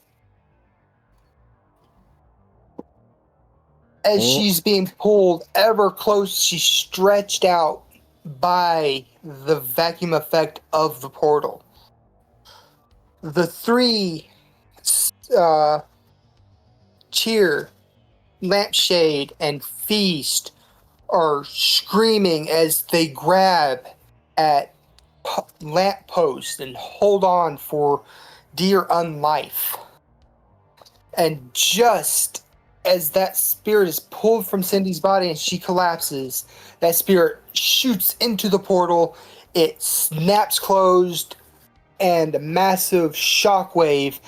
As Oh. she's being pulled ever close, she's stretched out by the vacuum effect of the portal. The three cheer, lampshade, and feast are screaming as they grab at lampposts and hold on for dear unlife. And just as that spirit is pulled from Cindy's body and she collapses, that spirit shoots into the portal, it snaps closed, and a massive shockwave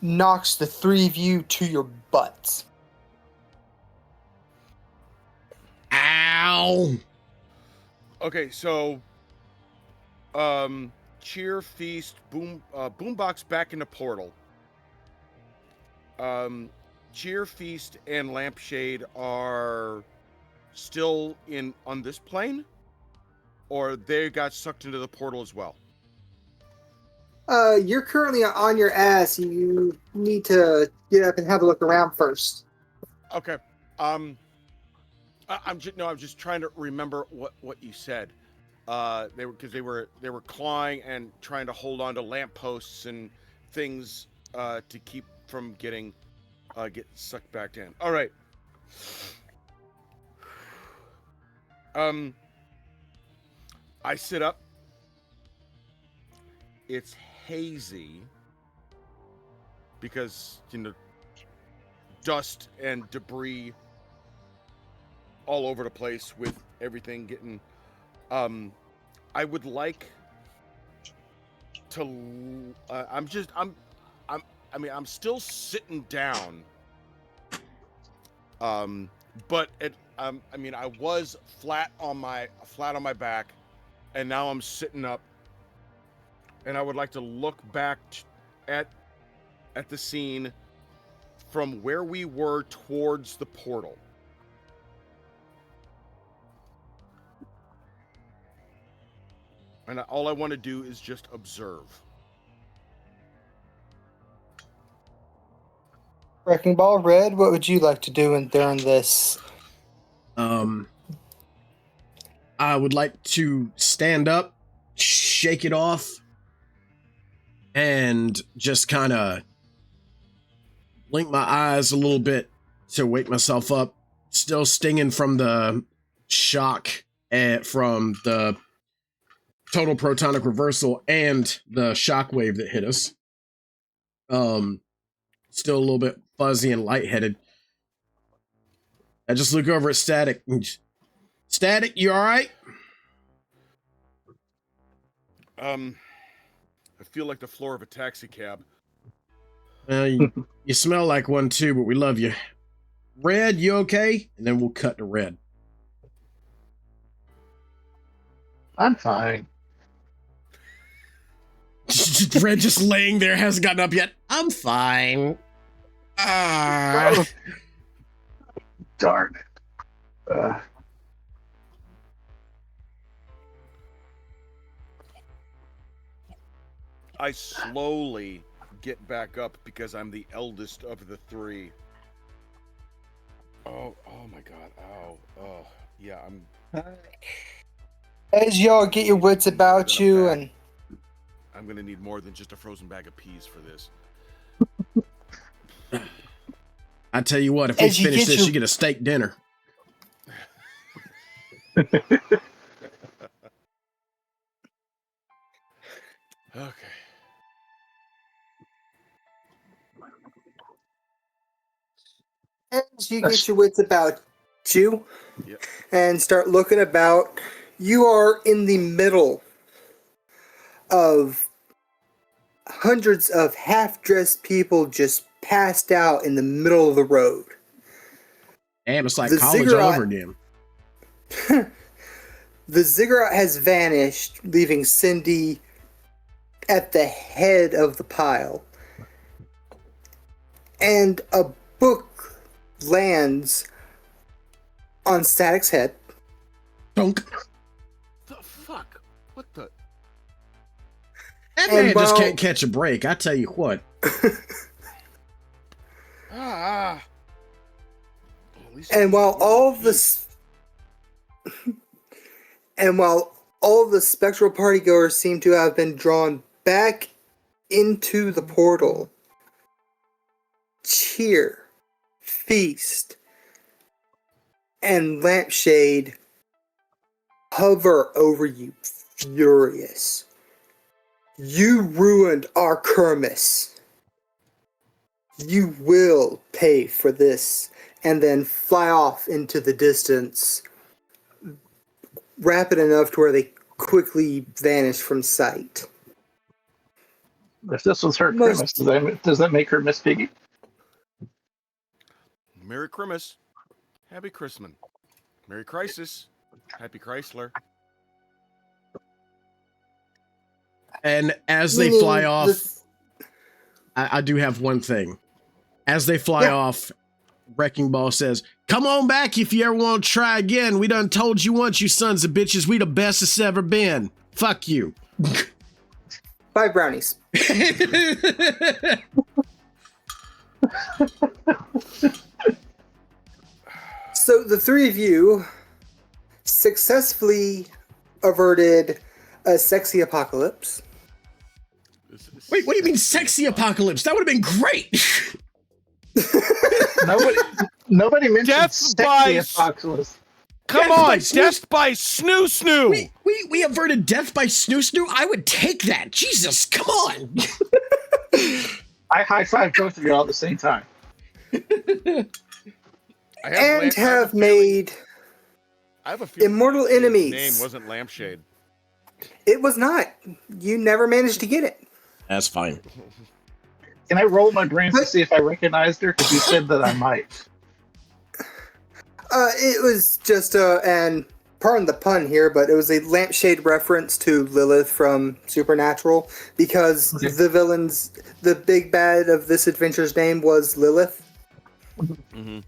knocks the three of you to your butts. Ow! Okay, so, cheer, feast, boombox back in the portal. Cheer, feast, and lampshade are still on this plane, or they got sucked into the portal as well. You're currently on your ass. You need to get up and have a look around first. Okay. I'm just trying to remember what you said. They were clawing and trying to hold on to lampposts and things to keep from get sucked back in. All right. I sit up. It's hazy because dust and debris all over the place with everything getting. I would like to. I'm still sitting down. But I was flat on my back, and now I'm sitting up. And I would like to look back at the scene from where we were towards the portal. And all I want to do is just observe. Wrecking Ball Red, what would you like to do during this? I would like to stand up, shake it off, and just kind of blink my eyes a little bit to wake myself up. Still stinging from the shock from the total protonic reversal and the shockwave that hit us. Still a little bit fuzzy and lightheaded. I just look over at Static. Static, you all right? I feel like the floor of a taxi cab. You smell like one too, but we love you. Red, you okay? And then we'll cut to Red. I'm fine. Red just laying there, hasn't gotten up yet. I'm fine. Ah. Darn it. I slowly get back up because I'm the eldest of the three. Oh my god. Ow. Oh, yeah, As y'all get your wits about you, and I'm gonna need more than just a frozen bag of peas for this. I tell you what, if we As you finish get this, your- you get a steak dinner. Okay. as you get your wits about you, Yep. and start looking about, you are in the middle of hundreds of half-dressed people just passed out in the middle of the road. Damn, it's like The college all ziggurat- over again. The ziggurat has vanished, leaving Cindy at the head of the pile. And a book lands on Static's head. Dunk. The fuck? What the? That And man just while- can't catch a break. I tell you what. Ah. At least And while it's all one the piece. and while all the spectral partygoers seem to have been drawn back into the portal, Cheer, Feast, and Lampshade hover over you, furious. You ruined our Kermis. You will pay for this, and then fly off into the distance, rapid enough to where they quickly vanish from sight. If this was her Most- Christmas, does that make her Miss Piggy? Merry Christmas. Happy Christmas. Merry Crisis. Happy Chrysler. And as they Meaning fly off, the- I do have one thing. As they fly Yeah. off, Wrecking Ball says, "Come on back if you ever want to try again. We done told you once, you sons of bitches, we the best it's ever been. Fuck you." 5 brownies. So the three of you successfully averted a sexy apocalypse. Wait, what do you mean sexy apocalypse? That would have been great. Nobody mentioned Death sexy by- apocalypse. Come Death on, by snoo- death by snoo snoo. we averted death by snoo snoo. I would take that. Jesus, come on. I high-five both of you all at the same time. And have made I have a feeling immortal his enemies. name wasn't Lampshade. It was not. You never managed to get it. That's fine. Can I roll my brains to see if I recognized her? Because you said that I might. It was just and pardon the pun here, but it was a lampshade reference to Lilith from Supernatural, because Okay. the big bad of this adventure's name was Lilith. Mm-hmm.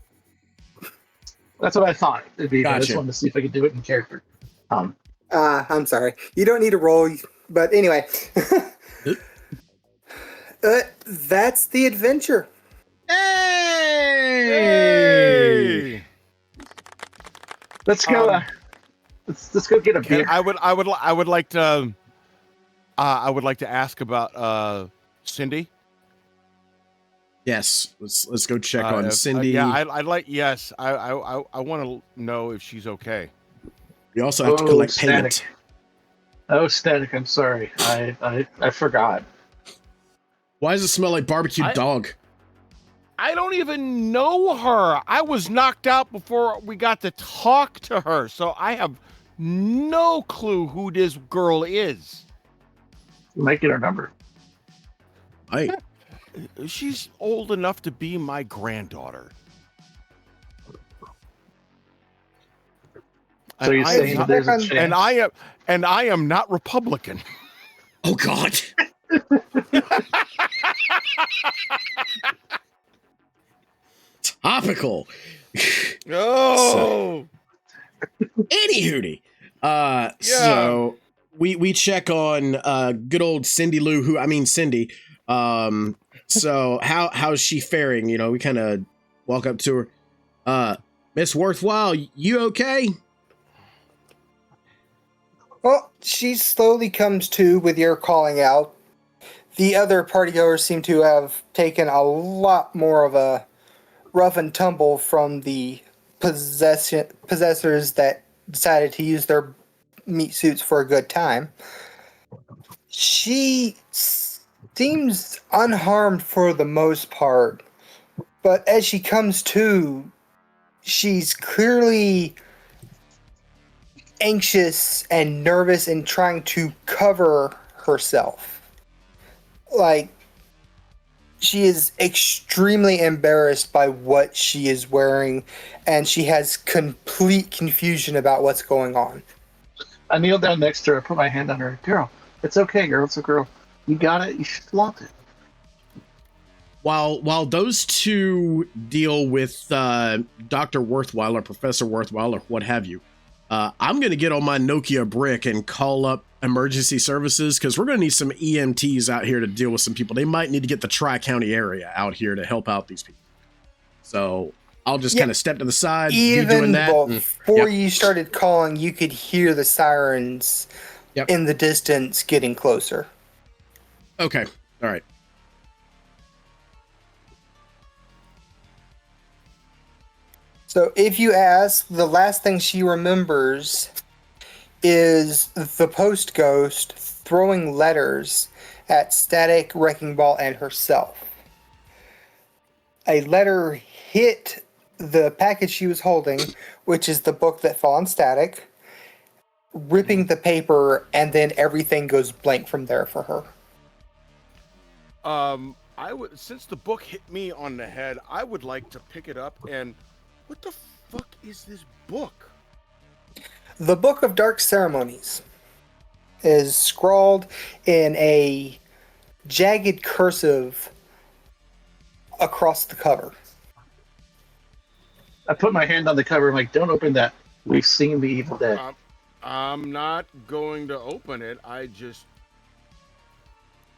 That's what I thought it'd be. But I just Gotcha. wanted to see if I could do it in character. I'm sorry. You don't need to roll, but anyway. That's the adventure. Hey! Let's go. Let's go get a beer. I would like to ask about Cindy. Yes, let's go check on If- Cindy. yeah, I'd like. Yes, I want to know if she's okay. You also have to collect Static. payment. Oh, Static, I'm sorry. I forgot. Why does it smell like barbecued I- dog? I don't even know her. I was knocked out before we got to talk to her, so I have no clue who this girl is. You might get her number. I She's old enough to be my granddaughter. So you're I saying am not, there's a and chance? and I am not Republican. Oh God. Topical. Oh, Any hootie. yeah. So we check on good old Cindy Lou, Cindy. So how's she faring? You know, we kind of walk up to her. Miss Worthwhile, you okay? well, she slowly comes to with your calling out. The other partygoers seem to have taken a lot more of a rough and tumble from the possessors that decided to use their meat suits for a good time. She seems unharmed for the most part, but as she comes to, she's clearly anxious and nervous and trying to cover herself. Like, she is extremely embarrassed by what she is wearing, and she has complete confusion about what's going on. I kneel down next to her, put my hand on her. Girl, it's okay, girl. It's a girl. You got it. You should flaunt it. While those two deal with Dr. Worthwhile or Professor Worthwhile or what have you, I'm going to get on my Nokia brick and call up emergency services because we're going to need some EMTs out here to deal with some people. They might need to get the Tri-County area out here to help out these people. So I'll just kind of step to the side, you doing Even that. before you started calling, you could hear the sirens in the distance getting closer. Okay. All right. So if you ask, the last thing she remembers is the post ghost throwing letters at Static, Wrecking Ball, and herself. A letter hit the package she was holding, which is the book that fell on Static, ripping the paper, and then everything goes blank from there for her. I would, since the book hit me on the head, I would like to pick it up and, what the fuck is this book? The Book of Dark Ceremonies is scrawled in a jagged cursive across the cover. I put my hand on the cover. I'm like, don't open that. We've seen the Evil Dead. I'm not going to open it. I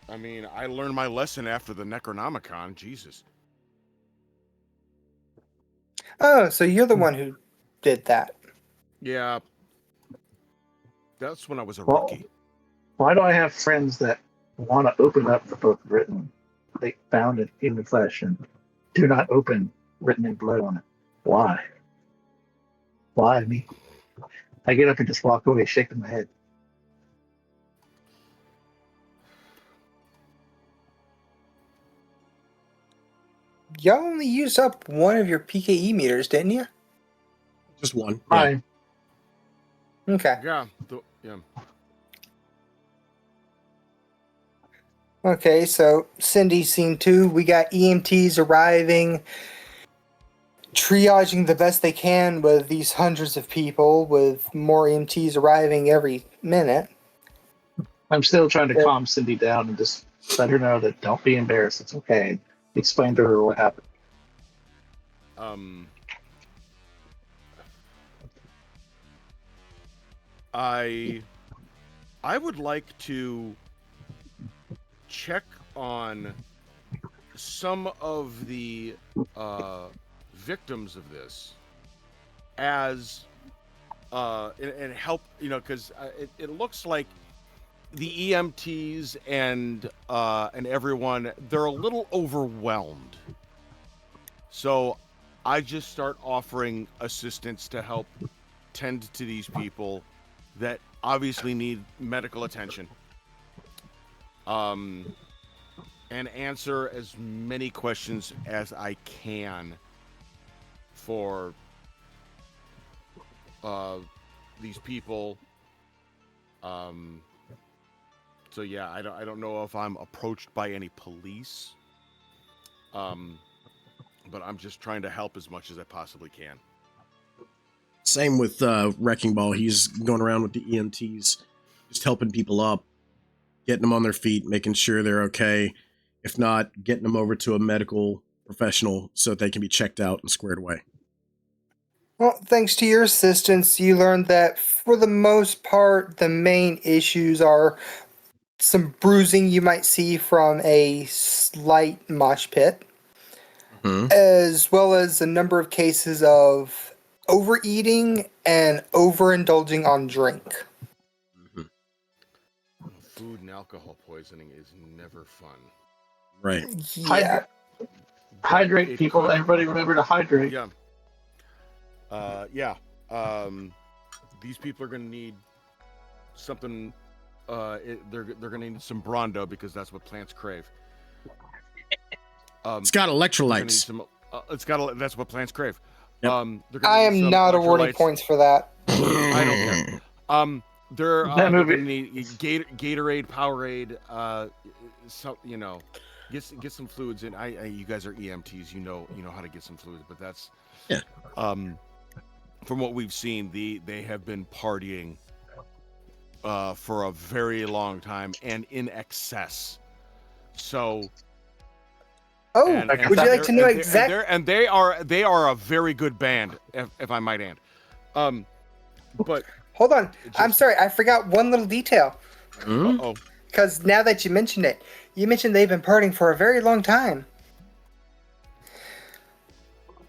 learned my lesson after the Necronomicon. Jesus. Oh, so you're the one who did that. Yeah. That's when I was a Well, rookie. why do I have friends that want to open up the book written, they found it in the flesh, and do not open written in blood on it? Why? Why me? I get up and just walk away shaking my head. Y'all only used up one of your PKE meters, didn't you? Just one. Fine. Okay. Yeah. Okay, so Cindy's seen too. We got EMTs arriving, triaging the best they can with these hundreds of people, with more EMTs arriving every minute. I'm still trying to calm Cindy down and just let her know that don't be embarrassed. It's okay. Explain to her what happened. I would like to check on some of the victims of this as and help, because it looks like the EMTs and everyone, they're a little overwhelmed. So I just start offering assistance to help tend to these people that obviously need medical attention. And answer as many questions as I can for these people. So yeah, I don't know if I'm approached by any police. But I'm just trying to help as much as I possibly can. Same with Wrecking Ball. He's going around with the EMTs, just helping people up, getting them on their feet, making sure they're okay. If not, getting them over to a medical professional so that they can be checked out and squared away. Well, thanks to your assistance, you learned that for the most part, the main issues are some bruising you might see from a slight mosh pit, as well as a number of cases of overeating and overindulging on drink. Food and alcohol poisoning is never fun. Right. Yeah. Hydrate, people. Everybody remember to hydrate. Yeah. These people are going to need something. They're going to need some Brawndo because that's what plants crave. It's got electrolytes. That's what plants crave. Yep. I am not awarding points for that. I don't care. They're going to need Gatorade, Powerade. Get some fluids in. You guys are EMTs. You know how to get some fluids, but that's from what we've seen, they have been partying for a very long time and in excess. So. Oh, would you like to know exactly? And they are a very good band, if I might add. But hold on, I'm sorry, I forgot one little detail. Uh-oh. Because now that you mentioned it, you mentioned they've been partying for a very long time.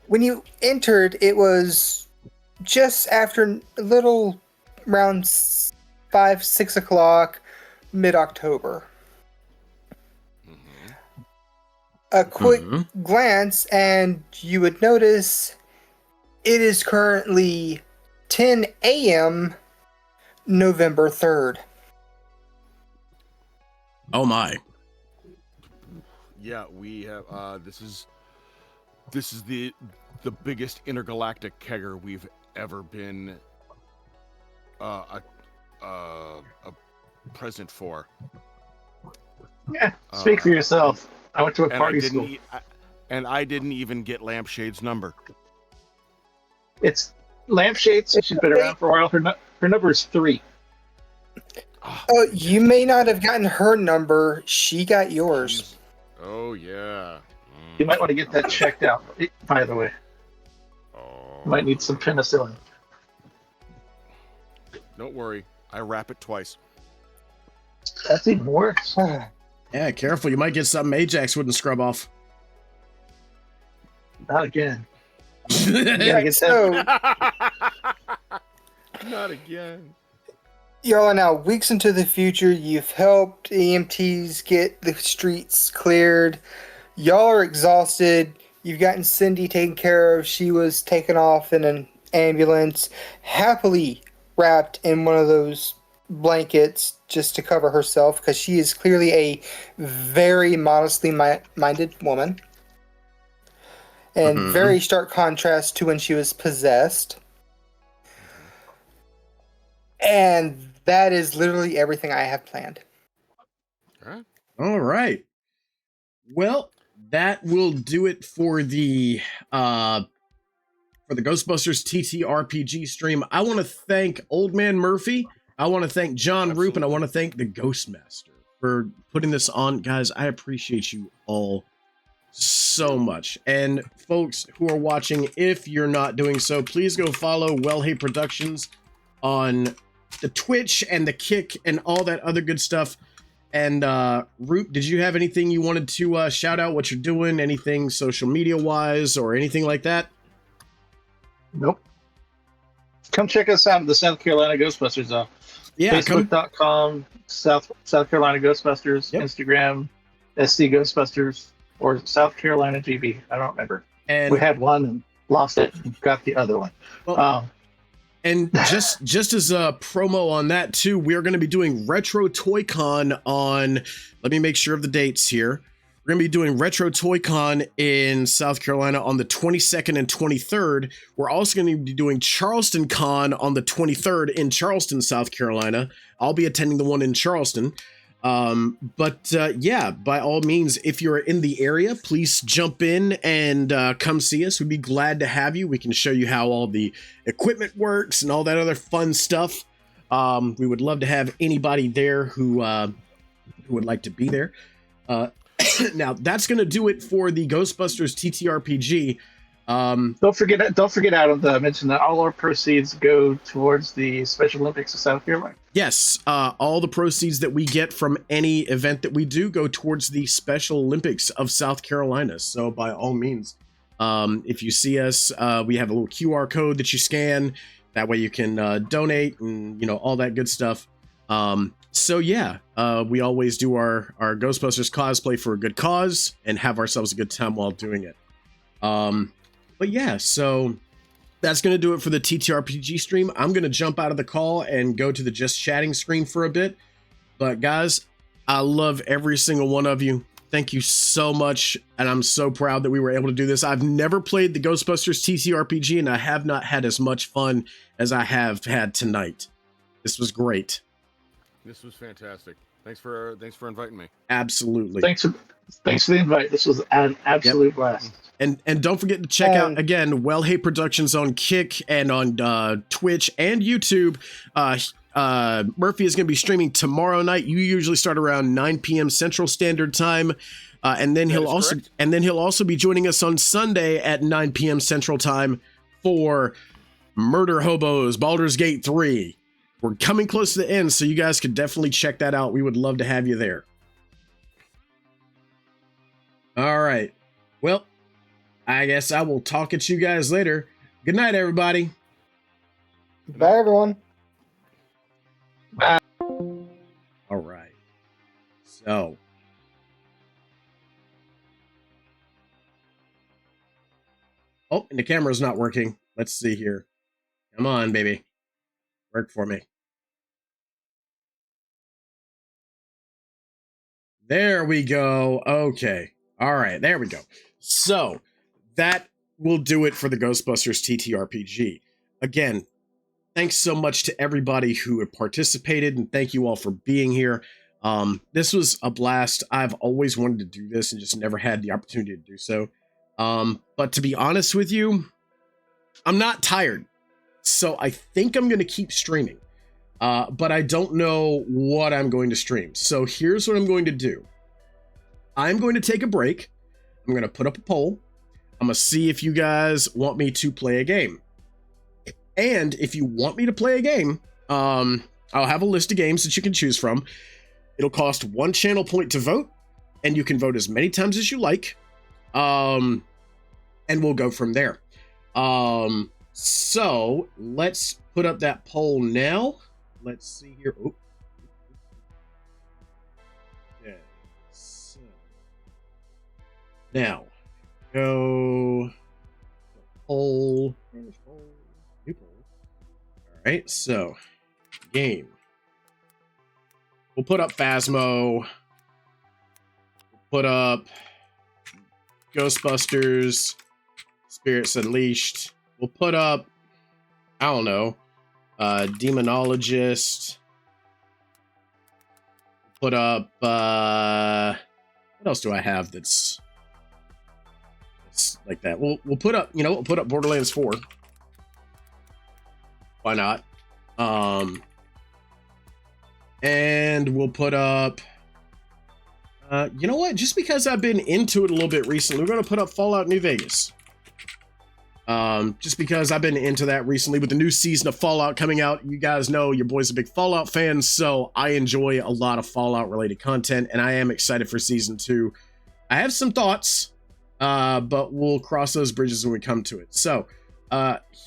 When you entered, it was just after a little around 5-6 o'clock, mid-October. A quick glance, and you would notice it is currently 10 a.m. November 3rd. Oh my. Yeah, we have this is the biggest intergalactic kegger we've ever been a present for. Yeah, speak for yourself. I went to a party school. And I didn't even get Lampshade's number. It's Lampshade. She's been around for a while. Her number is 3. Oh, you may not have gotten her number. She got yours. Oh, yeah. You might want to get that checked out, by the way. You might need some penicillin. Don't worry. I wrap it twice. That's even worse. Yeah, careful. You might get something Ajax wouldn't scrub off. Not again. Yeah, so not again. Y'all are now weeks into the future. You've helped EMTs get the streets cleared. Y'all are exhausted. You've gotten Cindy taken care of. She was taken off in an ambulance, happily wrapped in one of those blankets just to cover herself, because she is clearly a very modestly minded woman. And very stark contrast to when she was possessed. And that is literally everything I have planned. All right. Well, that will do it for the Ghostbusters Ttrpg stream. I want to thank Old Man Murphy. I want to thank John Roop, and I want to thank the Ghostmaster for putting this on. Guys, I appreciate you all so much. And folks who are watching, if you're not doing so, please go follow Well Hey Productions on the Twitch and the Kick and all that other good stuff. And Roop, did you have anything you wanted to shout out what you're doing? Anything social media wise or anything like that? Nope. Come check us out at the South Carolina Ghostbusters. Yeah, Facebook.com, South Carolina Ghostbusters, yep. Instagram, SC Ghostbusters, or South Carolina GB. I don't remember. And we had one and lost it. Got the other one. Well, and just as a promo on that too, we're going to be doing Retro Toy Con on. Let me make sure of the dates here. We're going to be doing Retro Toy Con in South Carolina on the 22nd and 23rd. We're also going to be doing Charleston Con on the 23rd in Charleston, South Carolina. I'll be attending the one in Charleston. Yeah, by all means, if you're in the area, please jump in and come see us. We'd be glad to have you. We can show you how all the equipment works and all that other fun stuff. We would love to have anybody there who would like to be there. Now, that's going to do it for the Ghostbusters TTRPG. Don't forget, Adam, to mention that all our proceeds go towards the Special Olympics of South Carolina. Yes, all the proceeds that we get from any event that we do go towards the Special Olympics of South Carolina. So by all means, if you see us, we have a little QR code that you scan. That way you can donate and, all that good stuff. So yeah, we always do our Ghostbusters cosplay for a good cause and have ourselves a good time while doing it. But yeah, so that's going to do it for the TTRPG stream. I'm going to jump out of the call and go to the Just Chatting screen for a bit. But guys, I love every single one of you. Thank you so much. And I'm so proud that we were able to do this. I've never played the Ghostbusters TTRPG, and I have not had as much fun as I have had tonight. This was great. This was fantastic. Thanks for inviting me. Absolutely. Thanks for the invite. This was an absolute blast. And don't forget to check out, again, Well Hate Productions on Kick and on Twitch and YouTube. Murphy is going to be streaming tomorrow night. You usually start around 9 p.m. Central Standard Time. And then he'll also be joining us on Sunday at 9 p.m. Central Time for Murder Hobos Baldur's Gate 3. We're coming close to the end, so you guys could definitely check that out. We would love to have you there. All right. Well, I guess I will talk at you guys later. Good night, everybody. Bye, everyone. Bye. All right. So. Oh, and the camera's not working. Let's see here. Come on, baby. Work for me. There we go. Okay. All right. There we go. So that will do it for the Ghostbusters TTRPG. Again, thanks so much to everybody who participated, and thank you all for being here. This was a blast. I've always wanted to do this and just never had the opportunity to do so. But to be honest with you, I'm not tired. So I think I'm going to keep streaming. But I don't know what I'm going to stream. So here's what I'm going to do. I'm going to take a break. I'm going to put up a poll. I'm going to see if you guys want me to play a game. And if you want me to play a game, I'll have a list of games that you can choose from. It'll cost 1 channel point to vote, and you can vote as many times as you like. And we'll go from there. So let's put up that poll now. Let's see here. Oh. Okay. So now go poll. New poll. All right. So game. We'll put up Phasmo. We'll put up Ghostbusters. Spirits Unleashed. We'll put up, I don't know, Demonologist. Put up, what else do I have that's like that? We'll put up, we'll put up Borderlands 4. Why not? And we'll put up, you know what? Just because I've been into it a little bit recently, we're going to put up Fallout New Vegas. Just because I've been into that recently with the new season of Fallout coming out. You guys know your boy's a big Fallout fan, so I enjoy a lot of Fallout related content, and I am excited for season 2. I have some thoughts, but we'll cross those bridges when we come to it. So,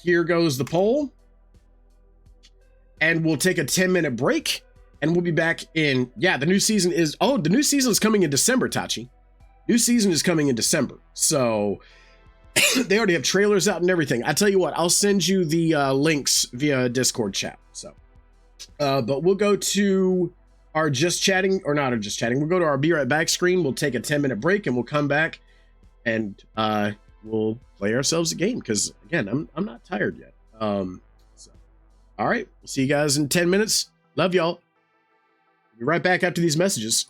here goes the poll, and we'll take a 10-minute break, and we'll be back in, the new season is, the new season is coming in December, Tachi. New season is coming in December, so they already have trailers out and everything. I tell you what, I'll send you the links via Discord chat. So, but we'll go to our Just Chatting, or not our Just Chatting. We'll go to our Be Right Back screen. We'll take a 10-minute break, and we'll come back, and we'll play ourselves a game. Because again, I'm not tired yet. So, all right, we'll see you guys in 10 minutes. Love y'all. Be right back after these messages.